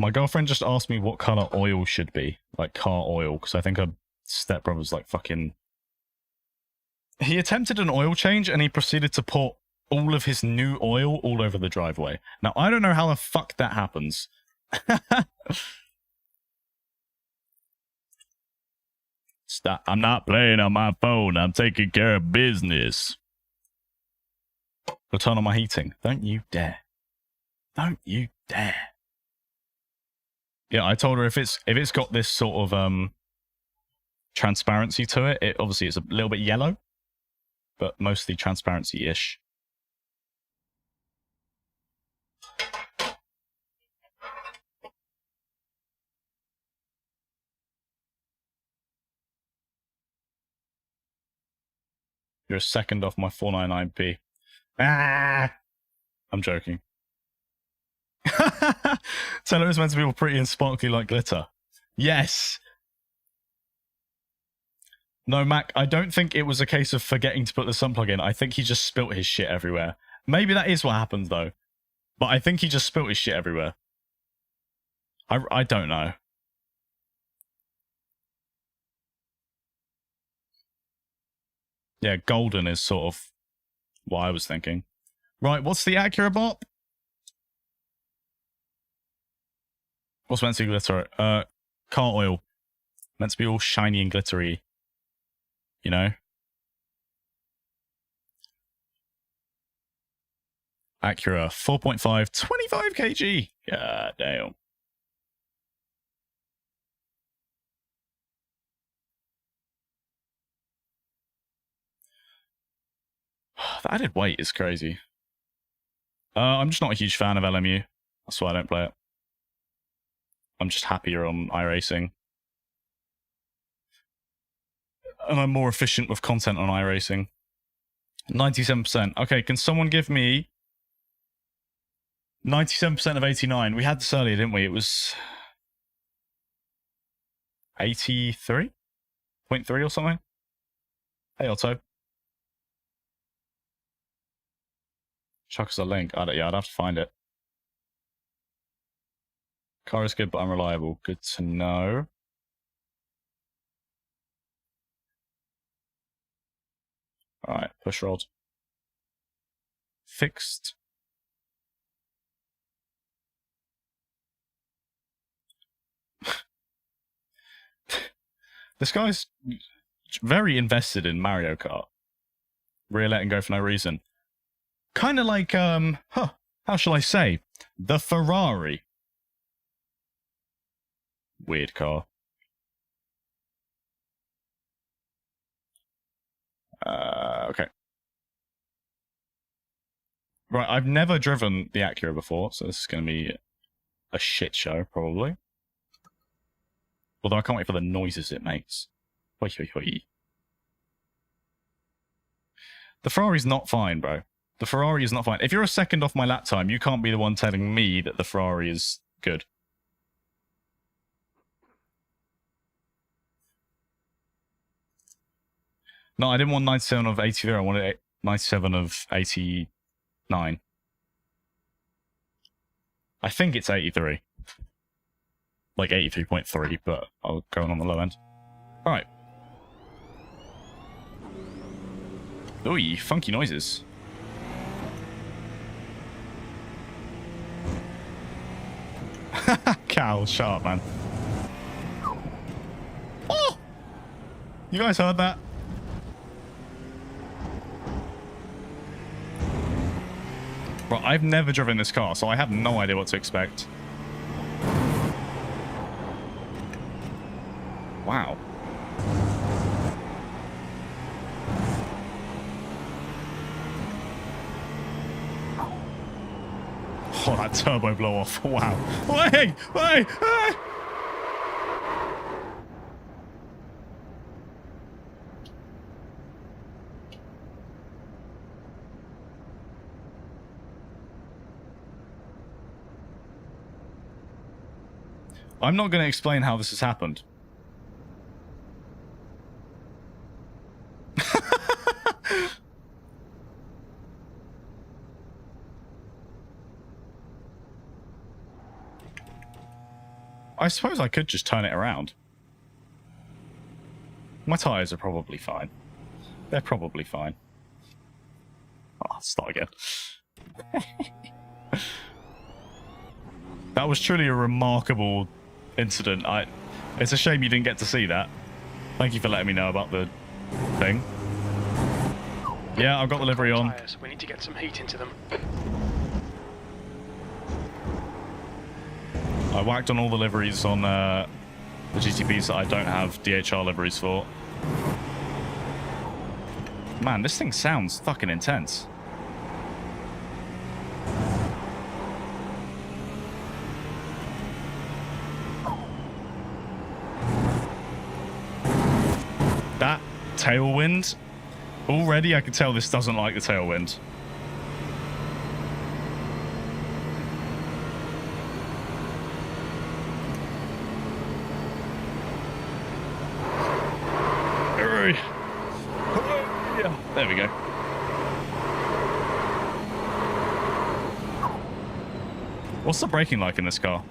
My girlfriend just asked me what color oil should be, like car oil, because I think her stepbrother's like fucking... He attempted an oil change and he proceeded to pour all of his new oil all over the driveway. Now, I don't know how the fuck that happens. Stop. I'm not playing on my phone. I'm taking care of business. Go turn on my heating. Don't you dare. Don't you dare. Yeah, I told her if it's got this sort of transparency to it, it obviously it's a little bit yellow, but mostly transparency-ish. You're a second off my 499p. Ah! I'm joking. Tell it was meant to be all pretty and sparkly like glitter. Yes! No, Mac, I don't think it was a case of forgetting to put the sun plug in. I think he just spilt his shit everywhere. Maybe that is what happened, though. But I think he just spilt his shit everywhere. I don't know. Yeah, golden is sort of what I was thinking. Right, what's the Acura BOP? What's meant to be glitter? Car oil. Meant to be all shiny and glittery. You know? Acura 4.5, 25 kg. God damn. The added weight is crazy. I'm just not a huge fan of LMU. That's why I don't play it. I'm just happier on iRacing. And I'm more efficient with content on iRacing. 97%. Okay, can someone give me 97% of 89? We had this earlier, didn't we? It was 83.3 or something. Hey, Otto. Chuck us a link. Yeah, I'd have to find it. Car is good but unreliable. Good to know. Alright, push rod. Fixed. This guy's very invested in Mario Kart. Really letting go for no reason. Kind of like, how shall I say? The Ferrari. Weird car. Okay. Right, I've never driven the Acura before, so this is going to be a shit show, probably. Although I can't wait for the noises it makes. Hoi, hoi, hoi. The Ferrari's not fine, bro. The Ferrari is not fine. If you're a second off my lap time, you can't be the one telling me that the Ferrari is good. No, I didn't want 97 of 83. I wanted 97 of 89. I think it's 83. Like 83.3, but I'll go on the low end. Alright. Ooh, funky noises. Cow, shut up, man. Oh! You guys heard that? Right, I've never driven this car, so I have no idea what to expect. Wow. Oh, that turbo blow off. Wow. Wait! Wait! Ah! I'm not going to explain how this has happened. I suppose I could just turn it around. My tyres are probably fine. They're probably fine. Oh, I'll start again. That was truly a remarkable incident. It's a shame you didn't get to see that. Thank you for letting me know about the thing. Yeah, I've got the livery on. Tires. We need to get some heat into them. I whacked on all the liveries on the GTPs that I don't have DHR liveries for. Man, this thing sounds fucking intense. That tailwind, already I can tell this doesn't like the tailwind. Yeah, there we go. What's the braking like in this car?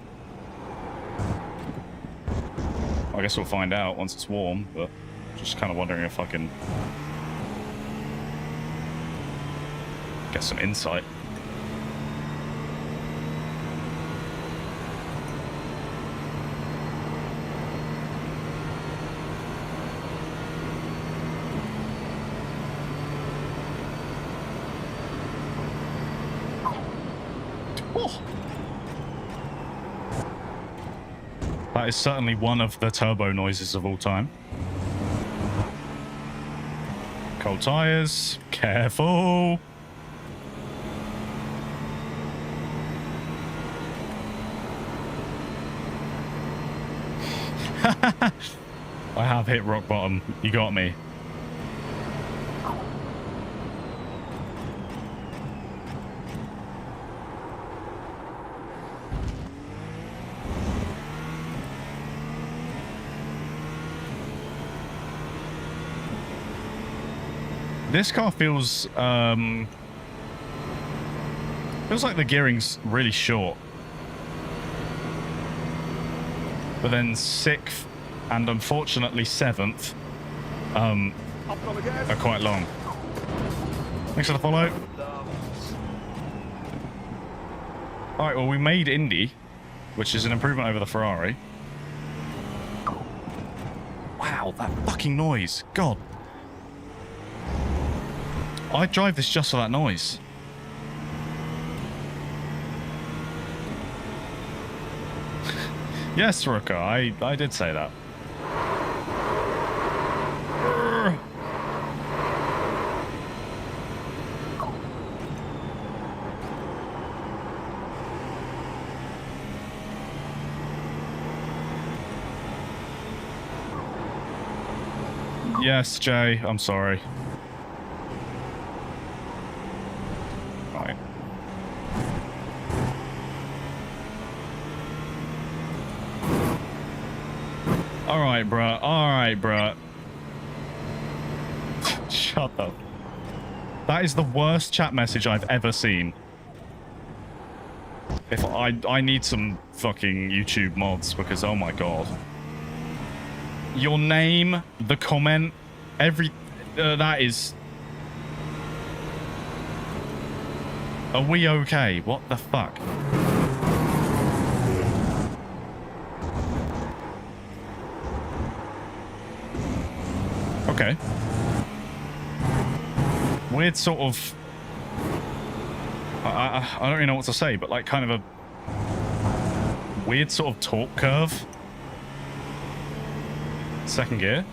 I guess we'll find out once it's warm, but just kind of wondering if I can get some insight. That is certainly one of the turbo noises of all time. Cold tires. Careful. I have hit rock bottom. You got me. This car feels like the gearing's really short. But then 6th and unfortunately 7th are quite long. Thanks for the follow. Alright, well we made Indy, which is an improvement over the Ferrari. Wow, that fucking noise. God. I'd drive this just for that noise. Yes, Ruka, I did say that. Yes, Jay, I'm sorry. Right. Alright, bruh. Alright, bruh. Shut up. That is the worst chat message I've ever seen. If I need some fucking YouTube mods because, oh my god. Your name, the comment, every... that is... Are we okay? What the fuck? Okay. Weird sort of... I don't really know what to say, but like kind of a... weird sort of torque curve. Second gear.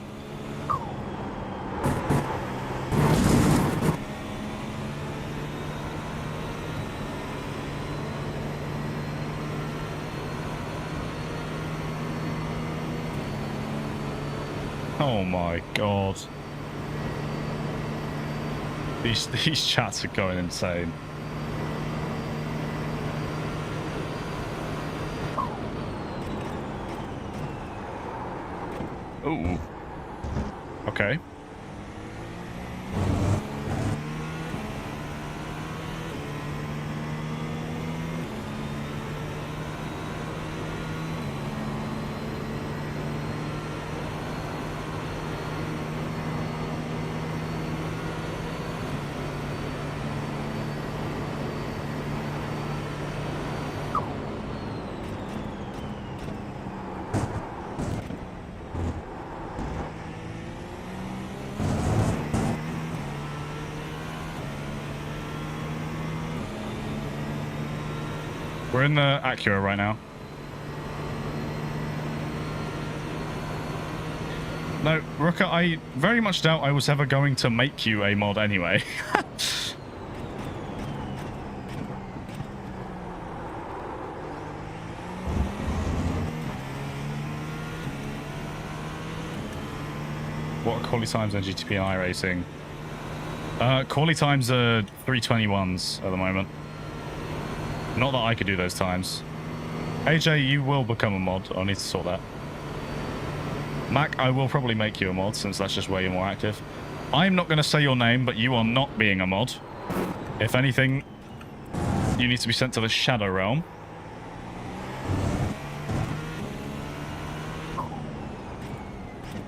Oh my god. These chats are going insane. Ooh. Okay. We're in the Acura right now. No, Ruka, I very much doubt I was ever going to make you a mod anyway. What are quality times on GTP and iRacing? Quality times are 321s at the moment. Not that I could do those times. AJ, you will become a mod. I'll need to sort that. Mac, I will probably make you a mod since that's just where you're more active. I'm not going to say your name, but you are not being a mod. If anything, you need to be sent to the Shadow Realm.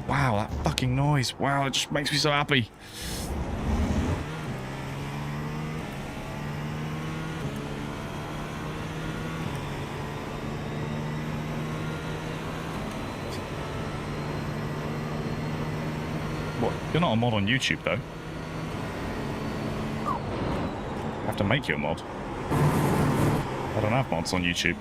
Wow, that fucking noise. Wow, it just makes me so happy. What? You're not a mod on YouTube, though. I have to make you a mod. I don't have mods on YouTube.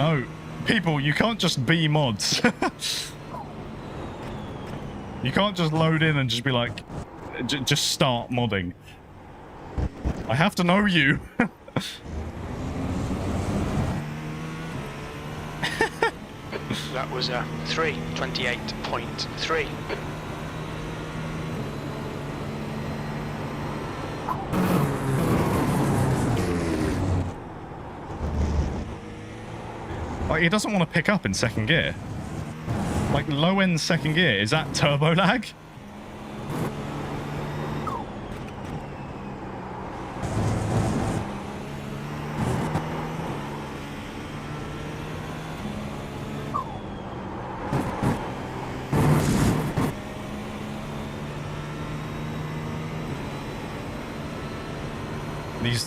No, people, you can't just be mods. You can't just load in and just be like, just start modding. I have to know you. That was a 3:28.3. Like, he doesn't want to pick up in second gear. Like, low-end second gear. Is that turbo lag?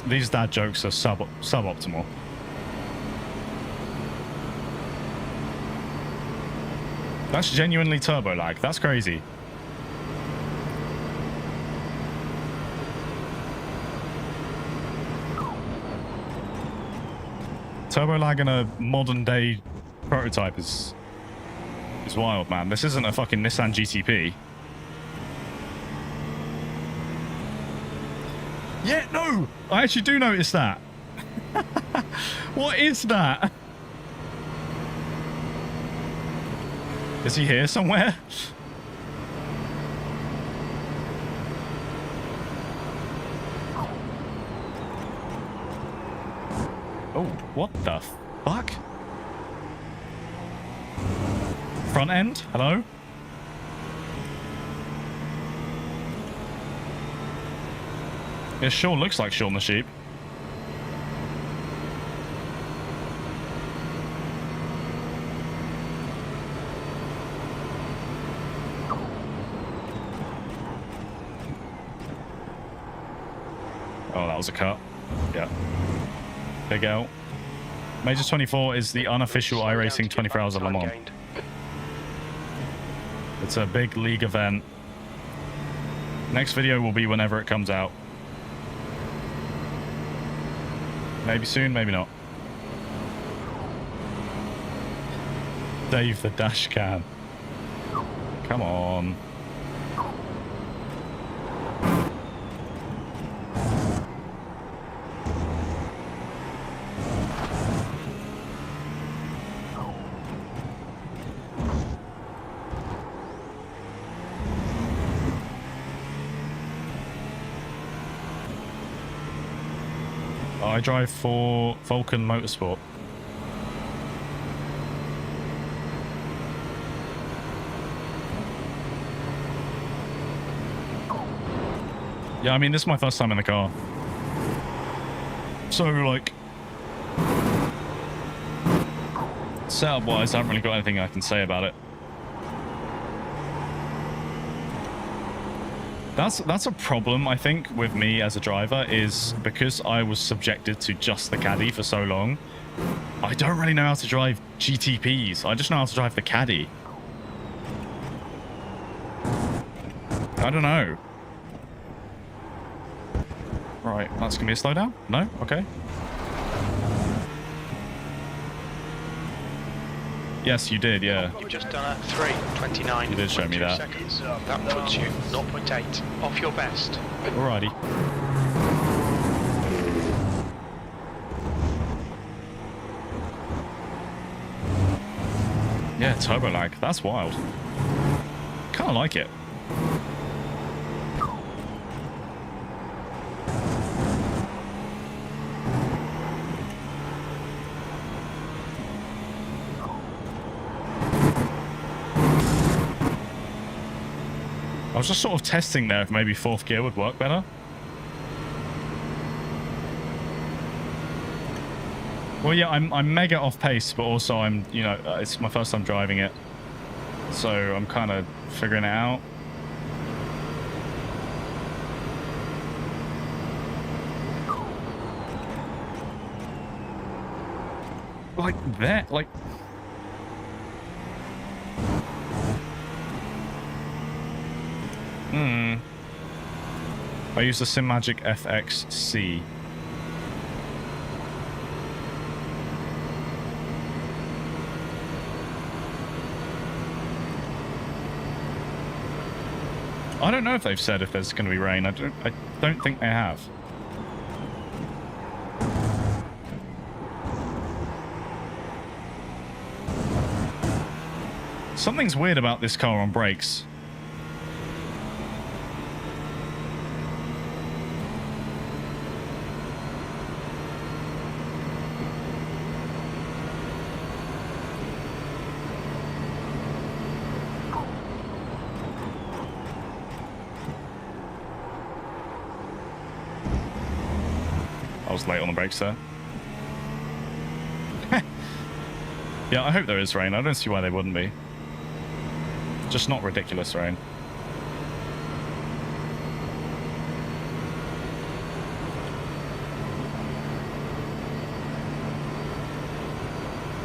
These dad jokes are suboptimal. That's genuinely turbo lag. That's crazy. Turbo lag in a modern day prototype is wild, man. This isn't a fucking Nissan GTP. Yeah, no! I actually do notice that. What is that? Is he here somewhere? Oh, what the fuck? Front end? Hello? It sure looks like Shaun the Sheep. Oh, that was a cut. Yeah. Big L. Major 24 is the unofficial iRacing 24 Hours of Le Mans. It's a big league event. Next video will be whenever it comes out. Maybe soon, maybe not. Dave the dash cam. Come on. I drive for Vulcan Motorsport. Yeah, I mean, this is my first time in the car. So, like, setup-wise, I haven't really got anything I can say about it. That's a problem, I think, with me as a driver, is because I was subjected to just the Caddy for so long, I don't really know how to drive GTPs. I just know how to drive the Caddy. I don't know. Right, that's gonna be a slowdown? No? Okay. Yes, you did, yeah. You've just done a 3:29. You did show me that. Seconds. That puts you 0.8 off your best. Alrighty. Yeah, turbo lag. That's wild. Kinda like it. I was just sort of testing there if maybe fourth gear would work better. Well, yeah, I'm mega off pace, but also I'm, you know, it's my first time driving it, so I'm kind of figuring it out. Like that, like. I use the SimMagic FXC. I don't know if they've said if there's going to be rain. I don't think they have. Something's weird about this car on brakes. I was late on the brakes there. Yeah, I hope there is rain. I don't see why they wouldn't be. Just not ridiculous rain.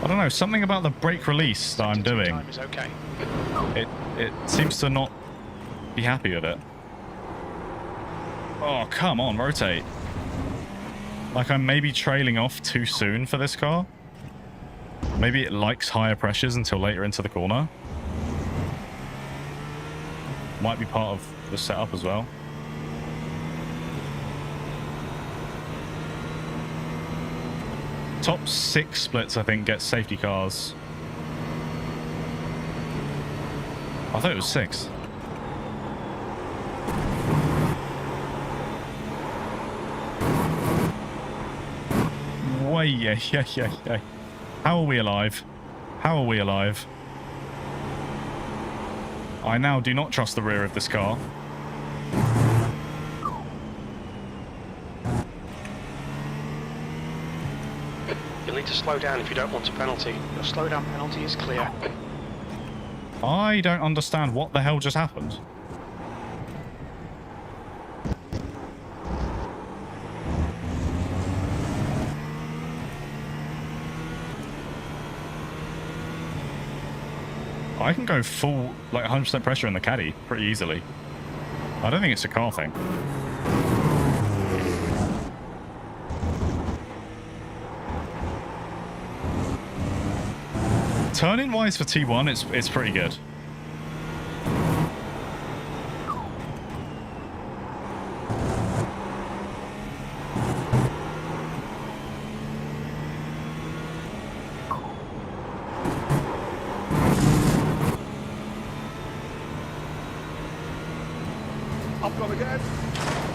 I don't know, something about the brake release that I'm doing. Time is okay. It seems to not be happy with it. Oh, come on, rotate. Like I'm maybe trailing off too soon for this car. Maybe it likes higher pressures until later into the corner. Might be part of the setup as well. Top 6 splits, I think, get safety cars. I thought it was 6. Way, yeah. How are we alive? How are we alive? I now do not trust the rear of this car. You'll need to slow down if you don't want a penalty. Your slowdown penalty is clear. I don't understand what the hell just happened. I can go full, like 100% pressure in the caddy pretty easily. I don't think it's a car thing. Turn-in wise for T1, it's pretty good.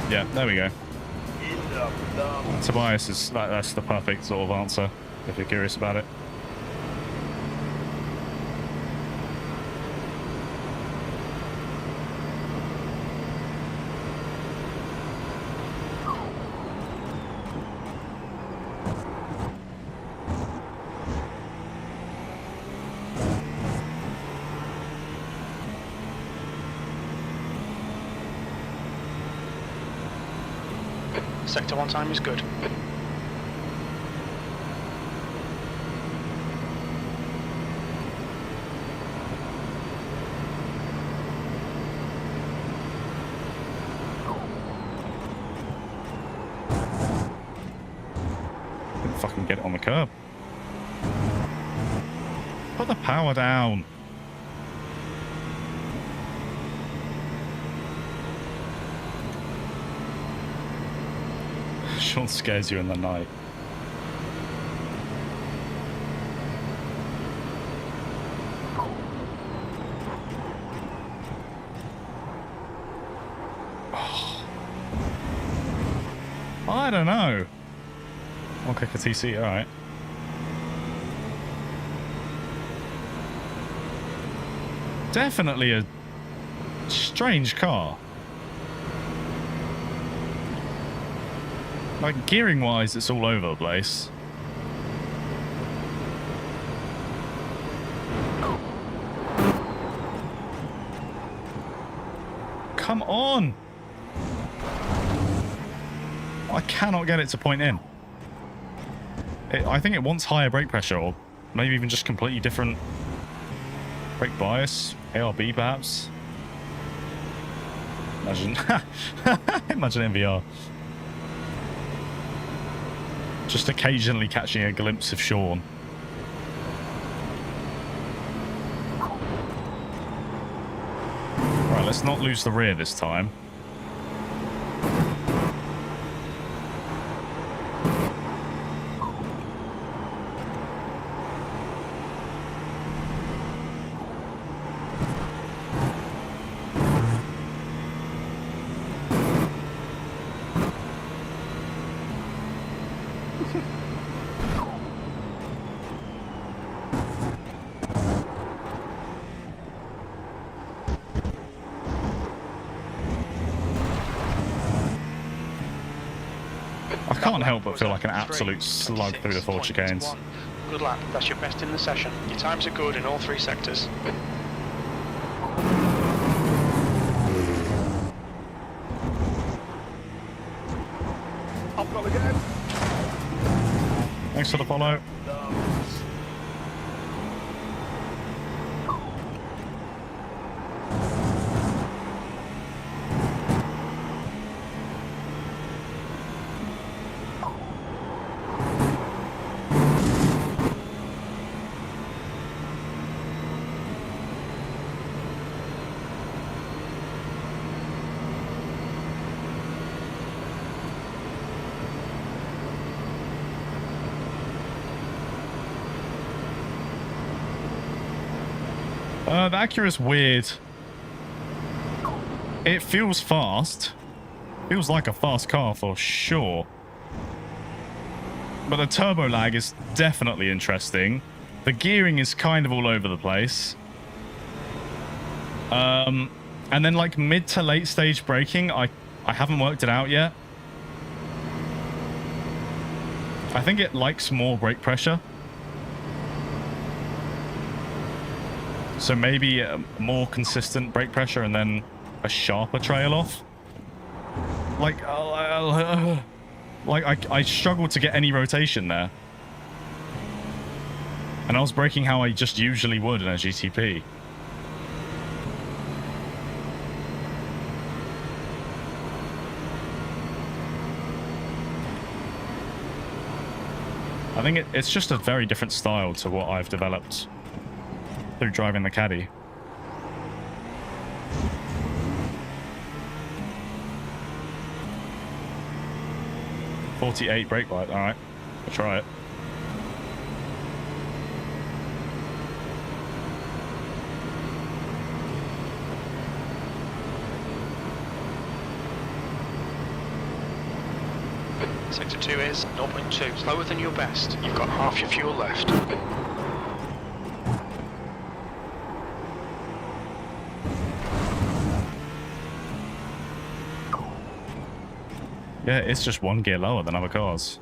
Yeah, there we go. Tobias is that's the perfect sort of answer if you're curious about it. Sector 1 time is good. Didn't fucking get it on the curb. Put the power down. Sean scares you in the night. Oh. I don't know. I'll click a TC, alright. Definitely a strange car. Like, gearing-wise, it's all over the place. Come on! I cannot get it to point in. I think it wants higher brake pressure, or maybe even just completely different brake bias. ARB, perhaps? Imagine. Imagine NVR. Just occasionally catching a glimpse of Sean. Right, let's Let's not lose the rear this time. I can't help but feel like an absolute slug through the four chicanes. Good lap. That's your best in the session. Your times are good in all 3 sectors. I've got again. Thanks for the follow. Plums. The Acura's weird. It feels fast. Feels like a fast car for sure. But the turbo lag is definitely interesting. The gearing is kind of all over the place. And then like mid to late stage braking, I haven't worked it out yet. I think it likes more brake pressure. So maybe a more consistent brake pressure and then a sharper trail off. Like, I struggled to get any rotation there. And I was braking how I just usually would in a GTP. I think it's just a very different style to what I've developed through driving the Caddy. .48 brake bite, alright. I'll try it. Sector 2 is 0.2, slower than your best. You've got half your fuel left. Yeah, it's just 1 gear lower than other cars.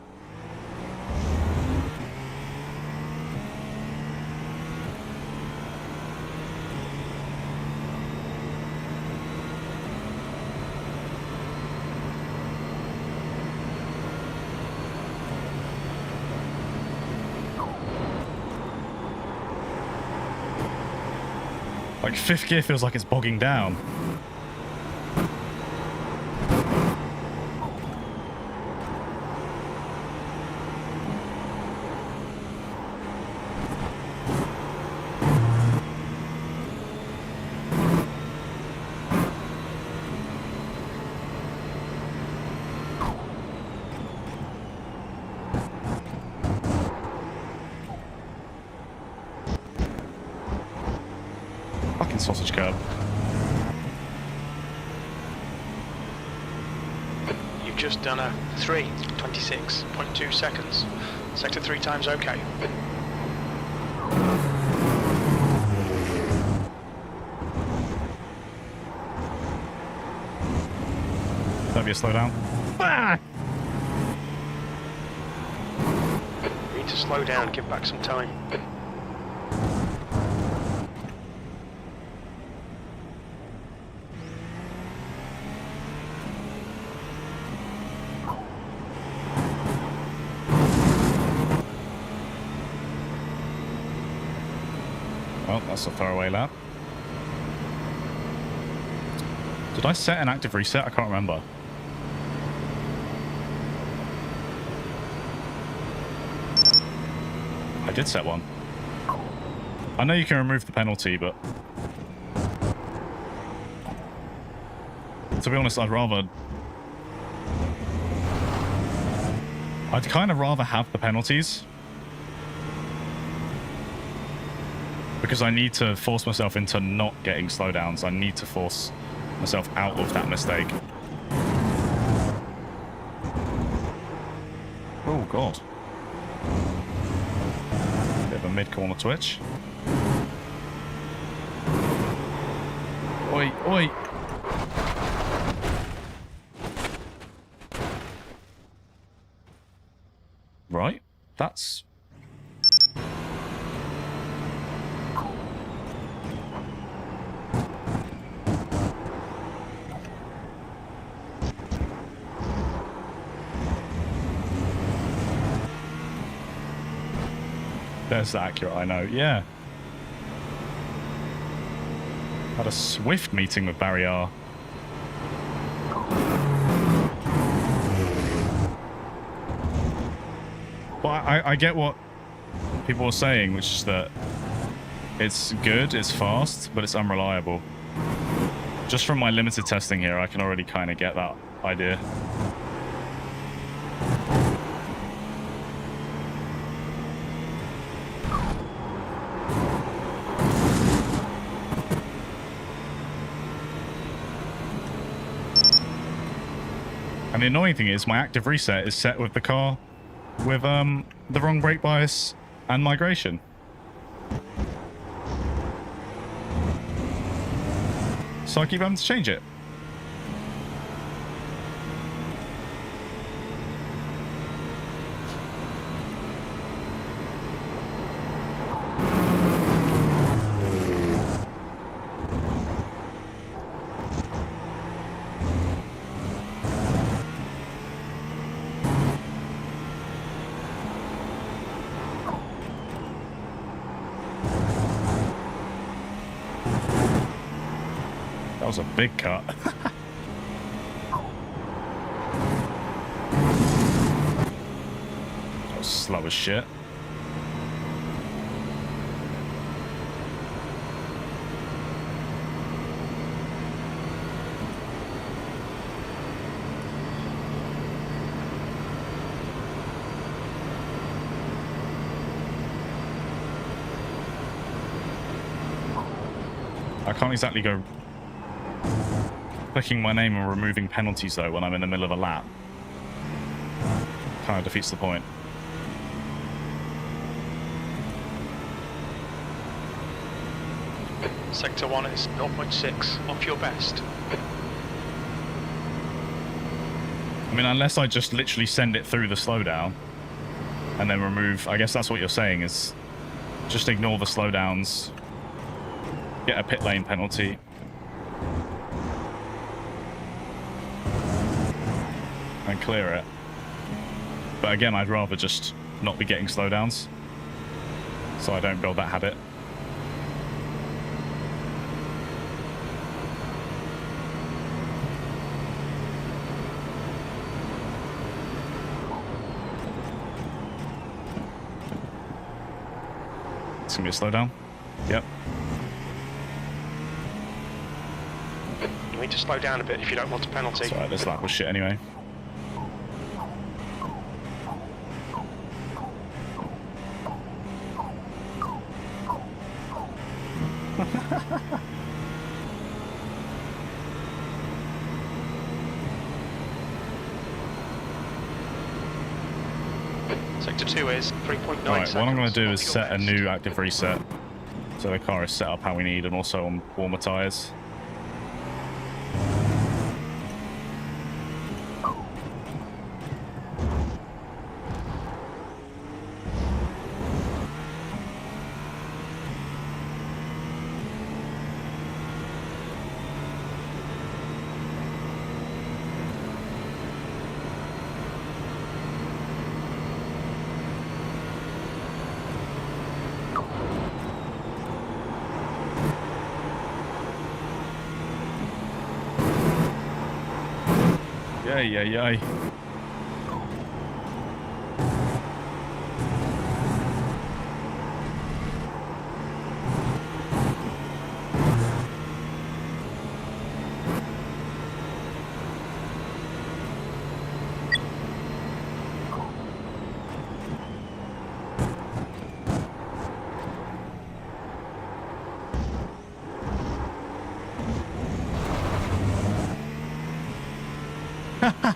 Like 5th gear feels like it's bogging down. Sausage curb. You've just done a 3:26.2 seconds. Sector 3 times okay. That'd be a slowdown. Ah! You need to slow down, give back some time. Well, that's a throwaway lap. Did I set an active reset? I can't remember. I did set one. I know you can remove the penalty, but to be honest, I'd kind of rather have the penalties. Because I need to force myself into not getting slowdowns. I need to force myself out of that mistake. Oh, God. Bit of a mid-corner twitch. Oi, oi. Right, that's... That's accurate, I know, yeah. Had a swift meeting with Barry R. But I get what people are saying, which is that it's good, it's fast, but it's unreliable. Just from my limited testing here, I can already kind of get that idea. And the annoying thing is my active reset is set with the car with the wrong brake bias and migration. So I keep having to change it. That was a big cut. That was slow as shit. I can't exactly go clicking my name and removing penalties though when I'm in the middle of a lap. Kind of defeats the point. Sector 1 is 0.6 off your best. I mean, unless I just literally send it through the slowdown and then remove, I guess that's what you're saying, is just ignore the slowdowns, get a pit lane penalty. And clear it. But again, I'd rather just not be getting slowdowns, so I don't build that habit. It's gonna be a slowdown. Yep. You need to slow down a bit if you don't want a penalty. It's alright, this lap was shit anyway. Sector 2 is 3.9 Right, what I'm going to do off is your set a best. new active reset, so the car is set up how we need and also on warmer tyres. Yay, yay, yay.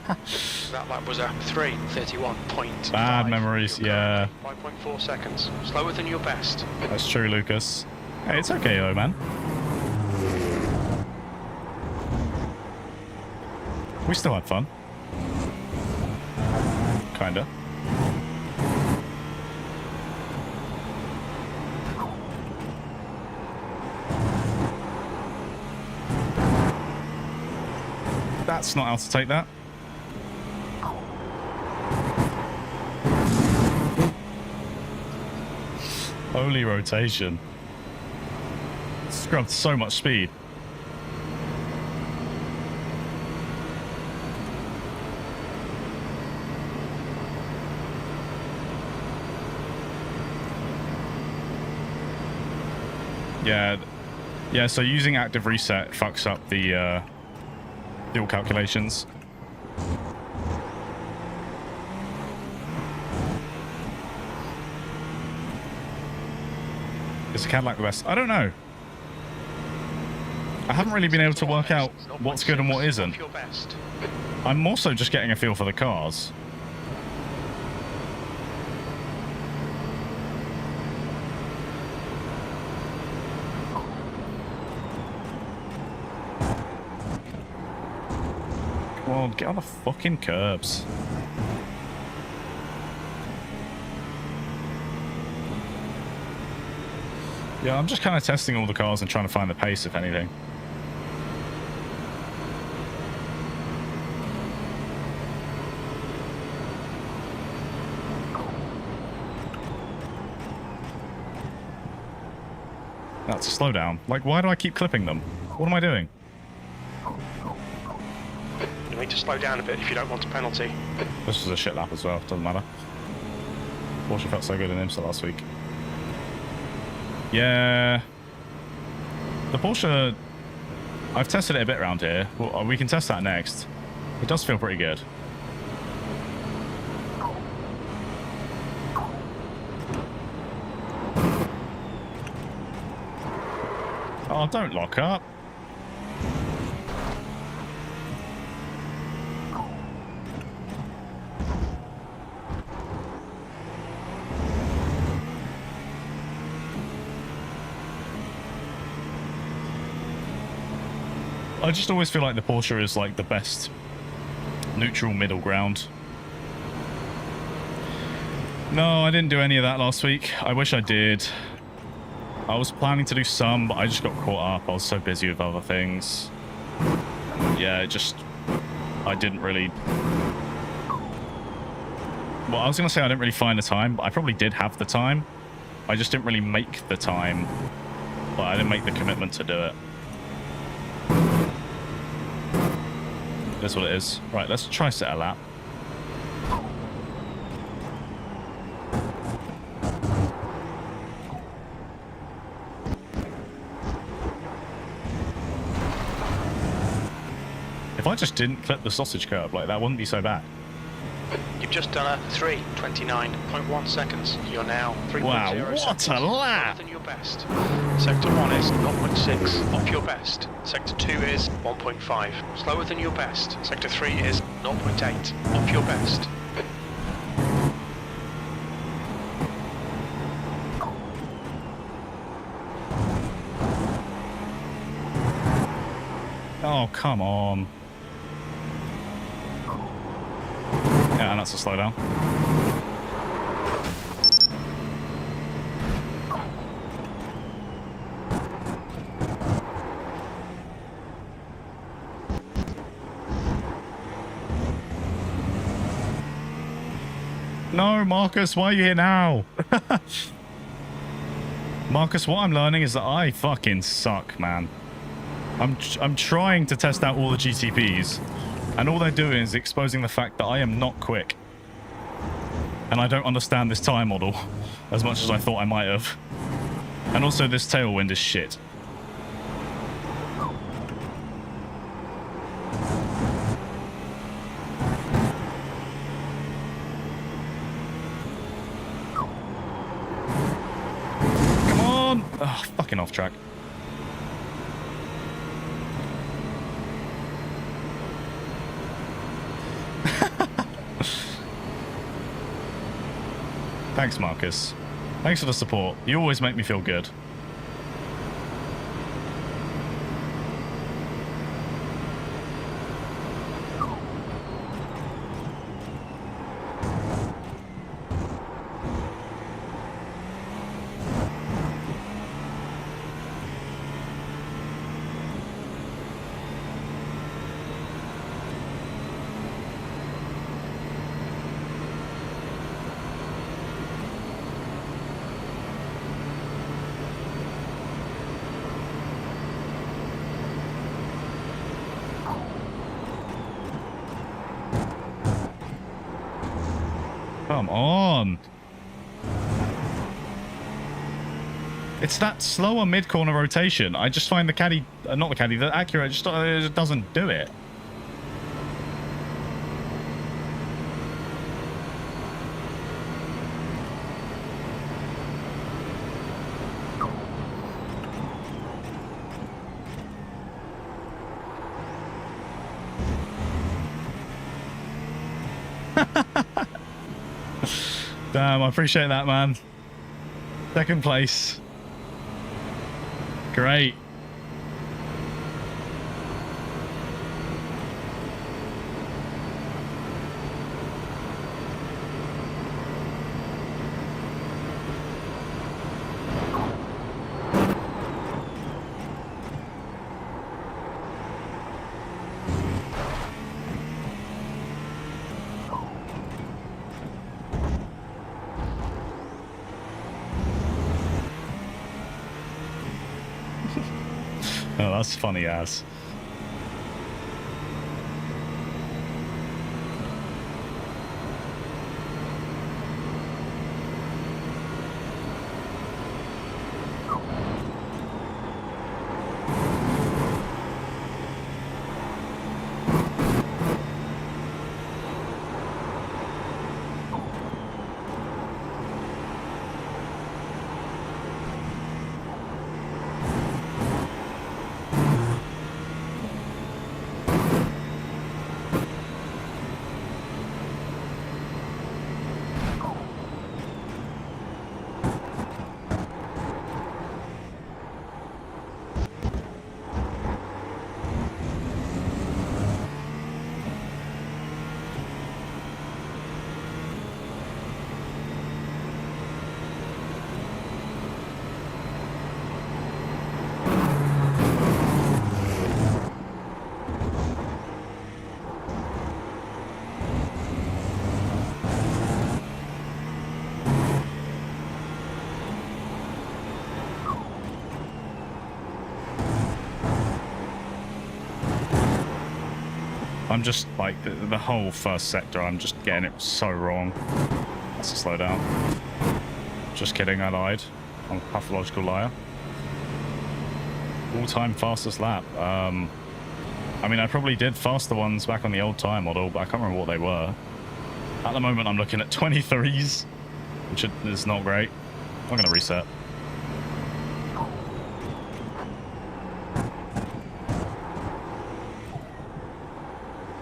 That lap was a 3:31.5. Bad memories, yeah. 5.4 seconds. Slower than your best. That's true, Lucas. Hey, it's okay though, man. We still had fun. Kinda. That's not how to take that. Holy rotation. Scrubbed so much speed. Yeah, so using active reset fucks up the fuel calculations. Is the Cadillac the best? I don't know. I haven't really been able to work out what's good and what isn't. I'm also just getting a feel for the cars. Come on, get on the fucking curbs. Yeah, I'm just kind of testing all the cars and trying to find the pace, if anything. That's a slowdown. Like, why do I keep clipping them? What am I doing? You need to slow down a bit if you don't want a penalty. This was a shit lap as well, doesn't matter. Porsche felt so good in IMSA last week. Yeah. The Porsche, I've tested it a bit around here. Well, we can test that next. It does feel pretty good. Oh, don't lock up. I just always feel like the Porsche is like the best neutral middle ground. No, I didn't do any of that last week. I wish I did. I was planning to do some, but I just got caught up. I was so busy with other things. Yeah, I didn't really... Well, I was going to say I didn't really find the time, but I probably did have the time. I just didn't really make the time. But I didn't make the commitment to do it. That's what it is. Right, let's try set a lap. If I just didn't clip the sausage curb, like, that wouldn't be so bad. You've just done a 3:29.1 seconds. You're now 3.0 Wow, seconds. what a lap! Slower than your best. Sector 1 is 0.6 off your best. Sector 2 is 1.5. Slower than your best. Sector 3 is 0.8 off your best. Oh, come on. Yeah, and that's a slowdown. No, Marcus, why are you here now? Marcus, what I'm learning is that I fucking suck, man. I'm trying to test out all the GTPs, and all they're doing is exposing the fact that I am not quick. And I don't understand this tire model as much as I thought I might have. And also this tailwind is shit. Come on! Ugh, fucking off track. Thanks, Marcus. Thanks for the support. You always make me feel good. Come on. It's that slower mid-corner rotation. I just find the Caddy, not the Caddy, the Acura just it doesn't do it. Damn, I appreciate that, man. Second place. Great. Oh, that's funny as. I'm just like the whole first sector, I'm just getting it so wrong. That's a slow down. Just kidding, I lied. I'm a pathological liar. All-time fastest lap. I mean, I probably did faster ones back on the old time model, but I can't remember what they were. At the moment, I'm looking at 23s, which is not great. I'm going to reset.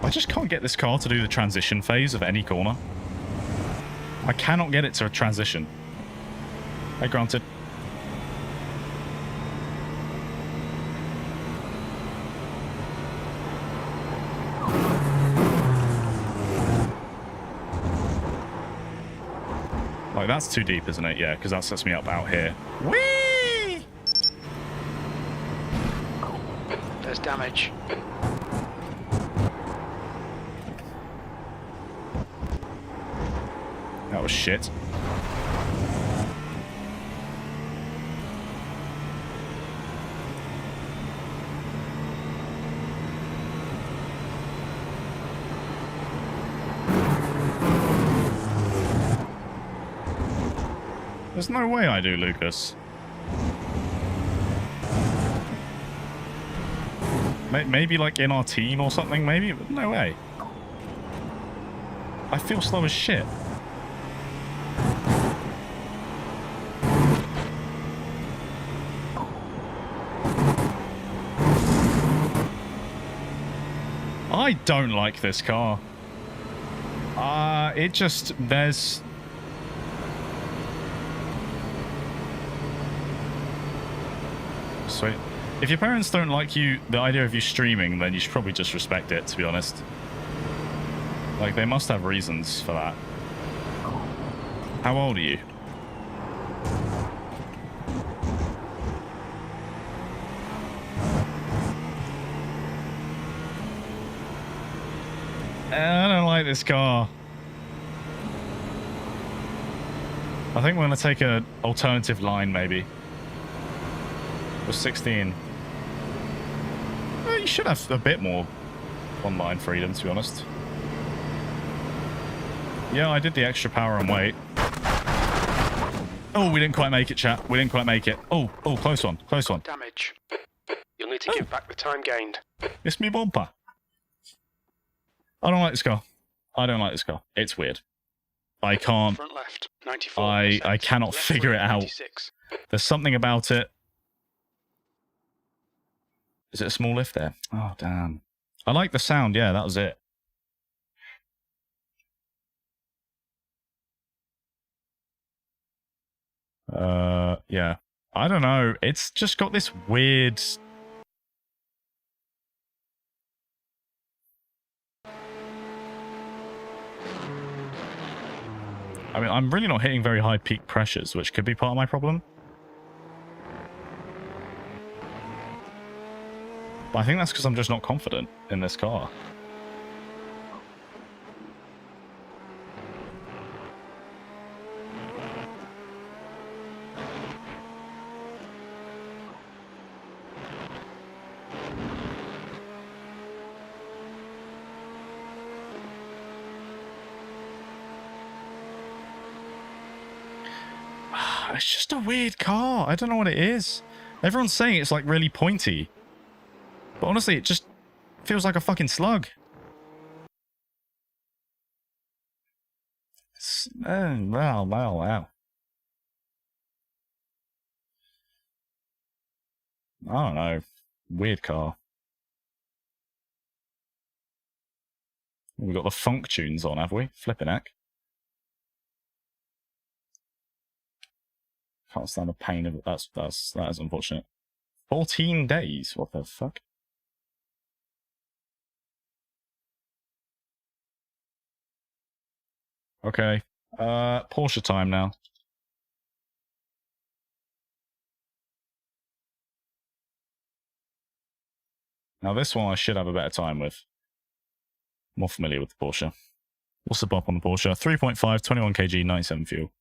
I just can't get this car to do the transition phase of any corner. I cannot get it to transition. Hey, granted. Like, that's too deep, isn't it? Yeah, because that sets me up out here. Whee! There's damage. That was shit. There's no way I do, Lucas. Maybe like in our team or something, maybe, but no way. I feel slow as shit. I don't like this car. It just, sweet. If your parents don't like you, the idea of you streaming, then you should probably just respect it, to be honest. Like, they must have reasons for that. How old are you? I don't like this car. I think we're going to take an alternative line, maybe. We're 16. Well, you should have a bit more online freedom, to be honest. Yeah, I did the extra power and weight. Oh, we didn't quite make it, chat. We didn't quite make it. Oh, close one. Close one. Damage. You'll need to give back the time gained. It's me bumper. I don't like this car. I don't like this car. It's weird. I can't. Front left, 94. I cannot Left figure it right, out. 96. There's something about it. Is it a small lift there? Oh, damn. I like the sound. Yeah, that was it. Yeah. I don't know. It's just got this weird... I mean, I'm really not hitting very high peak pressures, which could be part of my problem. But I think that's because I'm just not confident in this car. It's just a weird car. I don't know what it is. Everyone's saying it's like really pointy. But honestly, it just feels like a fucking slug. Wow. I don't know. Weird car. We've got the funk tunes on, have we? Flippin' heck. Can't stand the pain of it. That is unfortunate. 14 days? What the fuck? Okay. Porsche time now. Now this one I should have a better time with. More familiar with the Porsche. What's the BOP on the Porsche? 3.5, 21 kg, 97 fuel.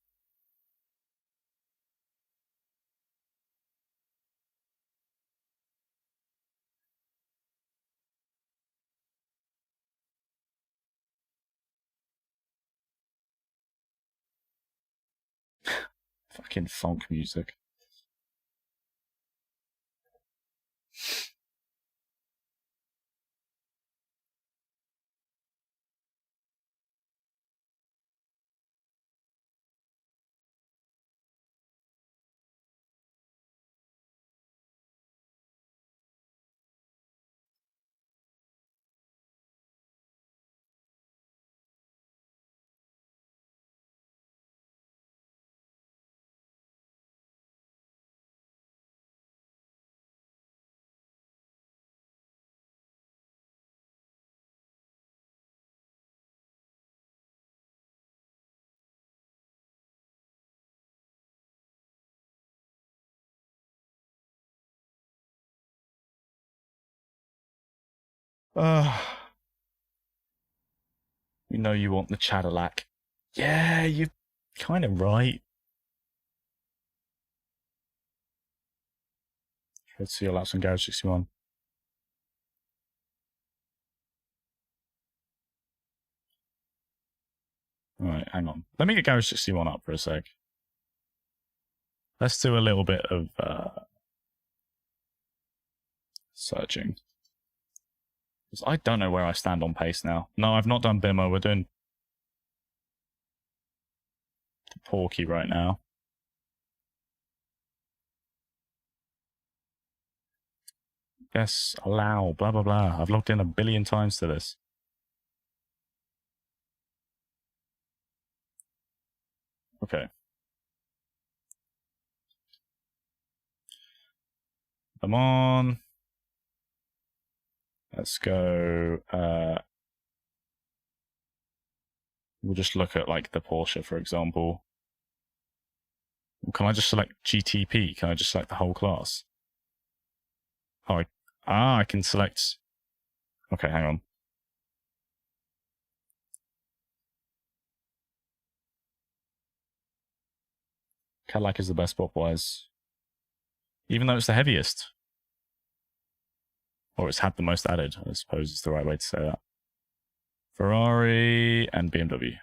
Fucking funk music. You know you want the Cadillac. Yeah, you're kind of right. Let's see your laps on Garage 61. Alright, hang on. Let me get Garage 61 up for a sec. Let's do a little bit of searching. Because I don't know where I stand on pace now. No, I've not done BIMO. We're doing the Porky right now. Yes, allow, blah, blah, blah. I've logged in 1 billion times to this. Okay. Come on. Let's go. We'll just look at like the Porsche, for example. Can I just select GTP? Can I just select the whole class? Oh, I can select. Okay, hang on. Cadillac is the best BOP-wise. Even though it's the heaviest. Or it's had the most added, I suppose is the right way to say that. Ferrari and BMW.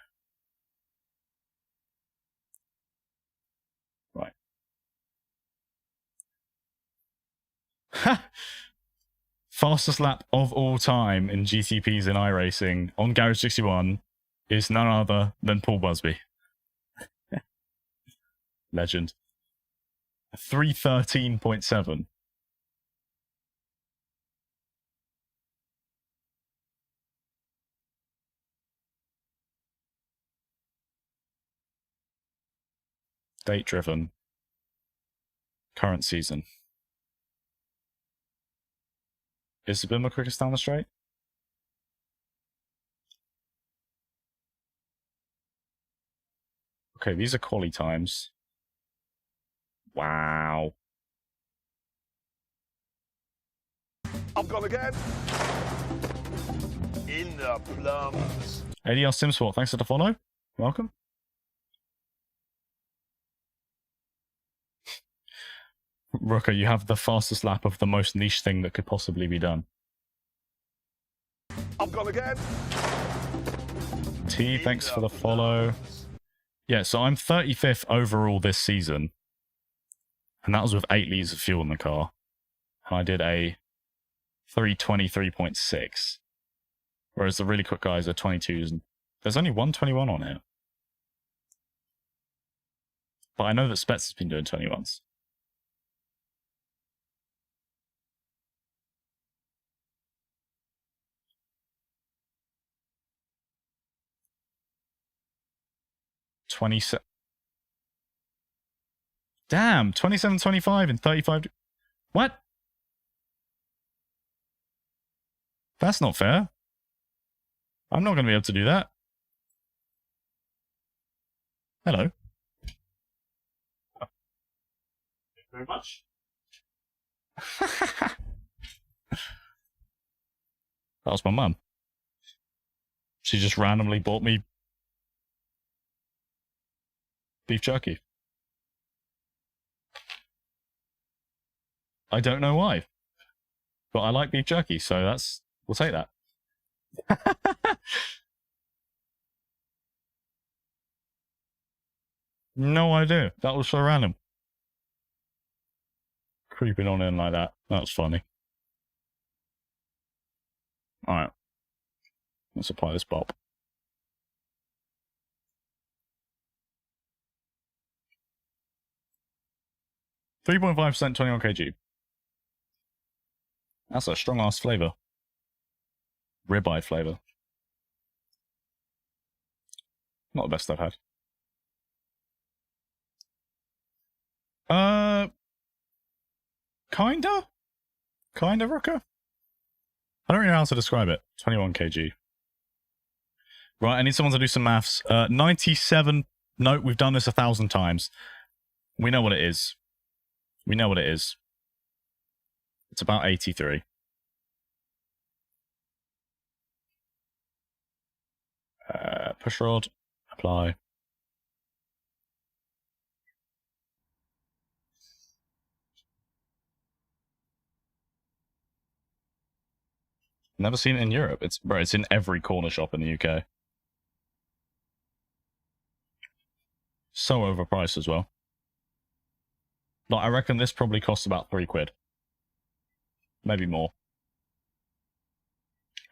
Right. Ha! Fastest lap of all time in GTPs in iRacing on Garage 61 is none other than Paul Busby. Legend. 3:13.7. Date driven. Current season. Is the Bimmer quickest down the straight? Okay, these are quali times. Wow. I've gone again. In the plums. ADR Simsport, thanks for the follow. Welcome. Rooker, you have the fastest lap of the most niche thing that could possibly be done. I've gone again. T, thanks for the follow. Yeah, so I'm 35th overall this season. And that was with 8 litres of fuel in the car. And I did a 3:23.6. Whereas the really quick guys are 22s. And there's only 121 on here. But I know that Spets has been doing 21s. Damn, 27.25 and 35. What? That's not fair. I'm not going to be able to do that. Hello. Thank you very much. That was my mum. She just randomly bought me beef jerky. I don't know why. But I like beef jerky, so we'll take that. No idea. That was so random. Creeping on in like that. That was funny. Alright. Let's apply this BOP. .5%, 21 kg. That's a strong ass flavour. Ribeye flavour. Not the best I've had. Kinda, Rooker? I don't really know how to describe it. 21 kg. Right, I need someone to do some maths. 97. No, we've done this 1,000 times. We know what it is. We know what it is. It's about 83. Push rod. Apply. Never seen it in Europe. It's in every corner shop in the UK. So overpriced as well. Like, I reckon this probably costs about £3. Maybe more.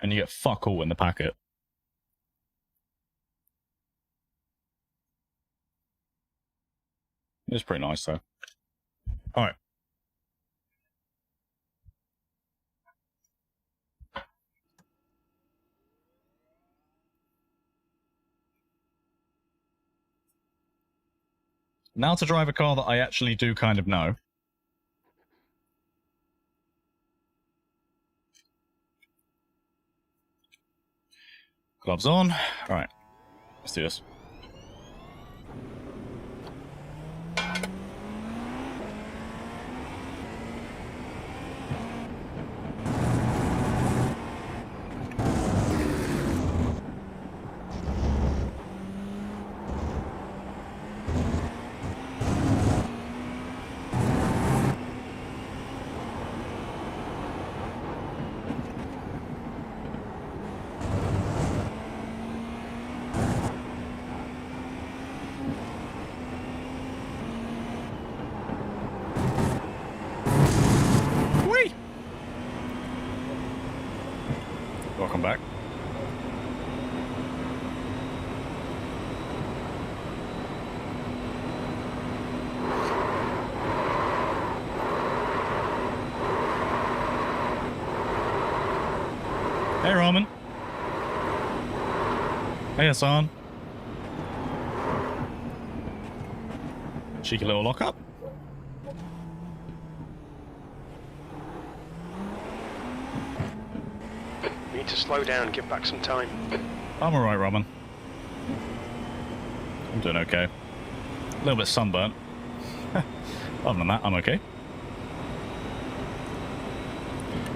And you get fuck all in the packet. It's pretty nice though. Alright. Now to drive a car that I actually do kind of know. Gloves on. All right, let's do this. Welcome back. Hey, Ramen. Hey, Hassan. Cheeky little lockup. Need to slow down, give back some time. I'm alright, Ramen. I'm doing okay. A little bit sunburnt. Other than that, I'm okay.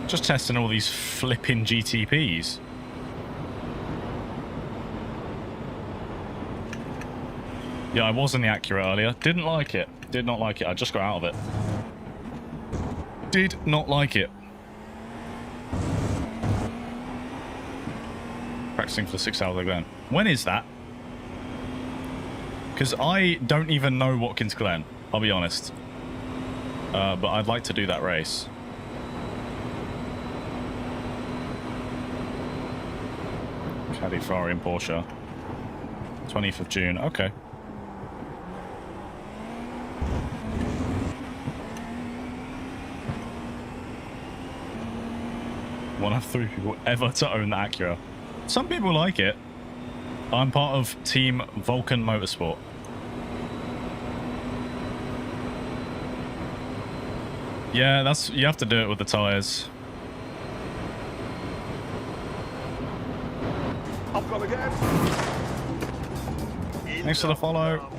Just testing all these flipping GTPs. Yeah, I was in the Acura earlier. Didn't like it. Did not like it. I just got out of it. Did not like it. Practicing for 6 hours again. When is that? Because I don't even know Watkins Glen. I'll be honest. But I'd like to do that race. Caddy, Ferrari and Porsche. 20th of June. Okay. One of 3 people ever to own the Acura. Some people like it. I'm part of Team Vulcan Motorsport. Yeah, that's, you have to do it with the tires. I've got again. Thanks for the follow.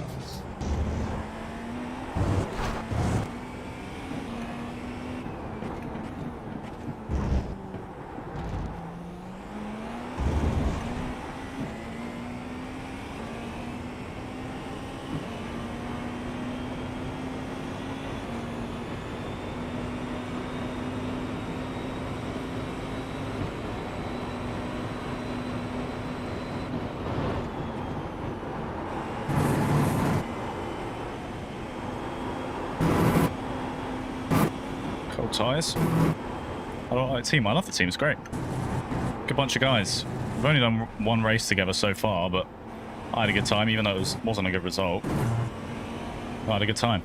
Cold tires. I don't like the team. I love the team. It's great. Good bunch of guys. We've only done one race together so far, but I had a good time, even though it wasn't a good result. I had a good time.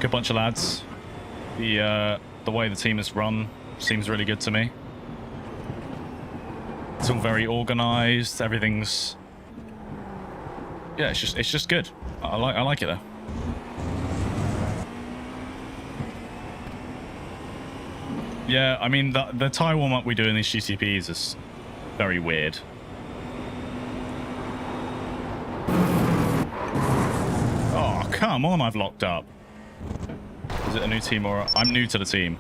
Good bunch of lads. The way the team is run seems really good to me. It's all very organized. Everything's, yeah, it's just good. I like it though. Yeah, I mean the tyre warm up we do in these GTPs is very weird. Oh come on! I've locked up. Is it a new team or I'm new to the team?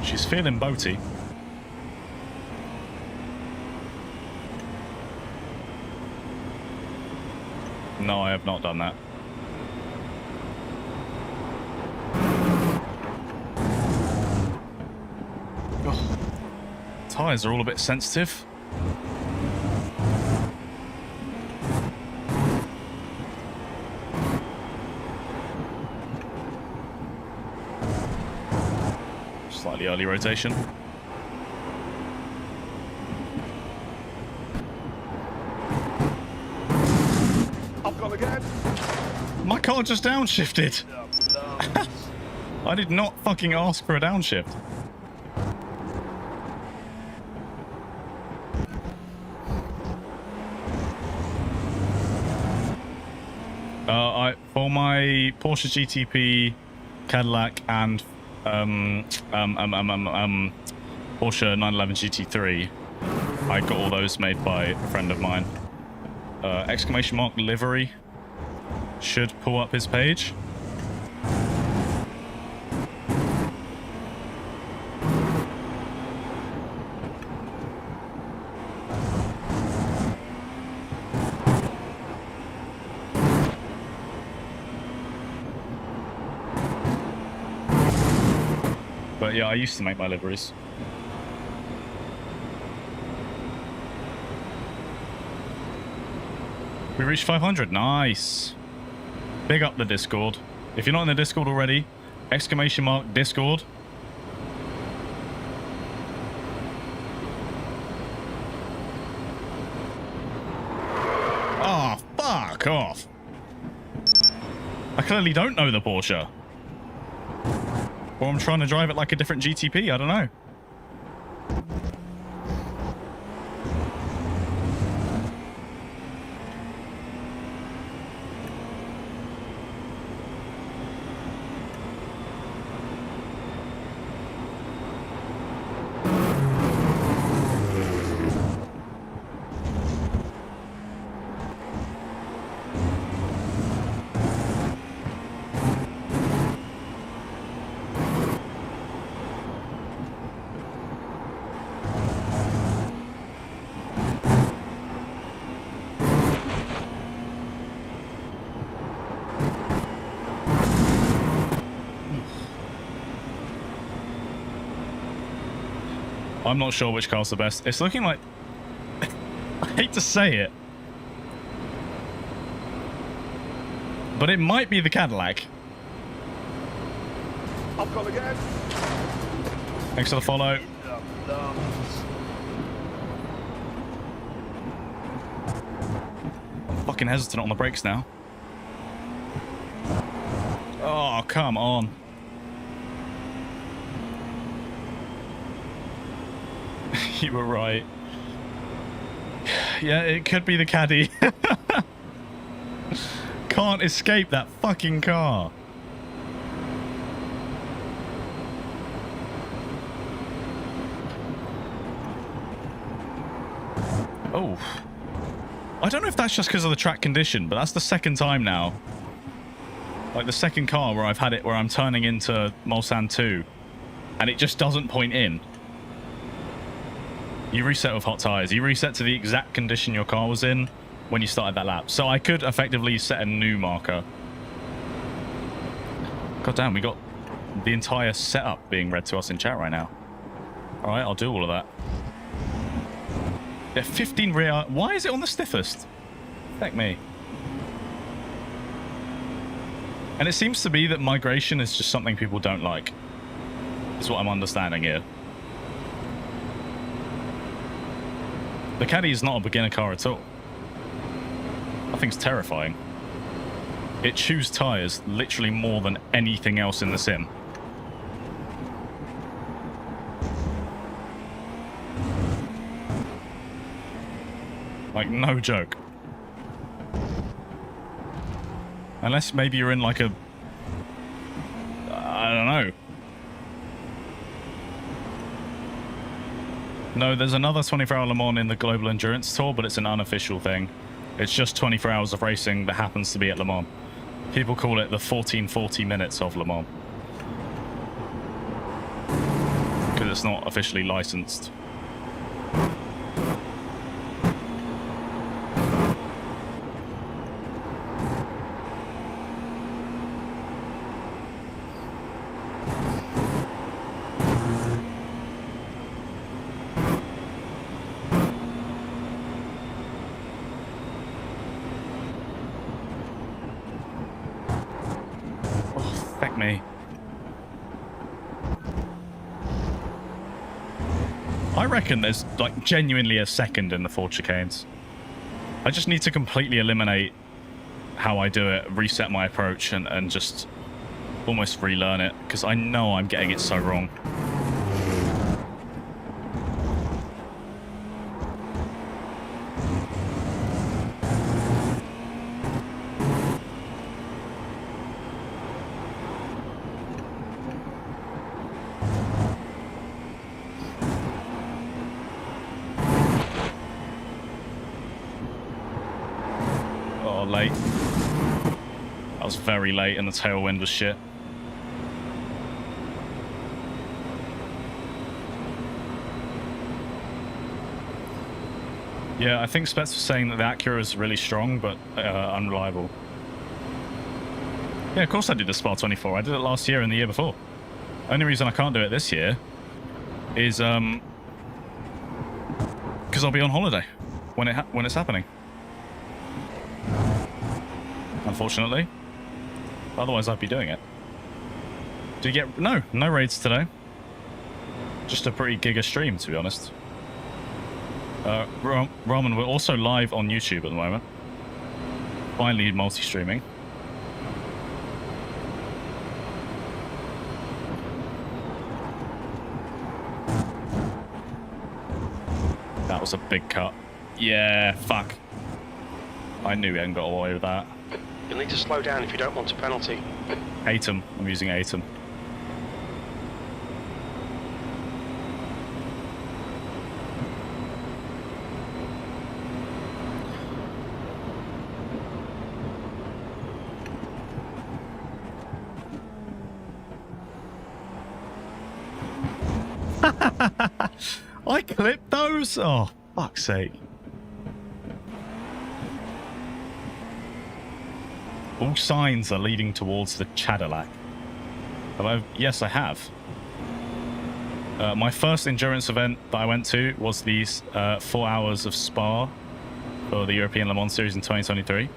She's feeling boaty. No, I have not done that. Ugh. Tires are all a bit sensitive. Slightly early rotation. My car just downshifted. I did not fucking ask for a downshift. for my Porsche GTP, Cadillac, and Porsche 911 GT3, I got all those made by a friend of mine. Exclamation mark livery should pull up his page. But yeah, I used to make my liveries. We reached 500. Nice. Big up the Discord. If you're not in the Discord already, exclamation mark Discord. Oh, fuck off. I clearly don't know the Porsche. Or I'm trying to drive it like a different GTP, I don't know. I'm not sure which car's the best. It's looking like... I hate to say it, but it might be the Cadillac. I've gone again. Thanks for the follow. The plums. I'm fucking hesitant on the brakes now. Oh, come on. You were right. Yeah, it could be the Caddy. Can't escape that fucking car. Oh. I don't know if that's just because of the track condition, but that's the second time now. Like the second car where I've had it where I'm turning into Mulsanne 2 and it just doesn't point in. You reset with hot tires. You reset to the exact condition your car was in when you started that lap. So I could effectively set a new marker. God damn, we got the entire setup being read to us in chat right now. All right, I'll do all of that. Yeah, 15 rear. Why is it on the stiffest? Heck me. And it seems to be that migration is just something people don't like. Is what I'm understanding here. The Caddy is not a beginner car at all. That thing's terrifying. It chews tires literally more than anything else in the sim. Like, no joke. Unless maybe you're in like a... I don't know. No, there's another 24-hour Le Mans in the Global Endurance Tour, but it's an unofficial thing. It's just 24 hours of racing that happens to be at Le Mans. People call it the 1440 minutes of Le Mans. Because it's not officially licensed. I reckon there's like genuinely a second in the Ford chicanes. I just need to completely eliminate how I do it, reset my approach, and just almost relearn it, because I know I'm getting it so wrong. Oh, late. I was very late and the tailwind was shit. Yeah, I think Spets was saying that the Acura is really strong, but unreliable. Yeah, of course I did the Spa 24. I did it last year and the year before. Only reason I can't do it this year is because I'll be on holiday when it's happening. Unfortunately. Otherwise, I'd be doing it. Do you get... No raids today. Just a pretty giga stream, to be honest. Ramen, we're also live on YouTube at the moment. Finally multi-streaming. That was a big cut. Yeah, fuck. I knew we hadn't got away with that. You'll need to slow down if you don't want a penalty. Atom. I'm using Atom. I clipped those? Oh, fuck's sake. All signs are leading towards the Cadillac. Yes, I have. My first endurance event that I went to was these 4 hours of Spa for the European Le Mans Series in 2023.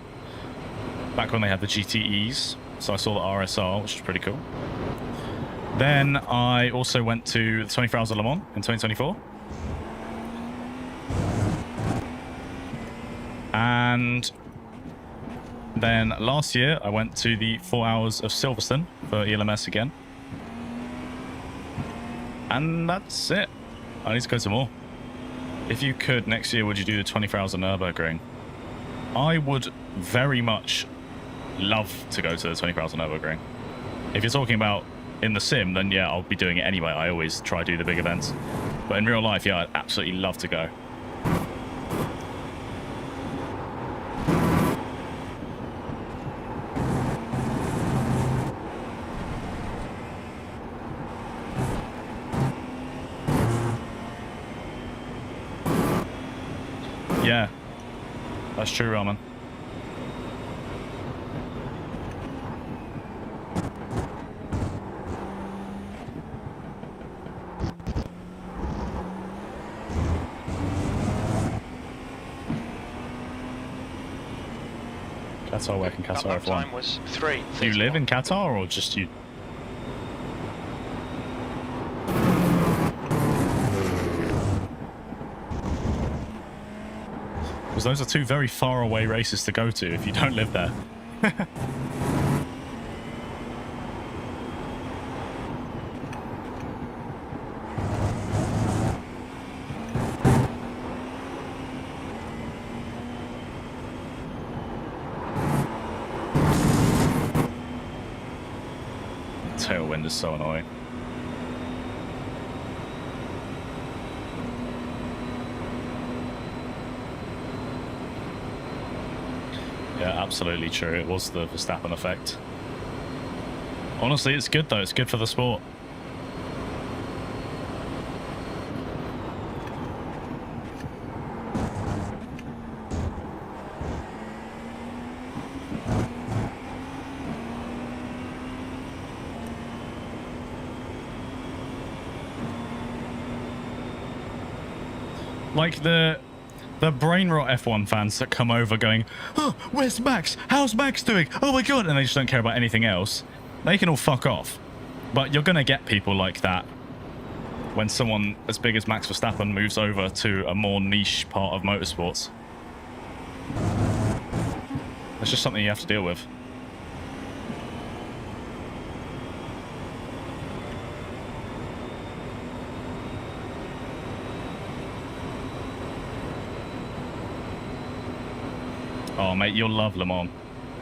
Back when they had the GTEs. So I saw the RSR, which was pretty cool. Then I also went to the 24 Hours of Le Mans in 2024. And then last year I went to the 4 hours of Silverstone for ELMS again. And that's it. I need to go to more. If you could, next year, would you do the 24 hours of Nürburgring? I would very much love to go to the 24 hours of Nürburgring. If you're talking about in the sim, then yeah, I'll be doing it anyway. I always try to do the big events. But in real life, yeah, I'd absolutely love to go. Yeah, that's true, Ramen. Qatar, where can Qatar F1? Time was 3. Do you live in Qatar or just you? Because those are two very far away races to go to if you don't live there. Tailwind is so annoying. Yeah, absolutely true. It was the Verstappen effect. Honestly, it's good though. It's good for the sport. Like the brain rot F1 fans that come over going, oh, where's Max? How's Max doing? Oh my god, and they just don't care about anything else. They can all fuck off. But you're going to get people like that when someone as big as Max Verstappen moves over to a more niche part of motorsports. It's just something you have to deal with. Oh, mate, you'll love Le Mans.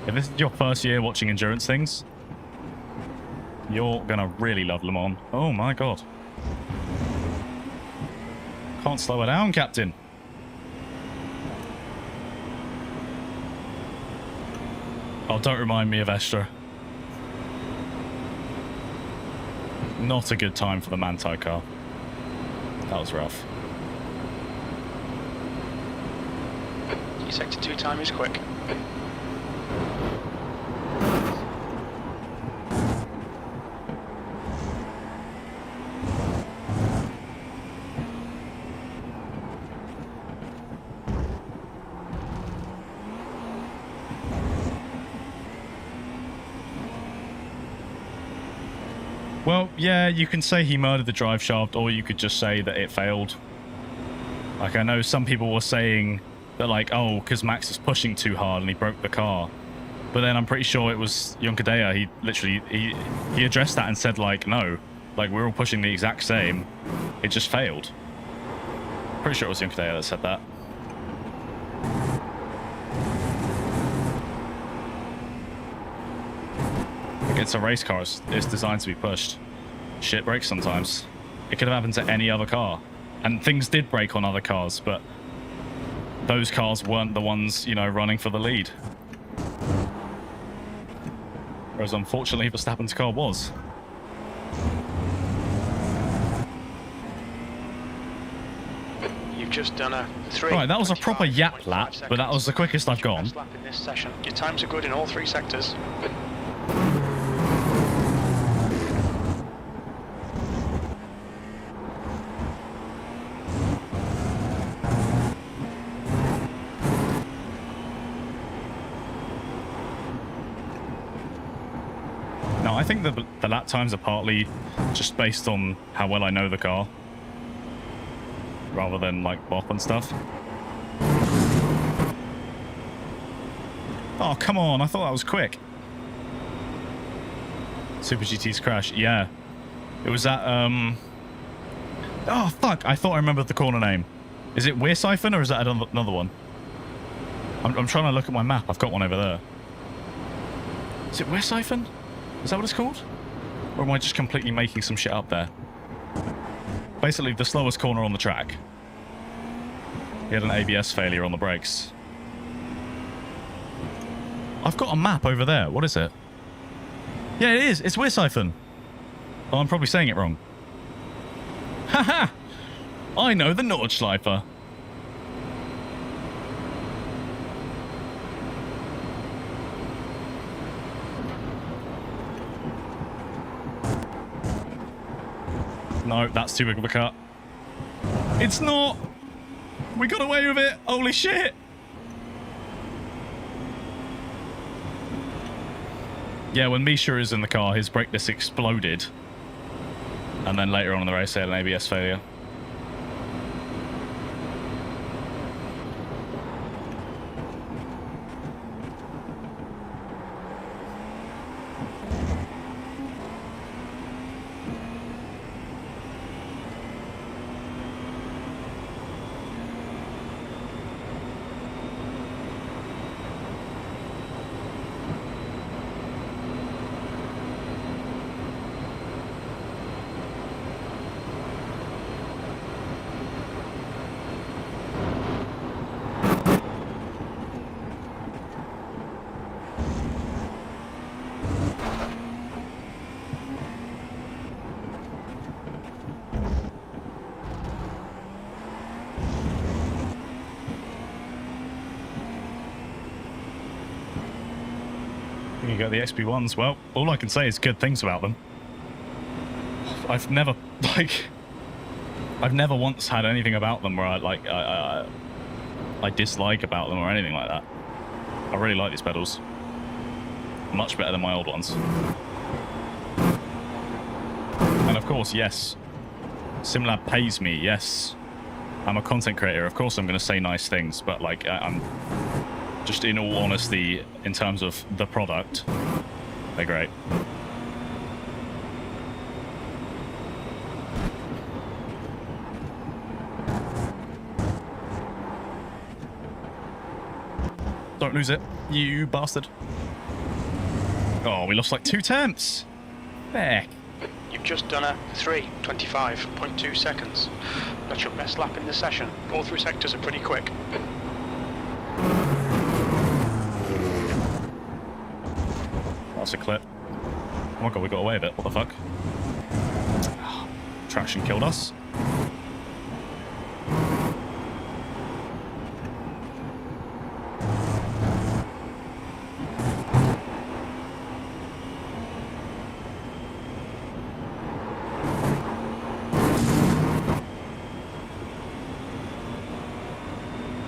If this is your first year watching endurance things, you're gonna really love Le Mans. Oh, my God. Can't slow her down, Captain. Oh, don't remind me of Estra. Not a good time for the Manti car. That was rough. Your sector 2 time is quick. Well, yeah, you can say he murdered the drive shaft, or you could just say that it failed. Like, I know some people were saying that, like, oh, because Max is pushing too hard and he broke the car. But then I'm pretty sure it was Yonkadea. He literally, he addressed that and said, like, no. Like, we're all pushing the exact same. It just failed. Pretty sure it was Yonkadea that said that. It's a race car. It's designed to be pushed. Shit breaks sometimes. It could have happened to any other car. And things did break on other cars, but those cars weren't the ones, you know, running for the lead. Whereas unfortunately Verstappen's car was. You've just done a 3. Right, that was a proper yap lap, but that was the quickest I've gone. Best lap in this session. Your times are good in all 3 sectors. Now, I think the lap times are partly just based on how well I know the car, rather than like BOP and stuff. Oh, come on, I thought that was quick. Super GT's crash, yeah. It was at, oh, fuck, I thought I remembered the corner name. Is it Weirsiphon or is that another one? I'm trying to look at my map, I've got one over there. Is it Weirsiphon? Is that what it's called? Or am I just completely making some shit up there? Basically, the slowest corner on the track. He had an ABS failure on the brakes. I've got a map over there. What is it? Yeah, it is. It's Weirsiphon. Oh, I'm probably saying it wrong. Haha! I know the Nordschleifer. No, that's too big of a cut. It's not! We got away with it! Holy shit! Yeah, when Misha is in the car, his brake disc exploded. And then later on in the race, he had an ABS failure. You got the XP1s. Well, all I can say is good things about them. I've never once had anything about them where I dislike about them or anything like that. I really like these pedals. Much better than my old ones. And of course, yes, SimLab pays me. Yes, I'm a content creator. Of course, I'm going to say nice things, but like I'm. Just in all honesty, in terms of the product, they're great. Don't lose it, you bastard. Oh, we lost like 2 tenths. Heck. You've just done a 3:25.2 seconds. That's your best lap in the session. All 3 sectors are pretty quick. That's a clip. Oh my god, we got away with it. What the fuck? Traction killed us.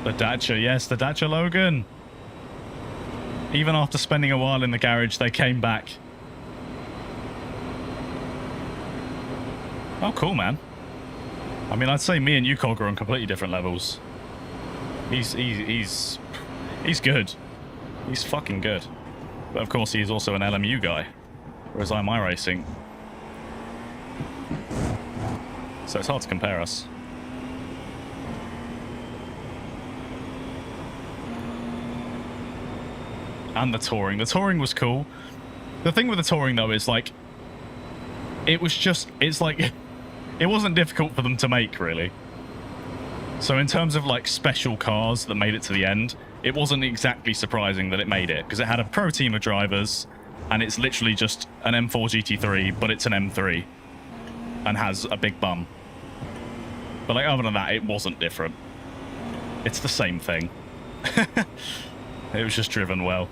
The Dacia, yes, the Dacia Logan. Even after spending a while in the garage, they came back. Oh, cool, man. I mean, I'd say me and UCOG are on completely different levels. He's good. He's fucking good. But of course, he's also an LMU guy, whereas I'm iRacing. So it's hard to compare us. And the touring. The touring was cool. The thing with the touring, though, is, like, it was just, it's like, it wasn't difficult for them to make, really. So in terms of, like, special cars that made it to the end, it wasn't exactly surprising that it made it, because it had a pro team of drivers, and it's literally just an M4 GT3, but it's an M3, and has a big bum. But, like, other than that, it wasn't different. It's the same thing. It was just driven well.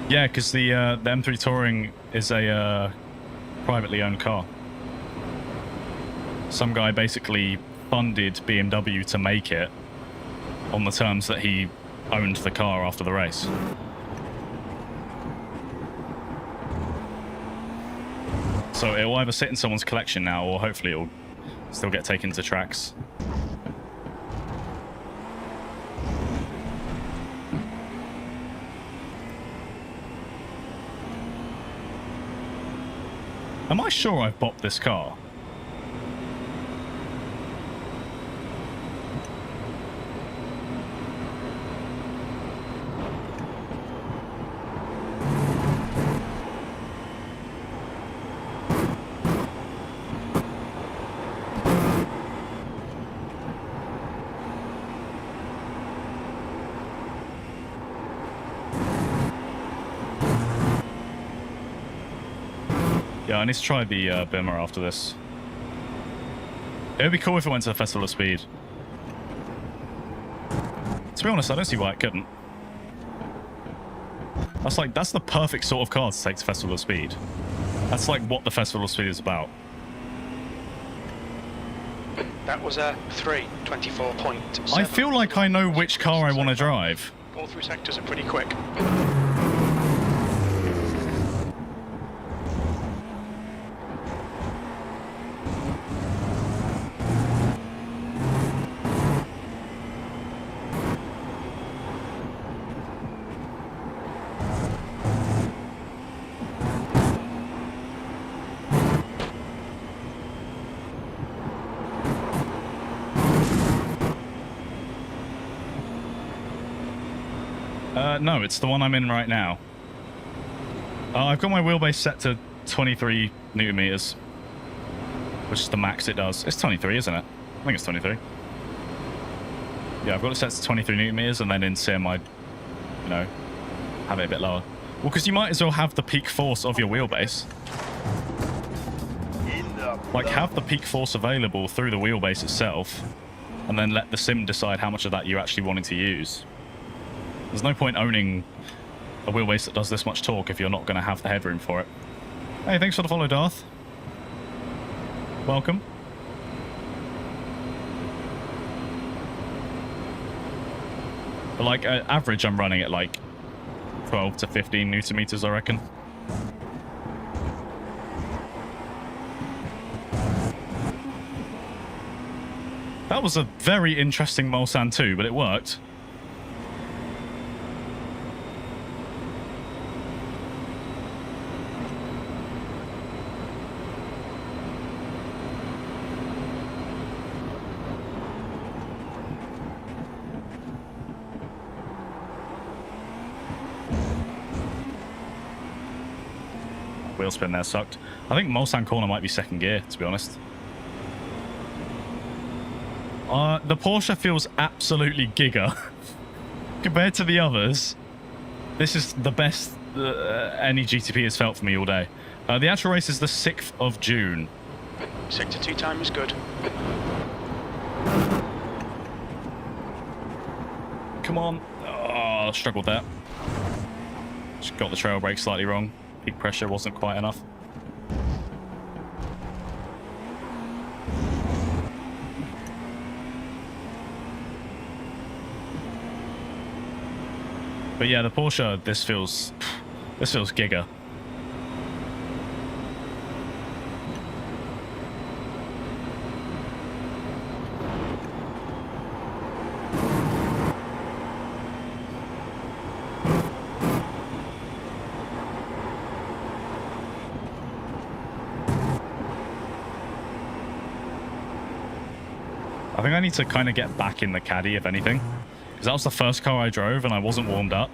Yeah, because the M3 Touring is a privately owned car. Some guy basically funded BMW to make it on the terms that he owned the car after the race. So it'll either sit in someone's collection now, or hopefully it'll still get taken to tracks. Am I sure I've bopped this car? Yeah, I need to try the Bimmer after this. It would be cool if it went to the Festival of Speed. To be honest, I don't see why it couldn't. That's the perfect sort of car to take to Festival of Speed. That's like what the Festival of Speed is about. That was a 3:24.7. I feel like I know which car I want to drive. All three sectors are pretty quick. No, it's the one I'm in right now. I've got my wheelbase set to 23 Newton meters, which is the max it does. It's 23, isn't it? I think it's 23. Yeah, I've got it set to 23 Newton meters, and then in sim I, have it a bit lower. Well, because you might as well have the peak force of your wheelbase. Like, have the peak force available through the wheelbase itself, and then let the sim decide how much of that you're actually wanting to use. There's no point owning a wheelbase that does this much torque if you're not going to have the headroom for it. Hey, thanks for the follow, Darth. Welcome. But like, average, I'm running at like 12 to 15 Newton meters, I reckon. That was a very interesting Mulsanne too, but it worked. wheel spin there sucked. I think Mulsanne corner might be second gear, to be honest. The Porsche feels absolutely giga. Compared to the others, this is the best any GTP has felt for me all day. The actual race is the 6th of June. Sector 2 time is good. Come on. Oh, struggled there. Just got the trail brake slightly wrong. Peak pressure wasn't quite enough. But yeah, the Porsche, this feels giga. I think I need to kind of get back in the Caddy, if anything. Because that was the first car I drove and I wasn't warmed up.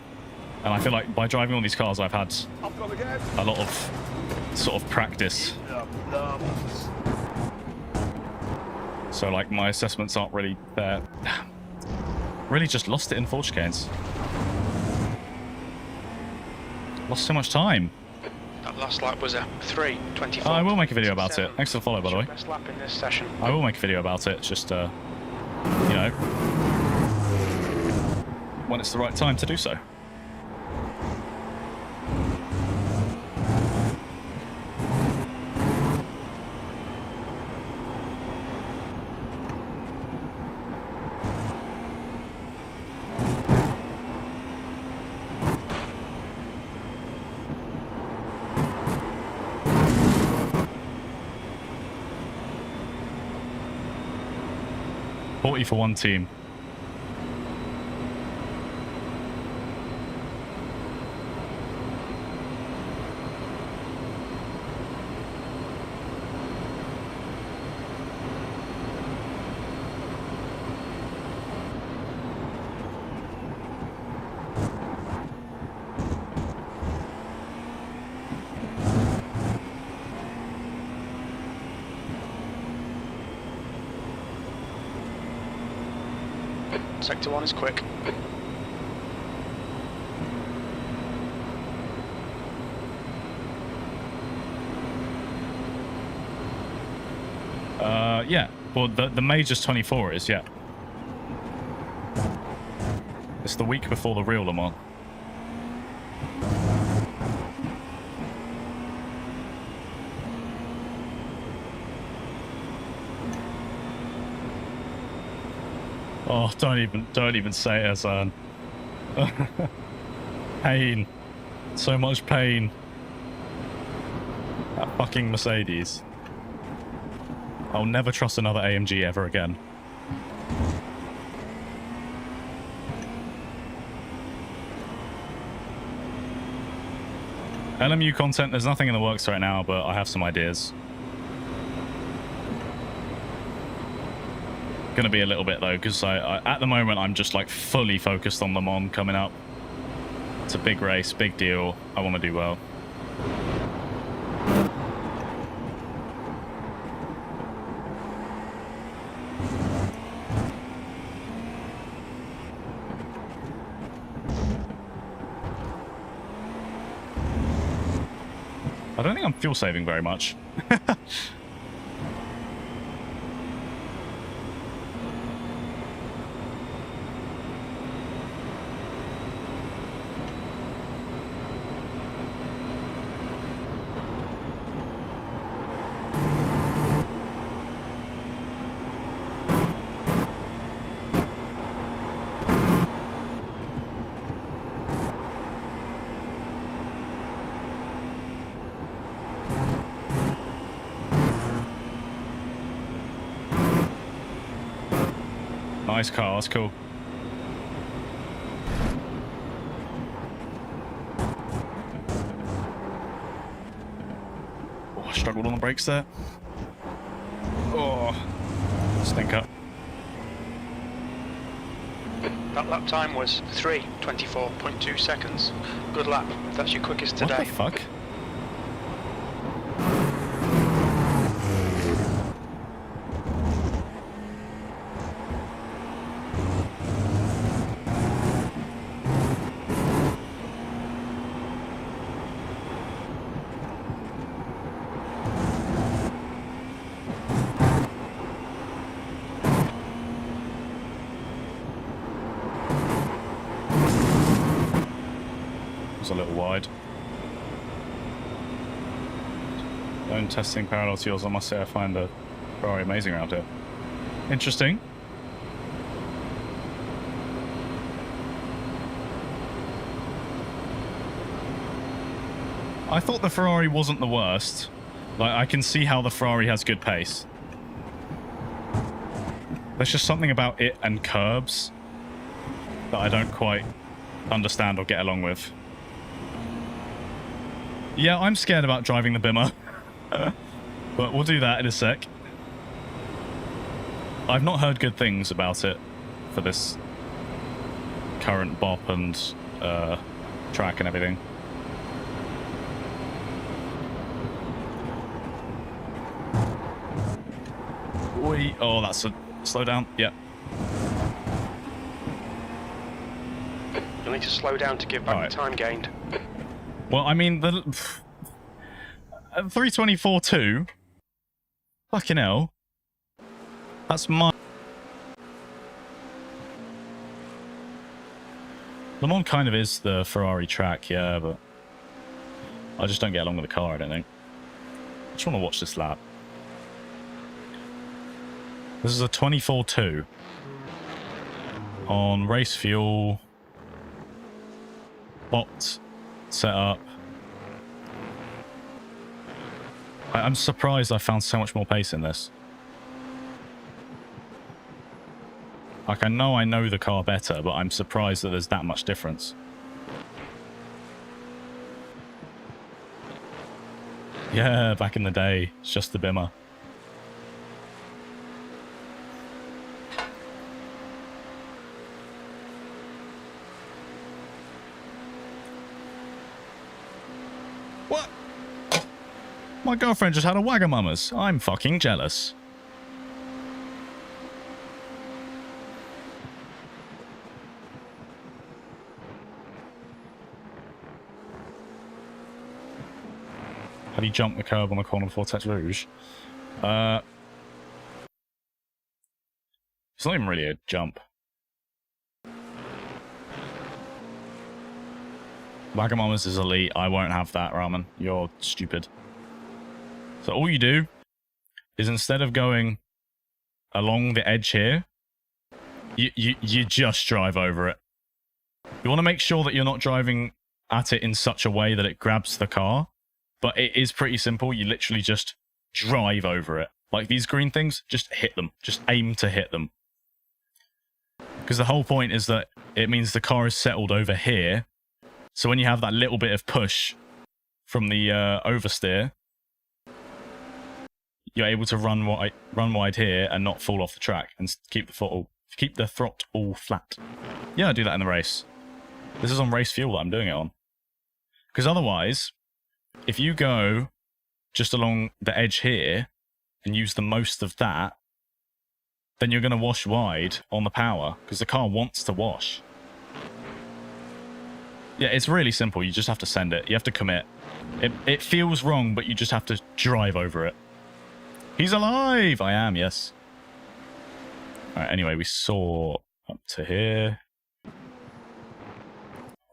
And I feel like by driving all these cars, I've had a lot of sort of practice. So like my assessments aren't really there. Really just lost it in Forge Chicanes. Lost so much time. That last lap was a 3:24. Oh, I will make a video about it. Thanks for the follow, by the way. Best lap in this session. I will make a video about it. It's just, you know, when it's the right time to do so. For one team. Sector 1 is quick. Yeah. Well, the major's 24 is, yeah. It's the week before the real Le Mans. Oh, don't even say it, Hassan. Pain. So much pain. That fucking Mercedes. I'll never trust another AMG ever again. LMU content, there's nothing in the works right now, but I have some ideas. Gonna be a little bit though, because I at the moment I'm just like fully focused on Le Mans coming up. It's a big race, big deal. I want to do well. I don't think I'm fuel saving very much. Nice car, that's cool. Oh, I struggled on the brakes there. Oh, stinker. That lap time was 3:24.2 seconds. Good lap. That's your quickest today. What the fuck? was a little wide. Own testing parallel to yours, I must say I find the Ferrari amazing around here. Interesting. I thought the Ferrari wasn't the worst. Like, I can see how the Ferrari has good pace. There's just something about it and curbs that I don't quite understand or get along with. Yeah, I'm scared about driving the Bimmer. But we'll do that in a sec. I've not heard good things about it for this current BOP and track and everything. Oi. Oh, that's a slow down. Yeah. You'll need to slow down to give back the time gained. Well, I mean, the 324.2. Fucking hell. That's my... Le Mans kind of is the Ferrari track, yeah, but I just don't get along with the car, I don't think. I just want to watch this lap. This is a 24.2 on race fuel, bot setup. I'm surprised I found so much more pace in this. Like, I know the car better, but I'm surprised that there's that much difference. Yeah, back in the day, it's just the Bimmer. What? My girlfriend just had a Wagamama's. I'm fucking jealous. How do you jump the curb on the corner before Tete Rouge? It's not even really a jump. Wagamama's is elite. I won't have that, Ramen. You're stupid. So all you do is, instead of going along the edge here, you just drive over it. You want to make sure that you're not driving at it in such a way that it grabs the car. But it is pretty simple. You literally just drive over it. Like these green things, just hit them. Just aim to hit them. Because the whole point is that it means the car is settled over here. So when you have that little bit of push from the oversteer, you're able to run wide here and not fall off the track and keep the throttle flat. Yeah, I do that in the race. This is on race fuel that I'm doing it on. Because otherwise, if you go just along the edge here and use the most of that, then you're going to wash wide on the power because the car wants to wash. Yeah, it's really simple. You just have to send it. You have to commit. It feels wrong, but you just have to drive over it. He's alive! I am, yes. Alright, anyway, we saw up to here.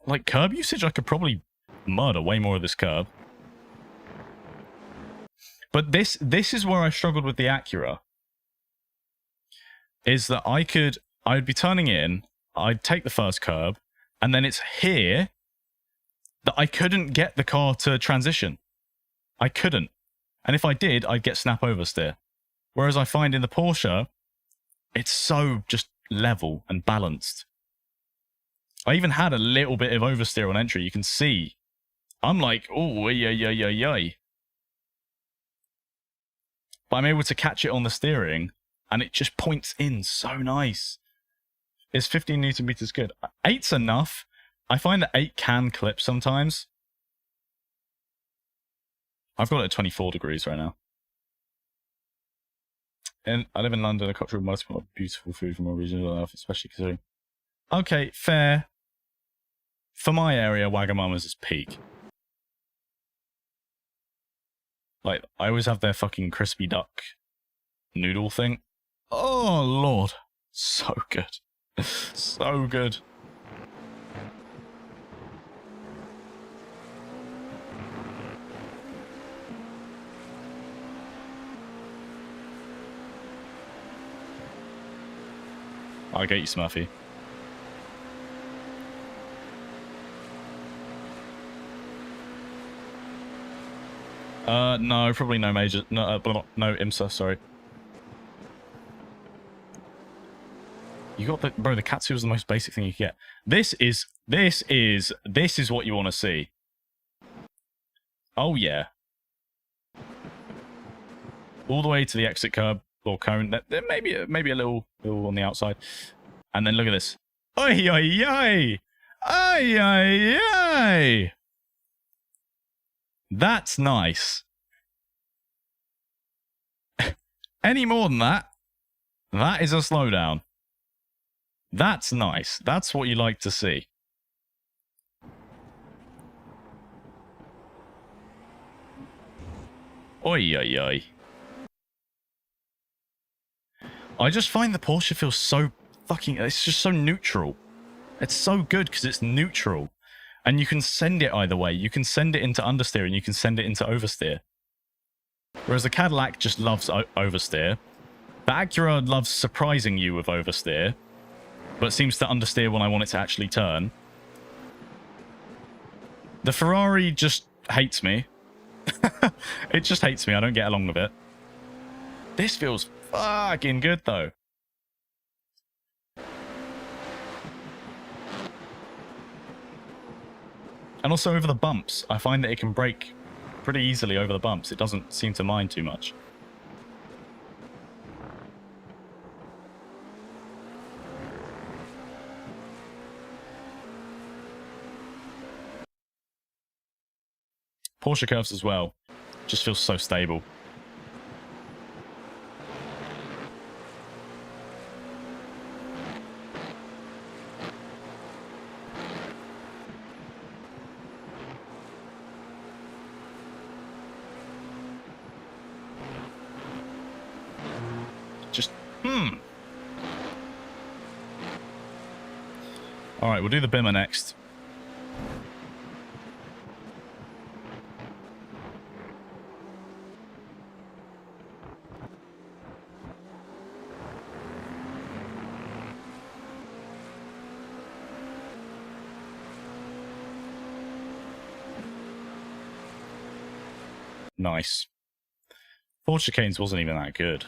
Like, curb usage, I could probably murder way more of this curb. But this is where I struggled with the Acura. Is that I'd be turning in, I'd take the first curb, and then it's here that I couldn't get the car to transition. I couldn't. And if I did, I'd get snap oversteer. Whereas I find in the Porsche, it's so just level and balanced. I even had a little bit of oversteer on entry. You can see. I'm like, oh, yay. But I'm able to catch it on the steering, and it just points in so nice. Is 15 Newton meters good? 8's enough. I find that 8 can clip sometimes. I've got it at 24 degrees right now. And I live in London. A cultural most beautiful food from all regions of Earth, especially considering. Okay, fair. For my area, Wagamama's is peak. Like, I always have their fucking crispy duck noodle thing. Oh, Lord. So good. So good. I'll get you, Smurfy. No, probably no major. No, no IMSA, sorry. You got the... Bro, the Katsu is the most basic thing you can get. This is what you want to see. Oh, yeah. All the way to the exit curb, or cone. There may be a little on the outside. And then look at this. Oi, oi, oi! Oi, oi, oi! That's nice. Any more than that, that is a slowdown. That's nice. That's what you like to see. Oi, oi, oi. I just find the Porsche feels so fucking... It's just so neutral. It's so good because it's neutral. And you can send it either way. You can send it into understeer and you can send it into oversteer. Whereas the Cadillac just loves oversteer. The Acura loves surprising you with oversteer, but seems to understeer when I want it to actually turn. The Ferrari just hates me. It just hates me. I don't get along with it. This feels fucking good, though. And also over the bumps. I find that it can brake pretty easily over the bumps. It doesn't seem to mind too much. Porsche curves as well. Just feels so stable. Just, Alright, we'll do the Bimmer next. Nice. Ford chicanes wasn't even that good.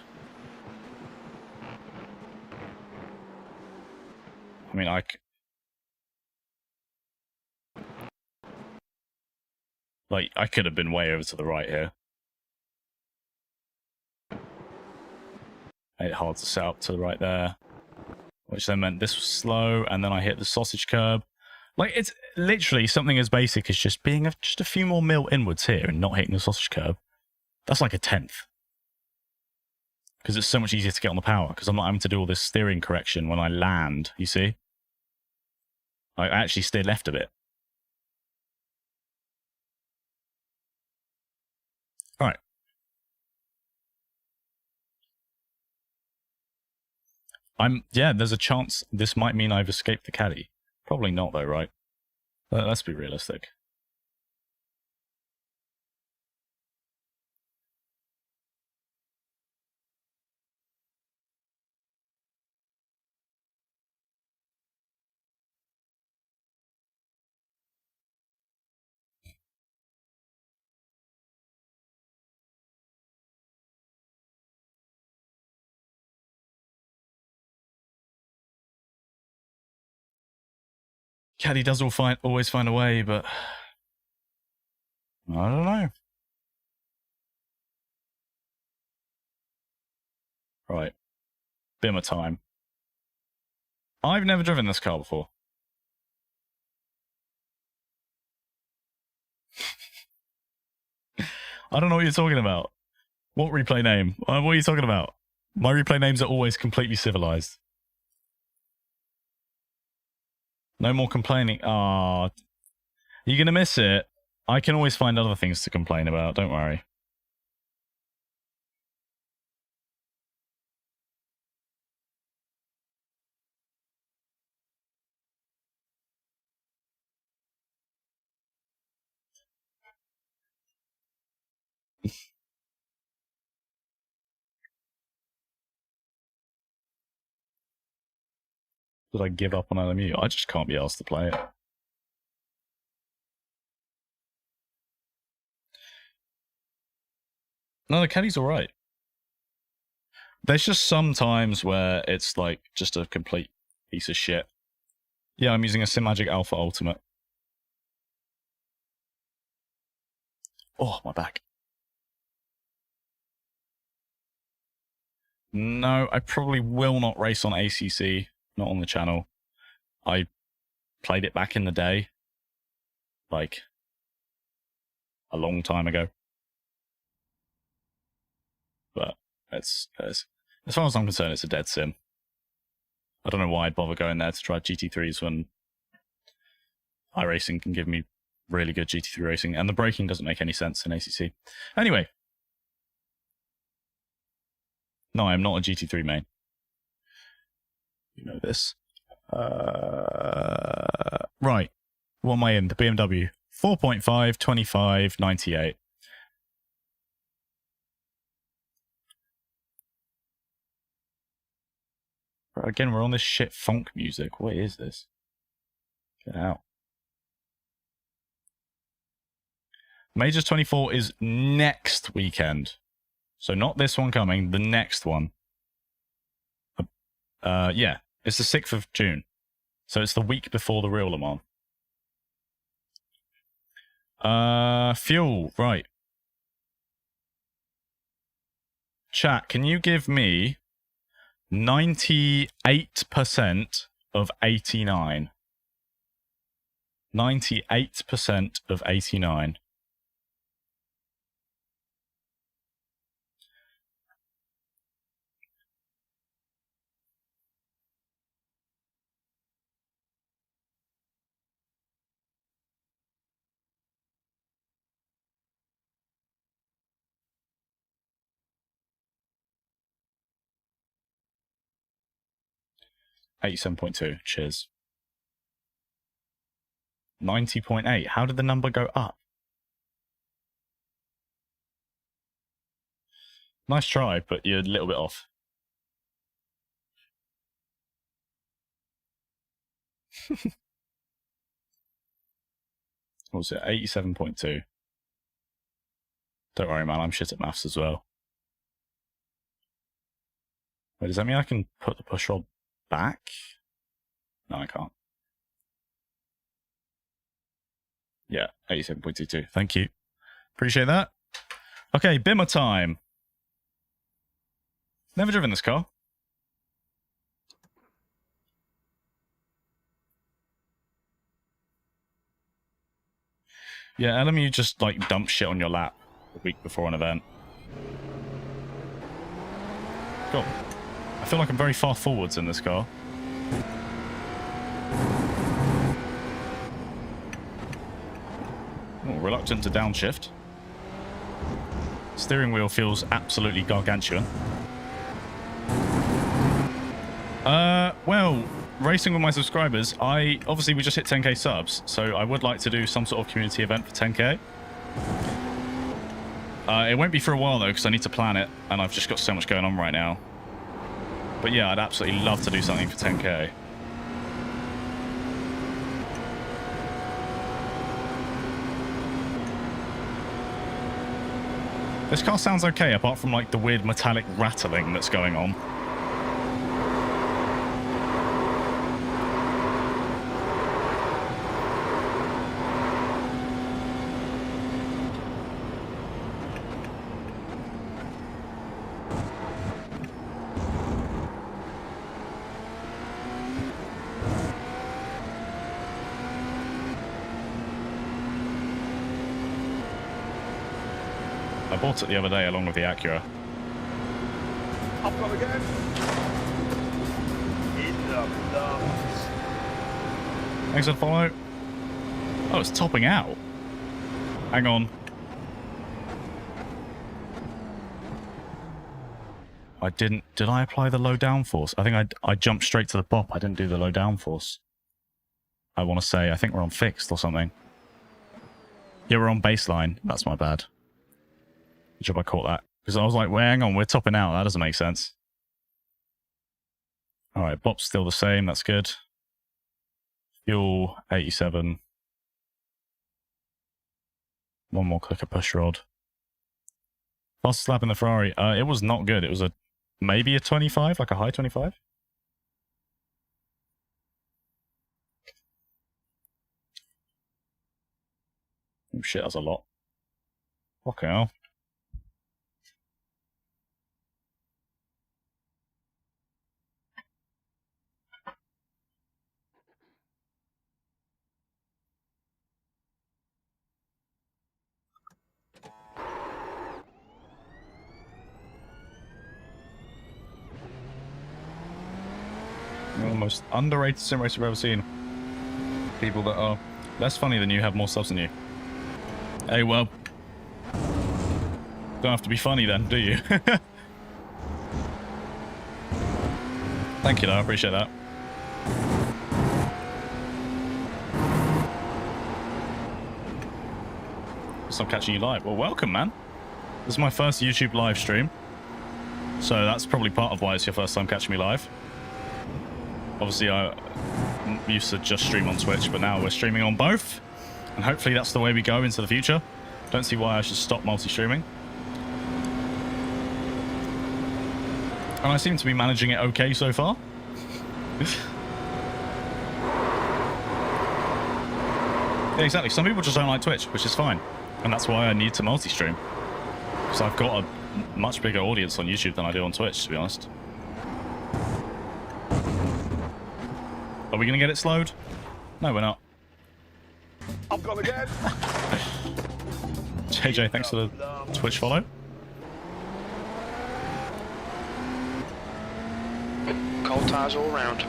I mean, I could have been way over to the right here. Made it hard to set up to the right there. Which then meant this was slow, and then I hit the sausage curb. Like, it's literally something as basic as just being just a few more mil inwards here and not hitting the sausage curb. That's like a 10th. Because it's so much easier to get on the power, because I'm not having to do all this steering correction when I land, you see? I actually steered left a bit. Alright. Yeah, there's a chance this might mean I've escaped the caddy. Probably not though, right? Let's be realistic. Caddy does always find a way, but I don't know. Right. Bimmer time. I've never driven this car before. I don't know what you're talking about. What replay name? What are you talking about? My replay names are always completely civilized. No more complaining. Ah, you're gonna miss it. I can always find other things to complain about, don't worry. Did I give up on LMU? I just can't be asked to play it. No, the Caddy's alright. There's just some times where it's like just a complete piece of shit. Yeah, I'm using a Simagic Alpha Ultimate. Oh, my back. No, I probably will not race on ACC, not on the channel. I played it back in the day, like a long time ago. But it's as far as I'm concerned, it's a dead sim. I don't know why I'd bother going there to drive GT3s when iRacing can give me really good GT3 racing, and the braking doesn't make any sense in ACC. Anyway. No, I'm not a GT3 main. You know this. Right. What am I in? The BMW. 4.5, 25, 98. Again, we're on this shit funk music. What is this? Get out. Majors 24 is next weekend. So not this one coming, the next one. Yeah, it's the 6th of June. So it's the week before the real Le Mans. Fuel, right. Chat, can you give me 98% of 89? 98% of 89. $87.2. Cheers. 90.8. How did the number go up? Nice try, but you're a little bit off. What was it? 87.2. Don't worry, man. I'm shit at maths as well. Wait, does that mean I can put the push rod back? No, I can't. Yeah, 87.22. Thank you. Appreciate that. Okay, Bimmer time. Never driven this car. Yeah, LMU just like dump shit on your lap the week before an event. Cool. I feel like I'm very far forwards in this car. Oh, reluctant to downshift. Steering wheel feels absolutely gargantuan. Well, racing with my subscribers, obviously we just hit 10k subs, so I would like to do some sort of community event for 10k. It won't be for a while though, because I need to plan it, and I've just got so much going on right now. But yeah, I'd absolutely love to do something for 10k. This car sounds okay, apart from like the weird metallic rattling that's going on. I bought it the other day along with the Acura. I've got again. In the lungs. Thanks for the follow. Oh, it's topping out. Hang on. I didn't... Did I apply the low downforce? I think I jumped straight to the BOP. I didn't do the low downforce. I want to say, I think we're on fixed or something. Yeah, we're on baseline. That's my bad. Good job I caught that. Because I was like, well, hang on, we're topping out. That doesn't make sense. Alright, BOP's still the same. That's good. Fuel 87. One more click of push rod. Fastest lap in the Ferrari. It was not good. It was maybe a 25, like a high 25. Oh shit, that's a lot. Okay, hell. One of the most underrated sim racer I've ever seen. People that are less funny than you have more subs than you. Hey, well, don't have to be funny then, do you? Thank you, though. I appreciate that. Stop catching you live. Well, welcome, man. This is my first YouTube live stream, so that's probably part of why it's your first time catching me live. Obviously, I used to just stream on Twitch, but now we're streaming on both, and hopefully that's the way we go into the future. Don't see why I should stop multi-streaming. And I seem to be managing it okay so far. Yeah, exactly. Some people just don't like Twitch, which is fine. And that's why I need to multi-stream. Because I've got a much bigger audience on YouTube than I do on Twitch, to be honest. Are we going to get it slowed? No, we're not. I've gone again. JJ, thanks for the Twitch follow. Cold tires all round.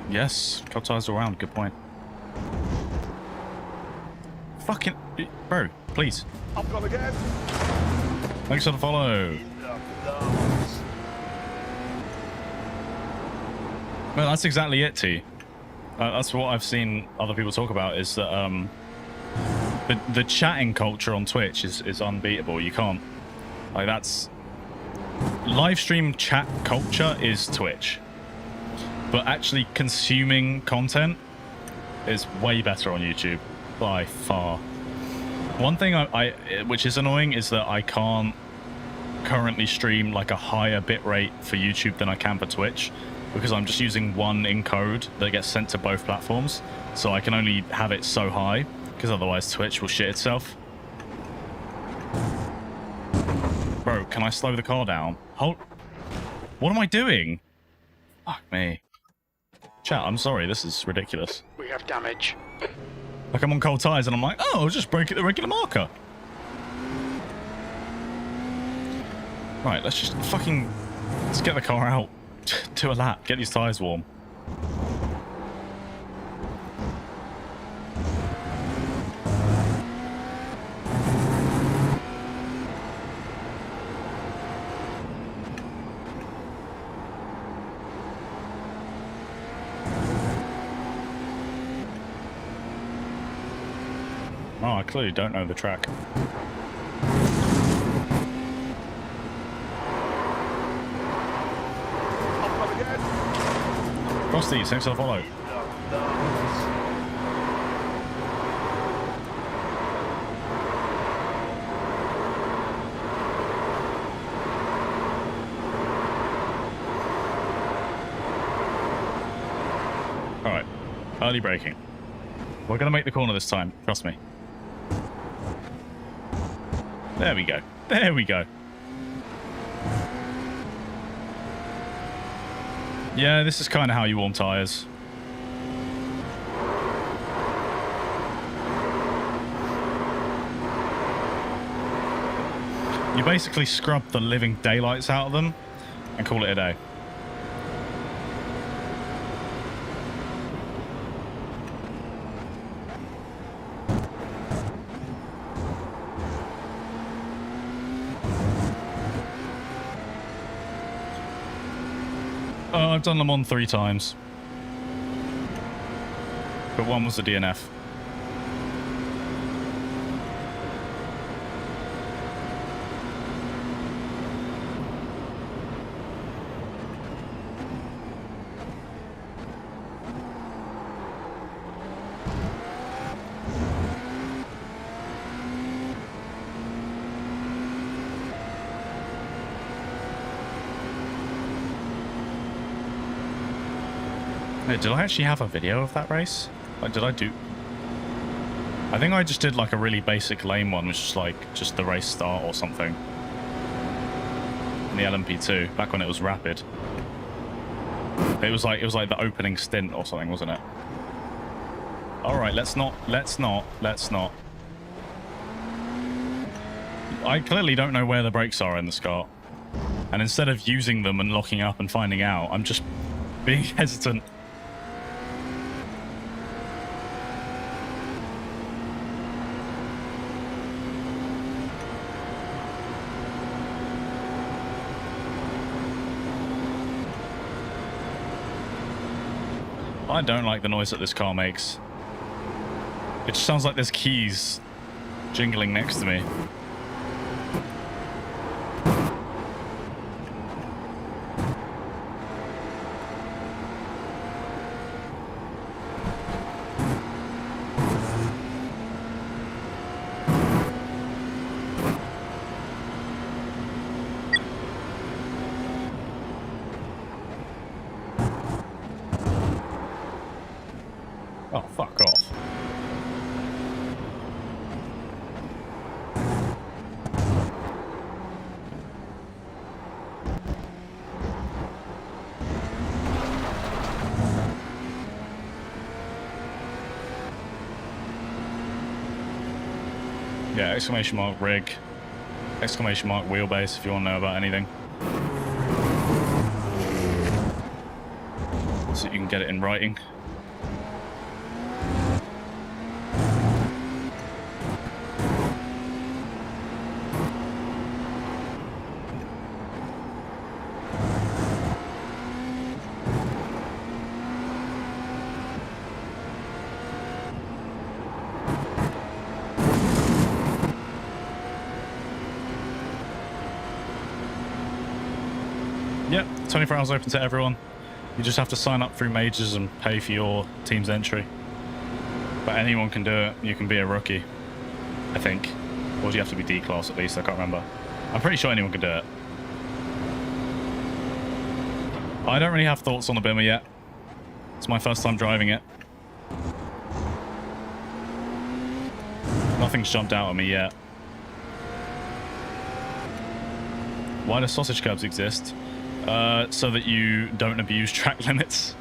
Yes, cold tires all around. Good point. Fucking... Bro, please. I've gone again. Thanks for the follow. Well, that's exactly it, T. That's what I've seen other people talk about, is that the chatting culture on Twitch is unbeatable. You can't... Like, that's... Live stream chat culture is Twitch. But actually consuming content is way better on YouTube. By far. One thing which is annoying is that I can't currently stream like a higher bitrate for YouTube than I can for Twitch, because I'm just using one encode that gets sent to both platforms, so I can only have it so high, because otherwise Twitch will shit itself. Bro, can I slow the car down? Hold. What am I doing? Fuck me. Chat, I'm sorry, this is ridiculous. We have damage. Like, I'm on cold tires and I'm like, oh, I'll just break it the regular marker. Right, let's just let's get the car out. Do a lap, get these tires warm. Oh, I clearly don't know the track. Frosty, thanks for the follow. Alright, early braking. We're going to make the corner this time, trust me. There we go. There we go. Yeah, this is kind of how you warm tires. You basically scrub the living daylights out of them and call it a day. I've done them on 3 times. But one was the DNF. Wait, did I actually have a video of that race? Like, did I do... I think I just did like a really basic lame one, which is like just the race start or something. In the LMP2, back when it was rapid. It was like the opening stint or something, wasn't it? Alright, let's not. I clearly don't know where the brakes are in this car. And instead of using them and locking up and finding out, I'm just being hesitant. I don't like the noise that this car makes. It just sounds like there's keys jingling next to me. Oh, fuck off. Yeah, exclamation mark rig, exclamation mark wheelbase if you want to know about anything. So you can get it in writing. Yep, 24 hours open to everyone. You just have to sign up through majors and pay for your team's entry. But anyone can do it. You can be a rookie, I think. Or do you have to be D-class at least? I can't remember. I'm pretty sure anyone can do it. I don't really have thoughts on the Bimmer yet. It's my first time driving it. Nothing's jumped out at me yet. Why do sausage curbs exist? So that you don't abuse track limits.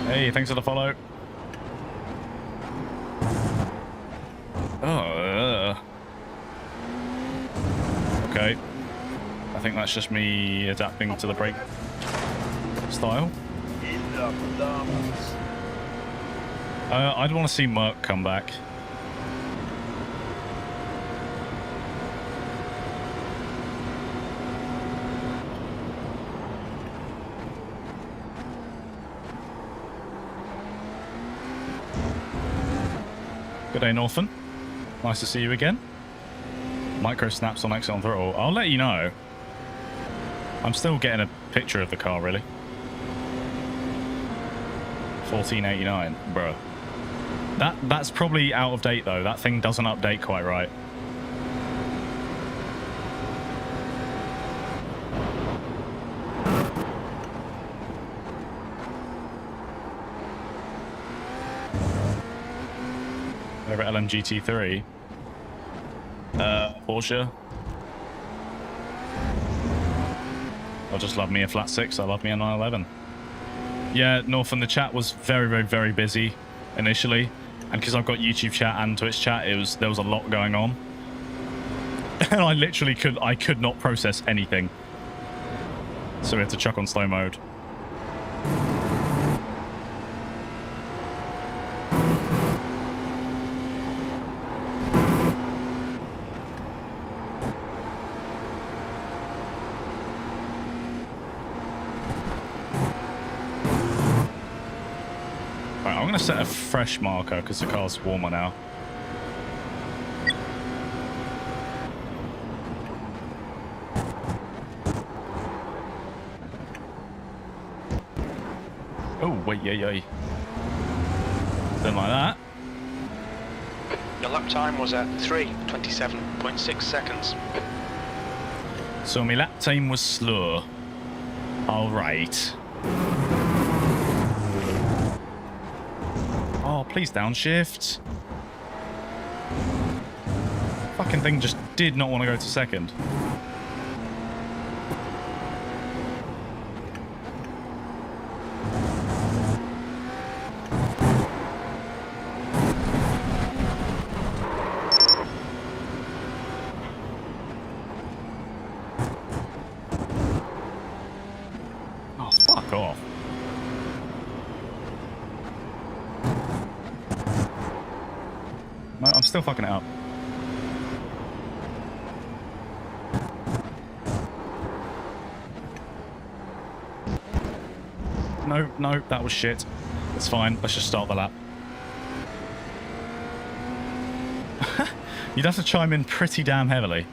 Hey, thanks for the follow. Oh, okay. I think that's just me adapting to the brake style. I'd want to see Merc come back. Good day, Northern. Nice to see you again. Micro snaps on exit on throttle. I'll let you know. I'm still getting a picture of the car, really. 1489, bro. That's probably out of date though. That thing doesn't update quite right. Over at LMGT3. Porsche. I'll just love me a flat 6. I love me a 911. Yeah, Northern, the chat was very, very, very busy initially. And because I've got YouTube chat and Twitch chat, there was a lot going on. And I literally could not process anything. So we had to chuck on slow mode. I'm going to set a fresh marker because the car's warmer now. Oh, wait, yay. Didn't like that. Your lap time was at 3:27.6 seconds. So my lap time was slow. Alright. Oh, please downshift. Fucking thing just did not want to go to second. Oh, fuck off. No, I'm still fucking it up. No, no, that was shit. It's fine. Let's just start the lap. You'd have to chime in pretty damn heavily.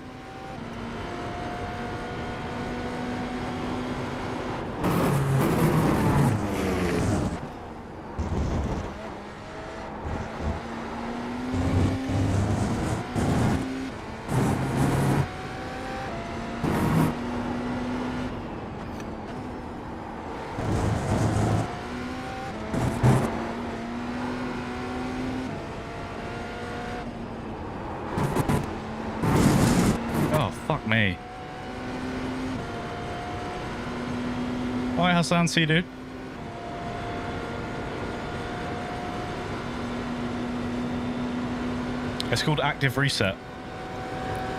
Fuck me. Alright, Hassan, see you, dude. It's called Active Reset.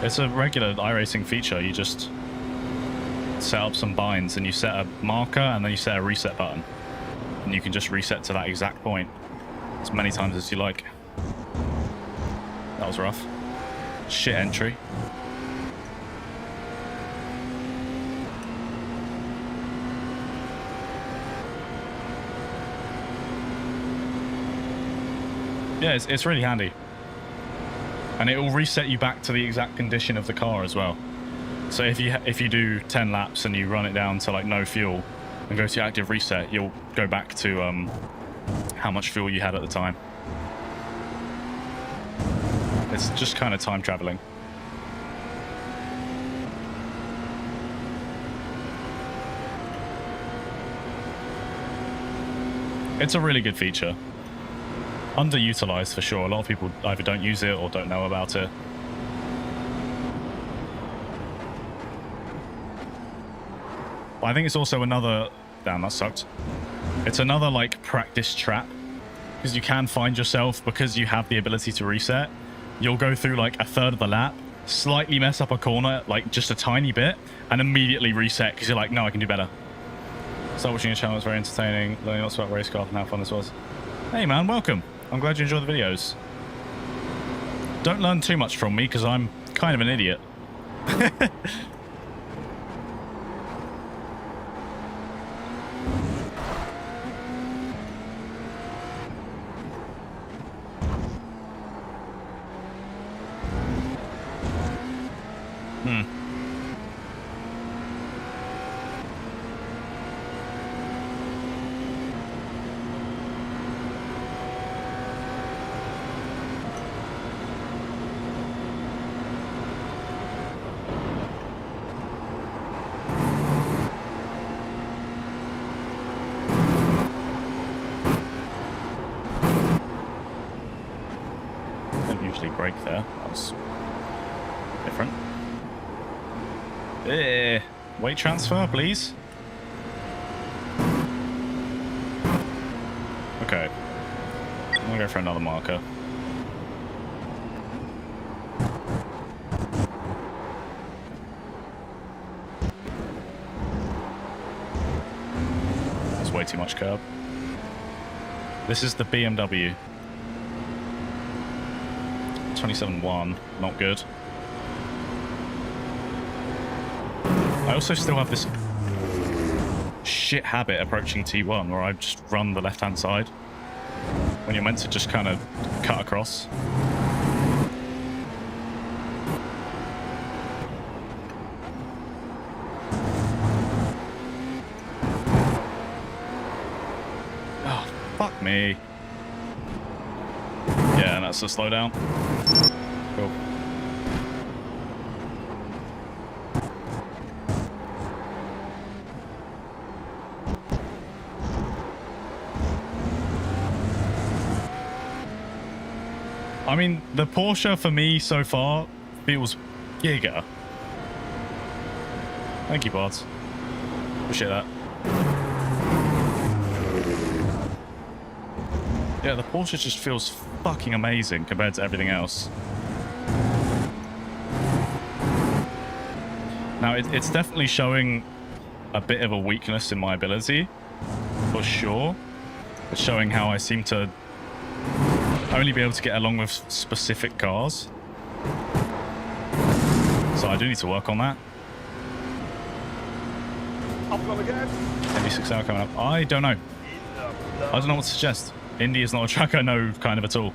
It's a regular iRacing feature. You just set up some binds and you set a marker and then you set a reset button. And you can just reset to that exact point as many times as you like. That was rough. Shit entry. Yeah, it's really handy. And it will reset you back to the exact condition of the car as well. So if you do 10 laps and you run it down to like no fuel and go to active reset, you'll go back to how much fuel you had at the time. It's just kind of time traveling. It's a really good feature. Underutilized for sure. A lot of people either don't use it or don't know about it. But I think it's also another... Damn, that sucked. It's another, like, practice trap. Because you can find yourself, because you have the ability to reset, you'll go through, like, a third of the lap, slightly mess up a corner, like, just a tiny bit, and immediately reset, because you're like, no, I can do better. So watching your channel was very entertaining, learning lots about racecraft and how fun this was. Hey, man, welcome. I'm glad you enjoy the videos. Don't learn too much from me, because I'm kind of an idiot. Break there. That was different. Weight transfer, please. Okay. I'm gonna go for another marker. That's way too much curb. This is the BMW. 27.1, not good. I also still have this shit habit approaching T1 where I just run the left-hand side when you're meant to just kind of cut across. Oh, fuck me. Yeah, and that's a slowdown. Cool. I mean, the Porsche for me so far feels giga. Thank you, Bards. Appreciate that. Yeah, the Porsche just feels fucking amazing compared to everything else. Now, it's definitely showing a bit of a weakness in my ability, for sure. It's showing how I seem to only be able to get along with specific cars. So I do need to work on that. I've gone again. Indy 6 hour coming up. I don't know. I don't know what to suggest. Indy is not a track I know kind of at all.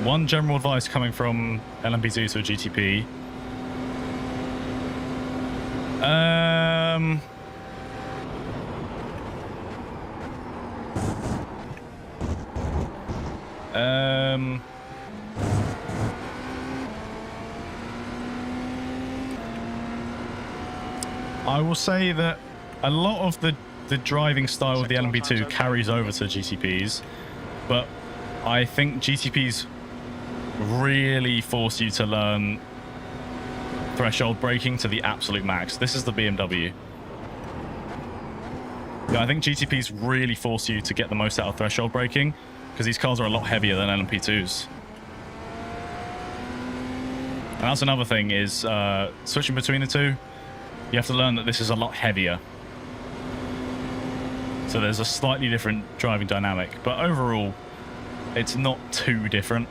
One general advice coming from LMP2 to a GTP. I will say that a lot of the driving style of the LMP2 carries over to GTPs, but I think GTPs really force you to learn threshold braking to the absolute max. This is the BMW. Yeah, I think GTPs really force you to get the most out of threshold braking because these cars are a lot heavier than LMP2s. And that's another thing is switching between the two, you have to learn that this is a lot heavier. So there's a slightly different driving dynamic, but overall, it's not too different.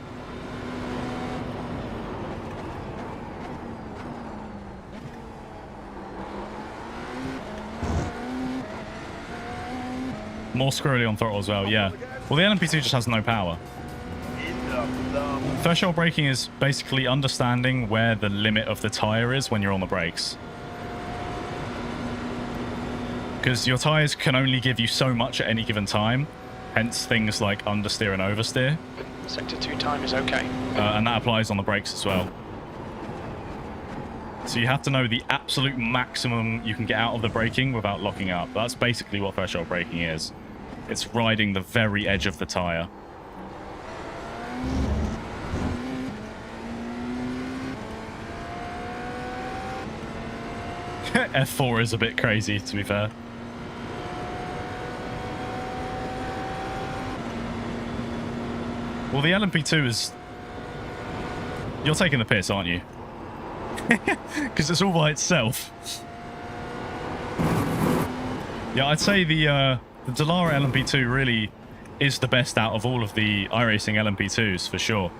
More squirrely on throttle as well, yeah. Well, the LMP2 just has no power. Threshold braking is basically understanding where the limit of the tyre is when you're on the brakes. Because your tyres can only give you so much at any given time, hence things like understeer and oversteer. Sector 2 time is okay. And that applies on the brakes as well. So you have to know the absolute maximum you can get out of the braking without locking up. That's basically what threshold braking is. It's riding the very edge of the tyre. F4 is a bit crazy, to be fair. Well, the LMP2 is... You're taking the piss, aren't you? Because it's all by itself. Yeah, I'd say the Dallara LMP2 really is the best out of all of the iRacing LMP2s, for sure.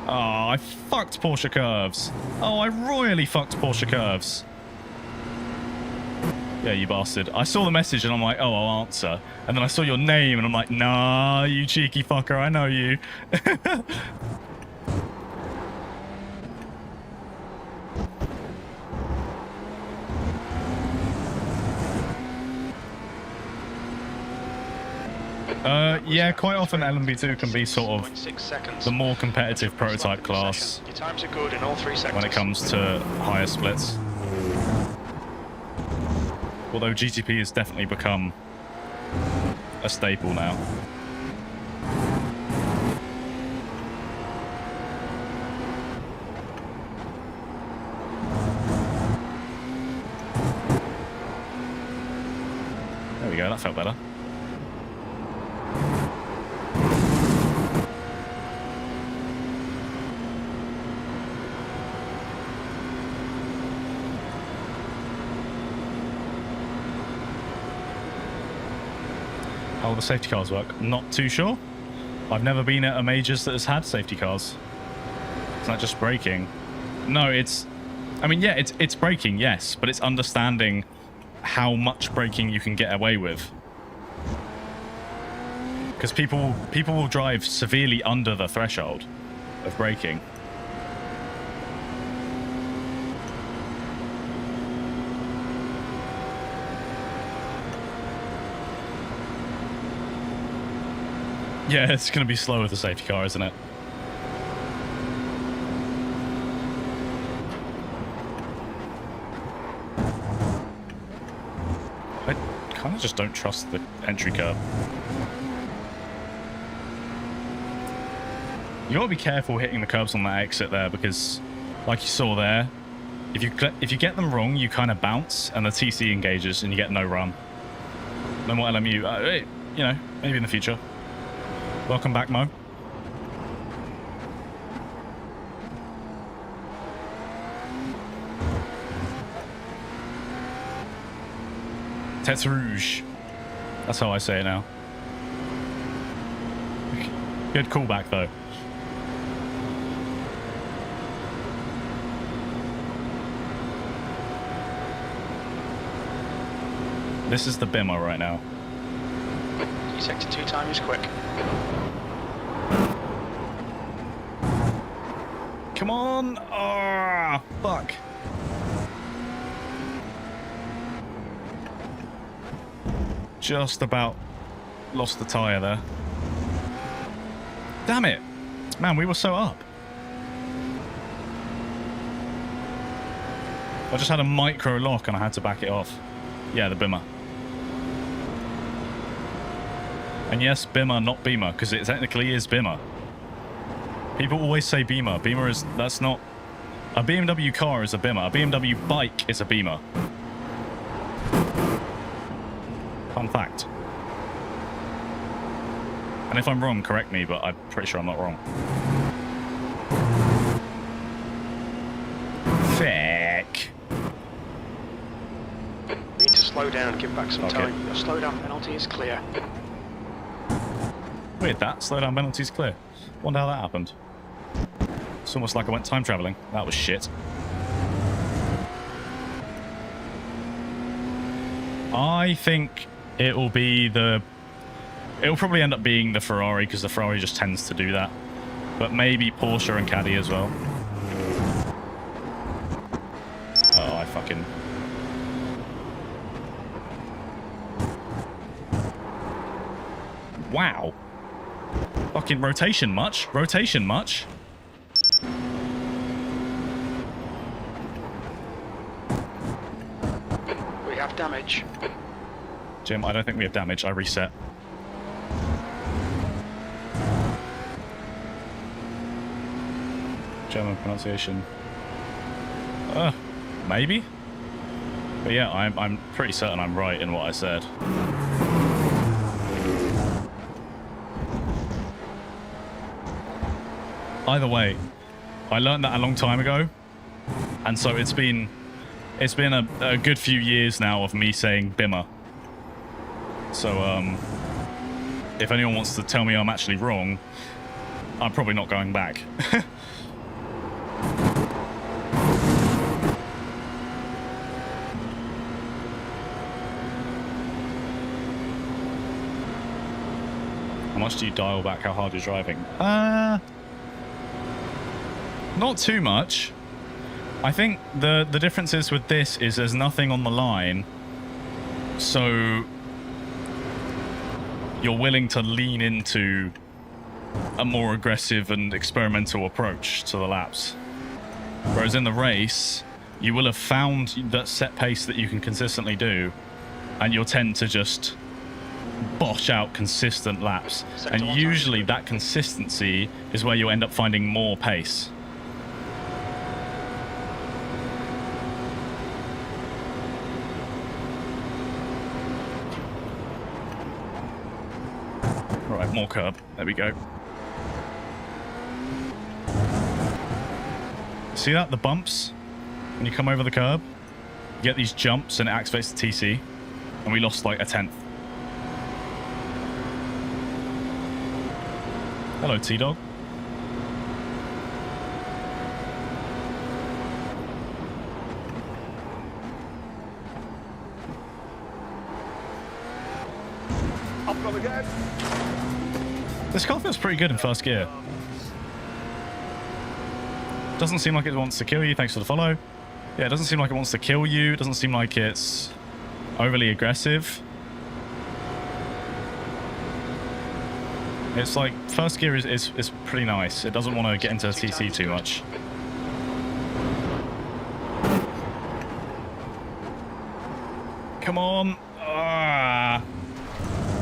Oh, I fucked Porsche curves. Oh, I royally fucked Porsche curves. Yeah, you bastard. I saw the message and I'm like, oh, I'll answer. And then I saw your name and I'm like, nah, you cheeky fucker, I know you. Yeah, quite often LMP2 can be sort of the more competitive prototype class Your times are good in all 3 sectors. when it comes to higher splits. Although GTP has definitely become a staple now. There we go, that felt better. How the safety cars work? Not too sure. I've never been at a majors that has had safety cars. It's not just braking. No, it's... I mean, yeah, it's braking, yes, but it's understanding how much braking you can get away with. Because people will drive severely under the threshold of braking. Yeah, it's going to be slow with the safety car, isn't it? I kind of just don't trust the entry curb. You got to be careful hitting the curbs on that exit there because, like you saw there, if you get them wrong, you kind of bounce and the TC engages and you get no run. No more LMU. You know, maybe in the future. Welcome back, Mo. Tête Rouge. That's how I say it now. Good callback, though. This is the Bimmer right now. Sector 2 time is quick. Come on! Ah, fuck. Just about lost the tyre there. Damn it! Man, we were so up. I just had a micro lock and I had to back it off. Yeah, the Bimmer. And yes, Bimmer, not Beamer, because it technically is Bimmer. People always say Beamer. Beamer is... That's not... A BMW car is a Bimmer. A BMW bike is a Beamer. Fun fact. And if I'm wrong, correct me, but I'm pretty sure I'm not wrong. Feck. Need to slow down, give back some time. Your slow down penalty is clear. Weird that. Slow down penalty's clear. Wonder how that happened. It's almost like I went time traveling. That was shit. I think it'll be the... It'll probably end up being the Ferrari because the Ferrari just tends to do that. But maybe Porsche and Caddy as well. Oh, I fucking... Wow. Fucking rotation much? Rotation much? We have damage. Jim, I don't think we have damage. I reset. German pronunciation. Maybe? But yeah, I'm pretty certain I'm right in what I said. Either way, I learned that a long time ago, and so it's been a good few years now of me saying Bimmer. So if anyone wants to tell me I'm actually wrong, I'm probably not going back. How much do you dial back how hard you're driving? Not too much. I think the difference is with this is there's nothing on the line, so you're willing to lean into a more aggressive and experimental approach to the laps. Whereas in the race, you will have found that set pace that you can consistently do, and you'll tend to just bosh out consistent laps. And usually that consistency is where you end up finding more pace. Right, more curb. There we go. See that? The bumps? When you come over the curb, you get these jumps and it activates the TC. And we lost like a tenth. Hello, T-Dog. I've gone again. This car feels pretty good in first gear. Doesn't seem like it wants to kill you. Thanks for the follow. Yeah, it doesn't seem like it wants to kill you. It doesn't seem like it's overly aggressive. It's like, first gear is pretty nice. It doesn't want to get into CC too much. Come on. Ah,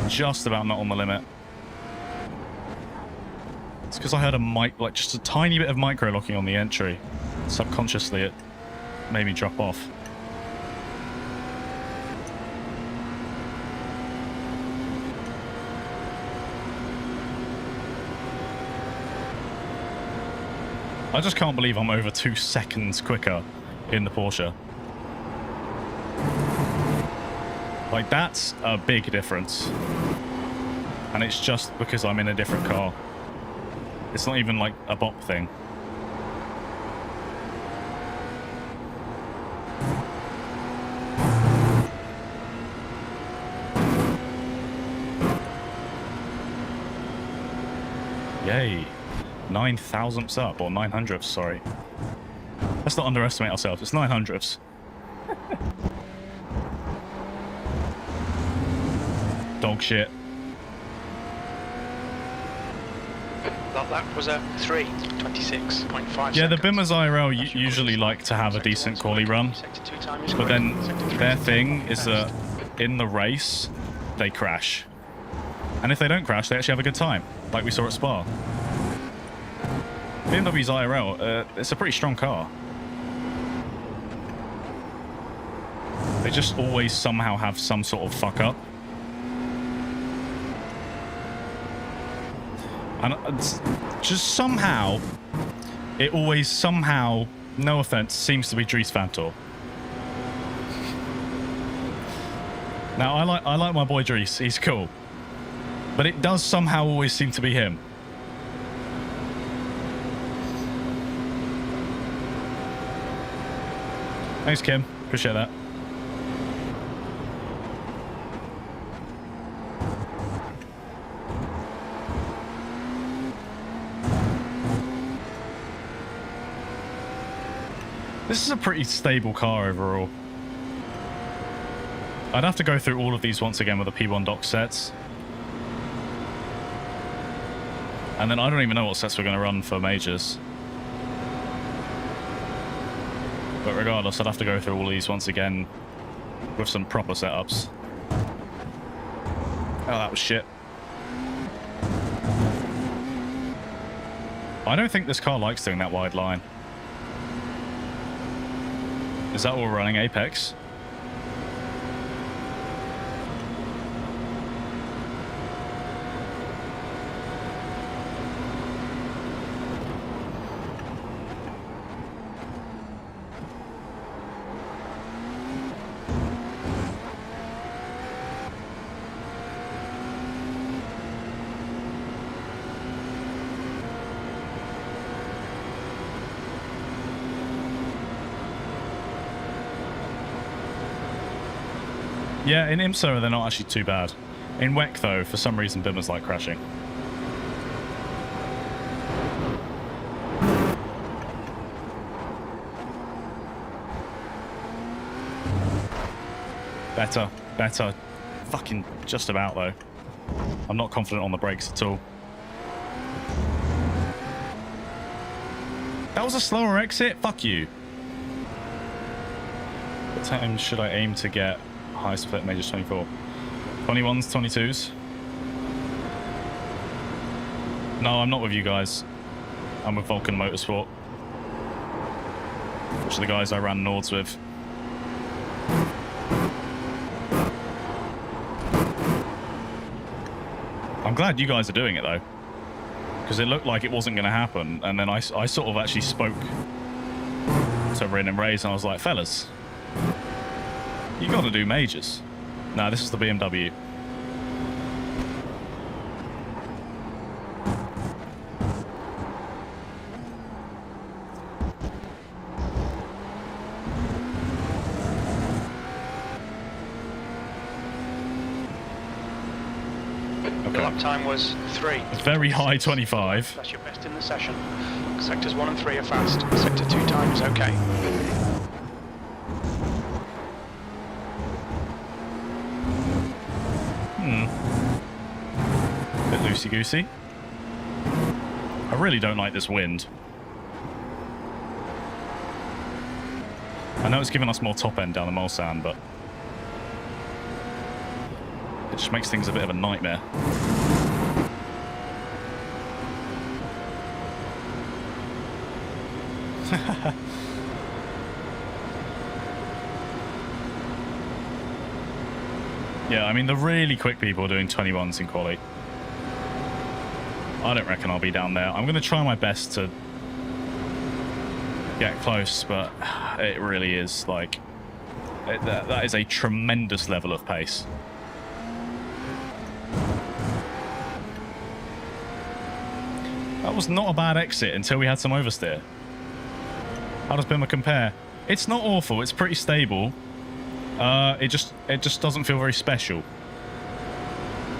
just about not on the limit. It's because I heard a like just a tiny bit of micro locking on the entry. Subconsciously, it made me drop off. I just can't believe I'm over 2 seconds quicker in the Porsche. Like, that's a big difference. And it's just because I'm in a different car. It's not even like a BOP thing. Yay. 9 thousandths up, or 900ths, sorry. Let's not underestimate ourselves. It's 900ths. Dog shit. That was a 3:26.5. Yeah, the Bimmers IRL usually like to have a decent quali run, but then their thing is that in the race, they crash. And if they don't crash, they actually have a good time, like we saw at Spa. BMW's IRL, it's a pretty strong car. They just always somehow have some sort of fuck up. And it's just somehow, it always somehow, no offense, seems to be Dries Vanthoor. Now, I like my boy Dries, he's cool. But it does somehow always seem to be him. Thanks, Kim. Appreciate that. This is a pretty stable car overall. I'd have to go through all of these once again with the P1 dock sets. And then I don't even know what sets we're going to run for majors. But regardless, I'd have to go through all of these once again with some proper setups. Oh, that was shit. I don't think this car likes doing that wide line. Is that what we're running, Apex? Yeah, in IMSA they're not actually too bad. In WEC though, for some reason Bimmers like crashing. Better. Fucking just about though. I'm not confident on the brakes at all. That was a slower exit? Fuck you. What time should I aim to get high split majors 24? 21s, 22s? No, I'm not with you guys. I'm with Vulcan Motorsport, which are the guys I ran Nords with. I'm glad you guys are doing it though, because it looked like it wasn't going to happen, and then I sort of actually spoke to Rin and Rays, and I was like, fellas, you got to do majors. Nah, this is the BMW. The lap time was 3. Very high 25. That's your best in the session. Sectors 1 and 3 are fast. Sector 2 time is okay. loosey-goosey. I really don't like this wind. I know it's giving us more top end down the Mulsanne, but it just makes things a bit of a nightmare. Yeah, I mean, the really quick people are doing 21s in quali. I don't reckon I'll be down there. I'm going to try my best to get close, but it really is like... that is a tremendous level of pace. That was not a bad exit until we had some oversteer. How does Bimmer compare? It's not awful. It's pretty stable. It just doesn't feel very special.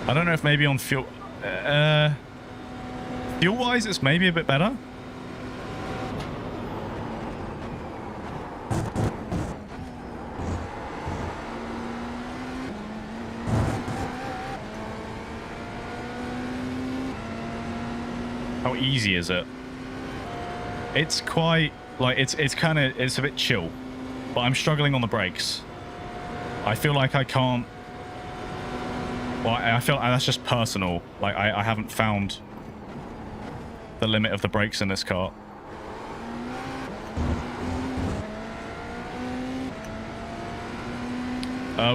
I don't know if maybe on fuel... fuel-wise, it's maybe a bit better. How easy is it? It's quite... like, it's a bit chill. But I'm struggling on the brakes. I feel like I can't... well, I feel like that's just personal. Like, I haven't found the limit of the brakes in this car.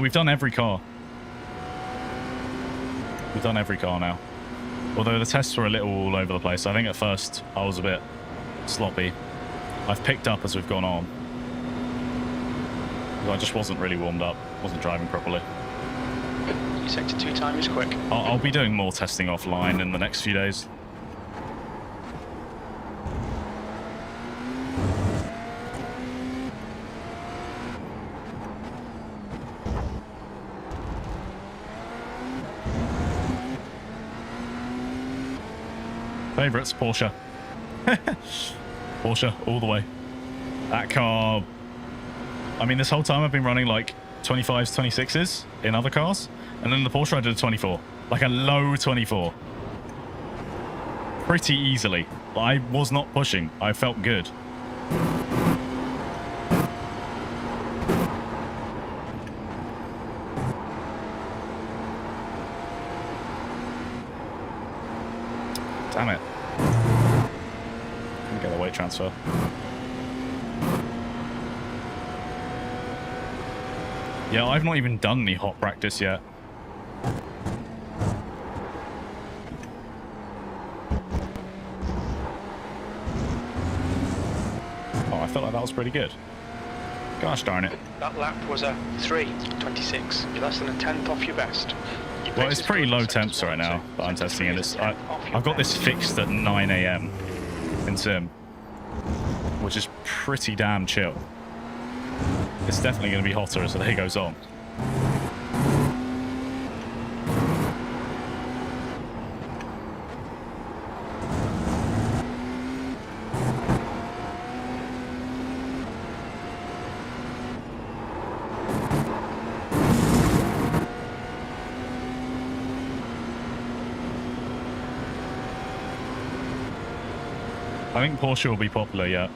We've done every car. We've done every car now. Although the tests were a little all over the place. I think at first I was a bit sloppy. I've picked up as we've gone on. I just wasn't really warmed up. Wasn't driving properly. Your sector 2 time is quick. I'll be doing more testing offline in the next few days. Favourites, Porsche. Porsche, all the way. That car... I mean, this whole time I've been running like 25s, 26s in other cars. And then the Porsche I did a 24. Like a low 24. Pretty easily. I was not pushing. I felt good. Damn it. Let me get the weight transfer. Yeah, I've not even done any hot practice yet. Oh, I felt like that was pretty good. Gosh darn it. That lap was a 3:26. You're less than a tenth off your best. Well, it's pretty low temps right now that I'm testing it. I've got this fixed at 9 AM in sim, which is pretty damn chill. It's definitely going to be hotter as the day goes on. I think Porsche will be popular, yeah.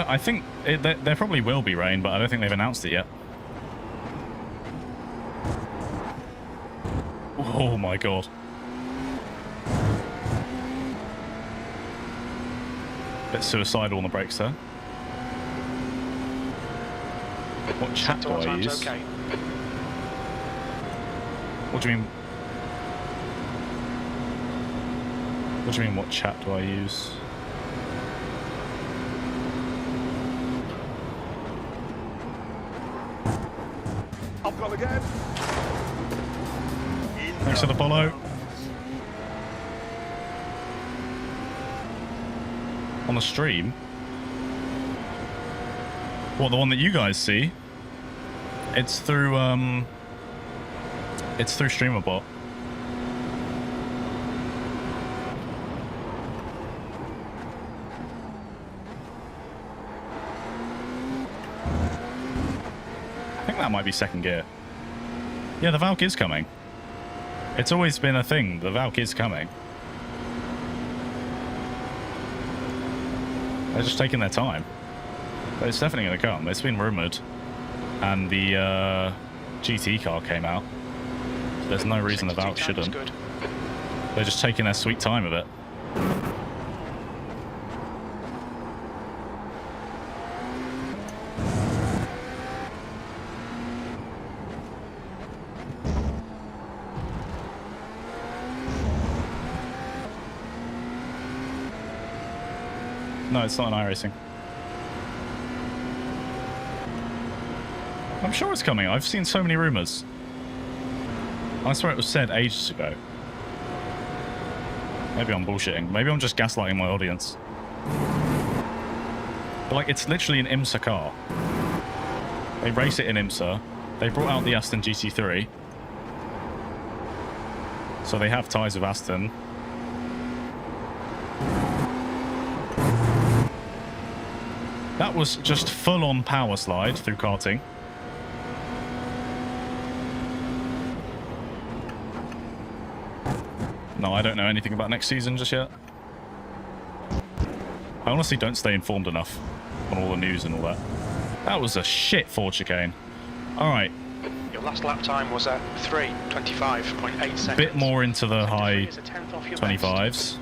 I think there probably will be rain, but I don't think they've announced it yet. Oh my god. Bit suicidal on the brakes there. What chat do I use? Okay. What do you mean? What do you mean, what chat do I use? I've gone again. Thanks for the follow. On the stream? What, the one that you guys see? It's through StreamerBot. think that might be second gear. Yeah, the Valk is coming. It's always been a thing. The Valk is coming. They're just taking their time. But it's definitely going to come. It's been rumoured. And the GT car came out. So there's no reason the Valk shouldn't. They're just taking their sweet time with it. No, it's not an iRacing. I'm sure it's coming. I've seen so many rumours. I swear it was said ages ago. Maybe I'm bullshitting. Maybe I'm just gaslighting my audience. But like, it's literally an IMSA car. They race it in IMSA. They brought out the Aston GT3. So they have ties with Aston. That was just full-on power slide through karting. No, I don't know anything about next season just yet. I honestly don't stay informed enough on all the news and all that. That was a shit Ford chicane. Alright. Your last lap time was at 3:25.8 seconds. Bit more into the high 25s.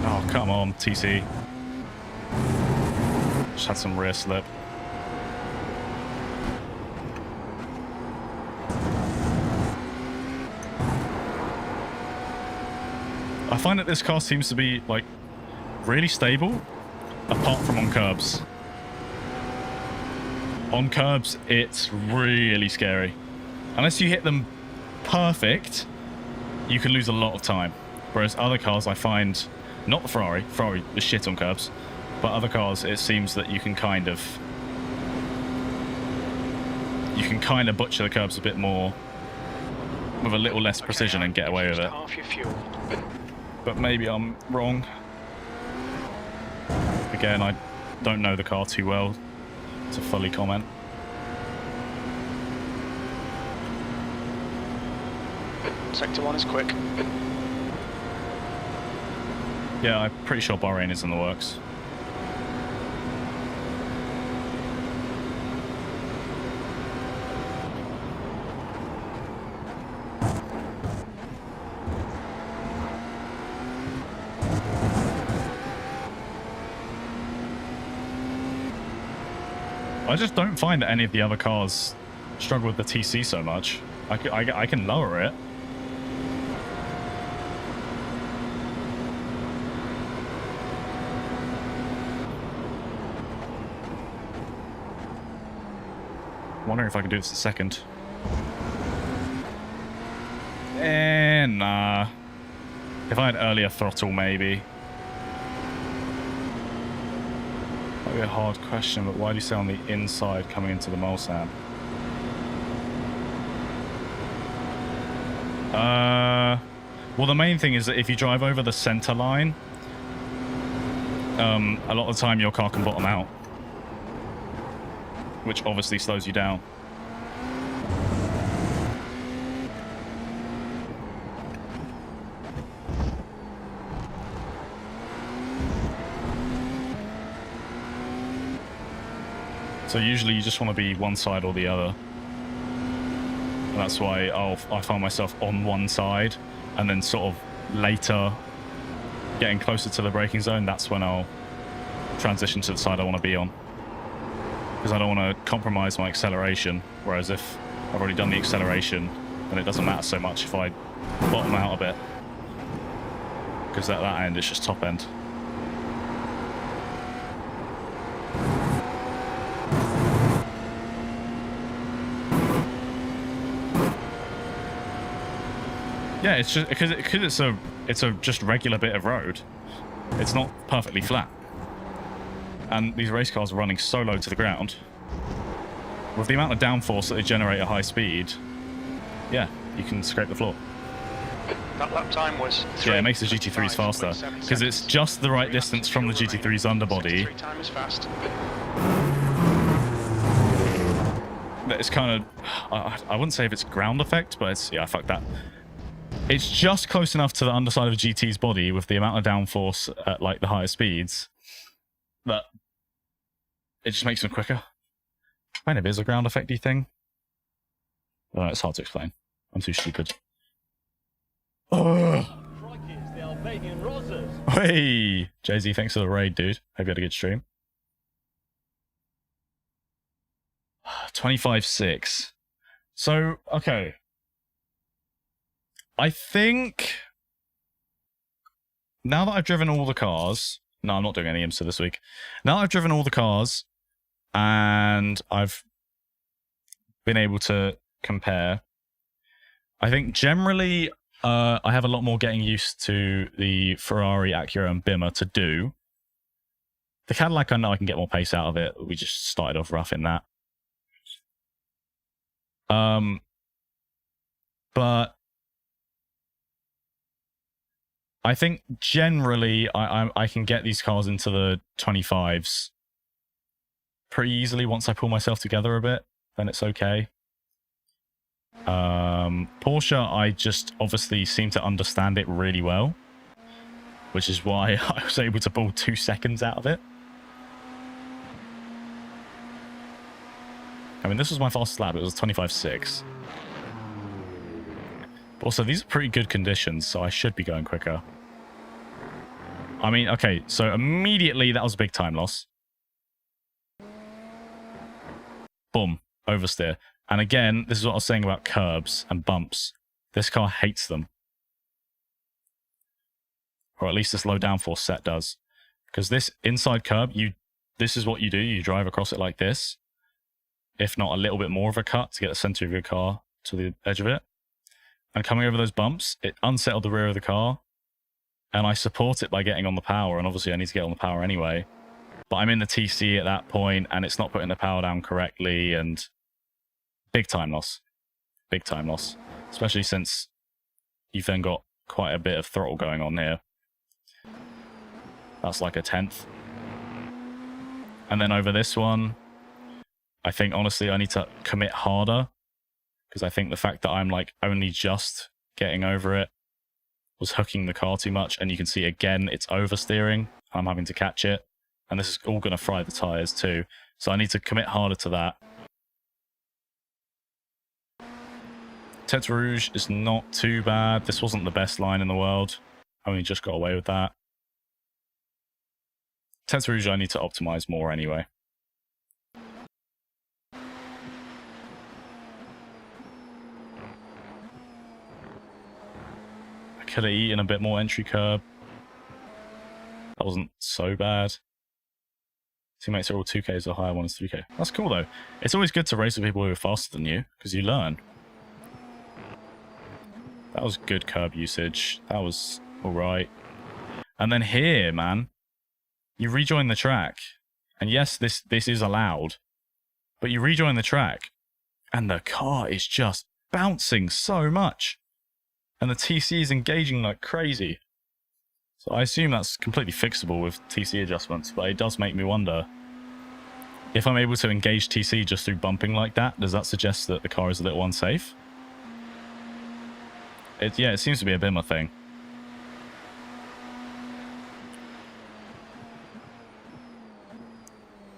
Oh, come on, TC. Just had some rear slip. I find that this car seems to be, like, really stable, apart from on curbs. On curbs, it's really scary. Unless you hit them perfect, you can lose a lot of time. Whereas other cars, I find, not the Ferrari is shit on curbs, but other cars, it seems that you can kind of butcher the curbs a bit more with a little less precision and get away with it. Half your fuel. But maybe I'm wrong. Again, I don't know the car too well to fully comment. Sector 1 is quick. Yeah, I'm pretty sure Bahrain is in the works. I just don't find that any of the other cars struggle with the TC so much. I can lower it. Wondering if I can do this in second. Nah. If I had earlier throttle, maybe. Might be a hard question, but why do you say on the inside coming into the Mulsanne? Well, the main thing is that if you drive over the center line, a lot of the time your car can bottom out, which obviously slows you down. So usually you just want to be one side or the other. And that's why I find myself on one side, and then sort of later getting closer to the braking zone, that's when I'll transition to the side I want to be on. Because I don't want to compromise my acceleration, whereas if I've already done the acceleration, then it doesn't matter so much if I bottom out a bit. Because at that end, it's just top end. Yeah, it's just because it's a just regular bit of road. It's not perfectly flat, and these race cars are running so low to the ground. With the amount of downforce that they generate at high speed, yeah, you can scrape the floor. That lap time was 3. Yeah, it makes the GT3s faster because it's just the right distance from the GT3's underbody. 3 time is fast. It's kind of, I wouldn't say if it's ground effect, but it's, yeah, fuck that. It's just close enough to the underside of a GT's body with the amount of downforce at like the higher speeds that it just makes them quicker. Kind of is a ground effecty thing. It's hard to explain. I'm too stupid. Oh. Hey, Jay-Z, thanks for the raid, dude. Hope you had a good stream. 25.6. So, okay. I think now that I've driven all the cars, no, I'm not doing any IMSA this week. Now that I've driven all the cars and I've been able to compare, I think generally I have a lot more getting used to the Ferrari, Acura, and Bimmer to do. The Cadillac, I know I can get more pace out of it. We just started off rough in that. But I think generally I can get these cars into the 25s pretty easily once I pull myself together a bit. Then it's okay. Porsche, I just obviously seem to understand it really well, which is why I was able to pull 2 seconds out of it. I mean, this was my fastest lap. It was 25.6. But also, these are pretty good conditions, so I should be going quicker. I mean, okay, so immediately that was a big time loss. Boom, oversteer. And again, this is what I was saying about curbs and bumps. This car hates them. Or at least this low downforce set does. Because this inside curb, this is what you do. You drive across it like this. If not a little bit more of a cut to get the center of your car to the edge of it. And coming over those bumps, it unsettled the rear of the car. And I support it by getting on the power. And obviously I need to get on the power anyway. But I'm in the TC at that point, and it's not putting the power down correctly, and big time loss. Big time loss. Especially since you've then got quite a bit of throttle going on here. That's like a 10th. And then over this one, I think honestly I need to commit harder, because I think the fact that I'm like only just getting over it was hooking the car too much, and you can see again it's oversteering. I'm having to catch it, and this is all going to fry the tires too, so I need to commit harder to that. Tete Rouge is not too bad. This wasn't the best line in the world. I only just got away with that. Tete Rouge I need to optimize more anyway. I could have eaten a bit more entry curb. That wasn't so bad. Teammates are all 2Ks or higher, one is 3K. That's cool though. It's always good to race with people who are faster than you, because you learn. That was good curb usage. That was alright. And then here, man, you rejoin the track. And yes, this is allowed. But you rejoin the track, and the car is just bouncing so much. And the TC is engaging like crazy. So I assume that's completely fixable with TC adjustments, but it does make me wonder, if I'm able to engage TC just through bumping like that, does that suggest that the car is a little unsafe? Yeah, it seems to be a Bimmer thing.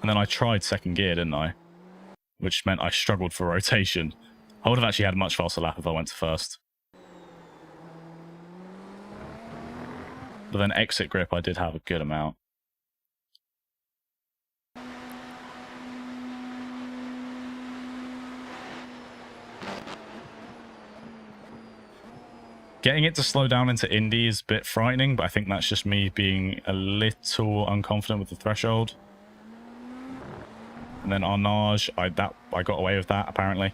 And then I tried second gear, didn't I? Which meant I struggled for rotation. I would have actually had a much faster lap if I went to first. But then exit grip, I did have a good amount. Getting it to slow down into Indy is a bit frightening, but I think that's just me being a little unconfident with the threshold. And then Arnage, I got away with that apparently.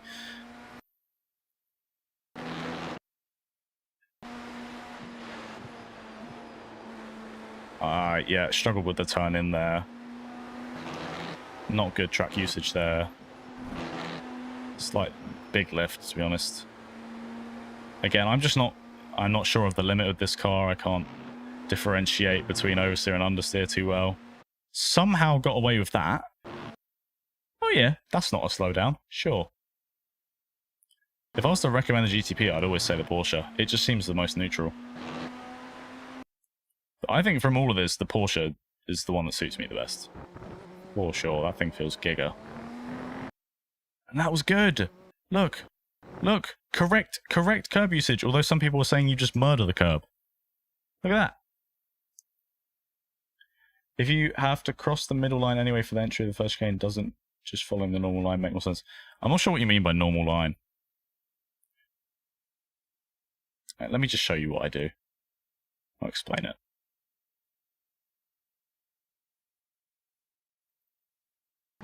Yeah, struggled with the turn in there. Not good track usage there. Slight big lift, to be honest. Again, I'm just not I'm not sure of the limit of this car. I can't differentiate between oversteer and understeer too well. Somehow got away with that. Oh yeah, that's not a slowdown. Sure. If I was to recommend a GTP, I'd always say the Porsche. It just seems the most neutral. But I think from all of this, the Porsche is the one that suits me the best. For sure, that thing feels giga. And that was good. Look. Look. Correct curb usage, although some people were saying you just murder the curb. Look at that. If you have to cross the middle line anyway for the entry of the first chicane, doesn't just following the normal line make more sense? I'm not sure what you mean by normal line. Let me just show you what I do. I'll explain it.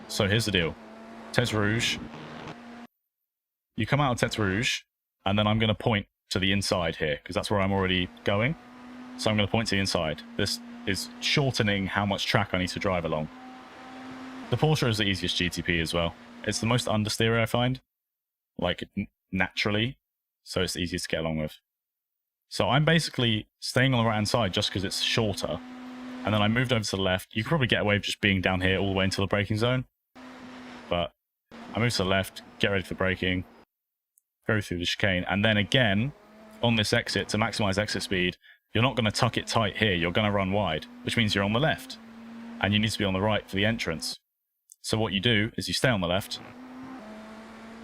So here's the deal. Tête Rouge. You come out of Tête Rouge, and then I'm going to point to the inside here, because that's where I'm already going. So I'm going to point to the inside. This is shortening how much track I need to drive along. The Porsche is the easiest GTP as well. It's the most understeery, I find. Like, naturally. So it's the easiest to get along with. So I'm basically staying on the right-hand side just because it's shorter. And then I moved over to the left. You could probably get away with just being down here all the way into the braking zone. But I move to the left, get ready for braking, go through the chicane. And then again, on this exit, to maximize exit speed, you're not going to tuck it tight here. You're going to run wide, which means you're on the left. And you need to be on the right for the entrance. So what you do is you stay on the left,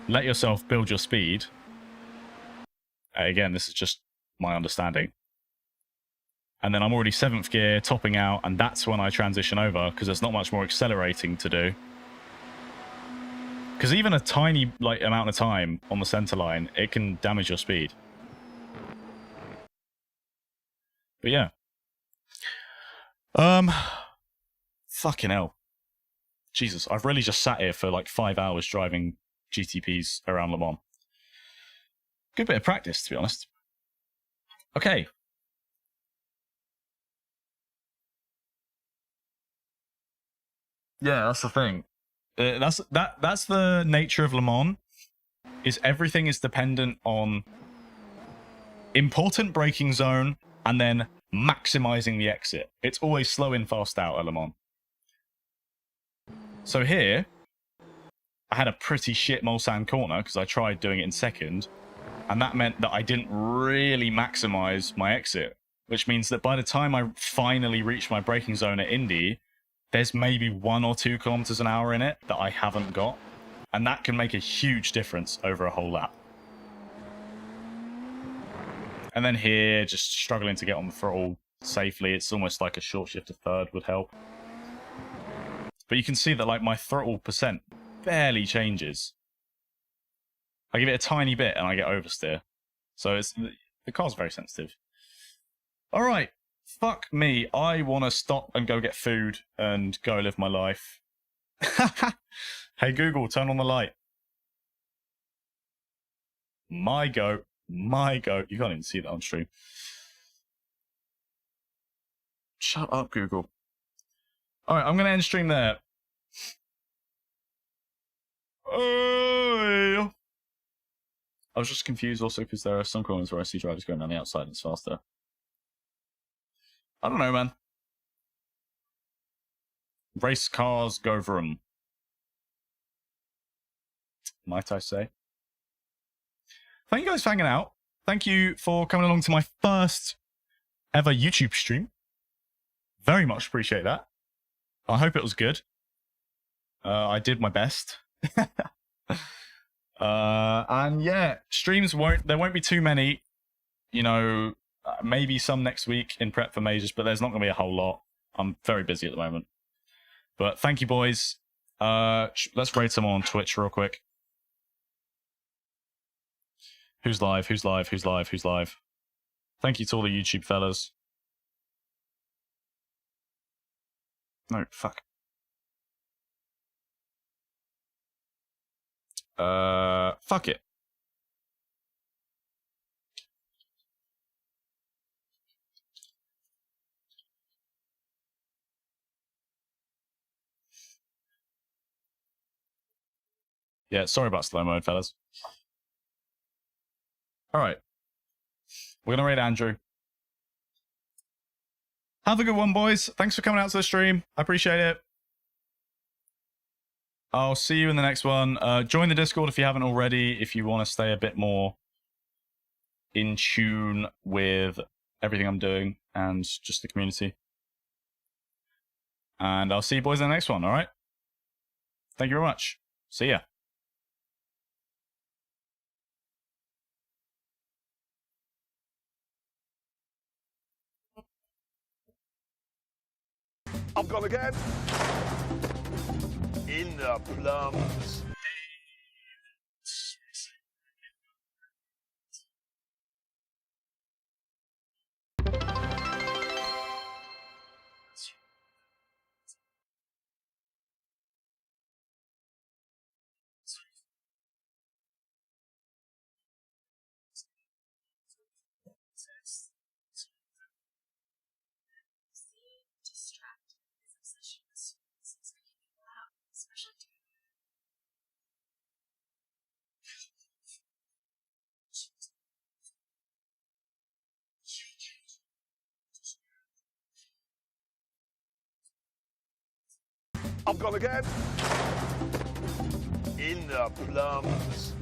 let yourself build your speed. Again, this is just my understanding. And then I'm already 7th gear, topping out, and that's when I transition over, because there's not much more accelerating to do. Because even a tiny amount of time on the center line, it can damage your speed. But yeah. Fucking hell. Jesus, I've really just sat here for like 5 hours driving GTPs around Le Mans. Good bit of practice, to be honest. Okay. Yeah, that's the thing. That's the nature of Le Mans. Is everything is dependent on important braking zone and then maximizing the exit. It's always slow in, fast out at Le Mans. So here, I had a pretty shit Mulsanne corner because I tried doing it in second, and that meant that I didn't really maximize my exit, which means that by the time I finally reached my braking zone at Indy, there's maybe 1 or 2 kilometers an hour in it that I haven't got, and that can make a huge difference over a whole lap. And then here, just struggling to get on the throttle safely. It's almost like a short shift to third would help. But you can see that like my throttle percent barely changes. I give it a tiny bit and I get oversteer. So the car's very sensitive. All right, fuck me. I want to stop and go get food and go live my life. Hey Google, turn on the light. My goat. My goat. You can't even see that on stream. Shut up, Google. Alright, I'm going to end stream there. I was just confused also because there are some corners where I see drivers going down the outside and it's faster. I don't know, man. Race cars go vroom. Might I say? Thank you guys for hanging out. Thank you for coming along to my first ever YouTube stream. Very much appreciate that. I hope it was good. I did my best. And yeah, streams there won't be too many. You know, maybe some next week in prep for majors, but there's not going to be a whole lot. I'm very busy at the moment. But thank you, boys. Let's rate some on Twitch real quick. Who's live? Who's live? Who's live? Who's live? Thank you to all the YouTube fellas. No, fuck. Fuck it. Yeah, sorry about slow mode, fellas. All right. We're gonna raid Andrew. Have a good one, boys. Thanks for coming out to the stream. I appreciate it. I'll see you in the next one. Join the Discord if you haven't already, if you want to stay a bit more in tune with everything I'm doing and just the community. And I'll see you boys in the next one, all right? Thank you very much. See ya. I've gone again. In the plums. I've gone again. In the plums.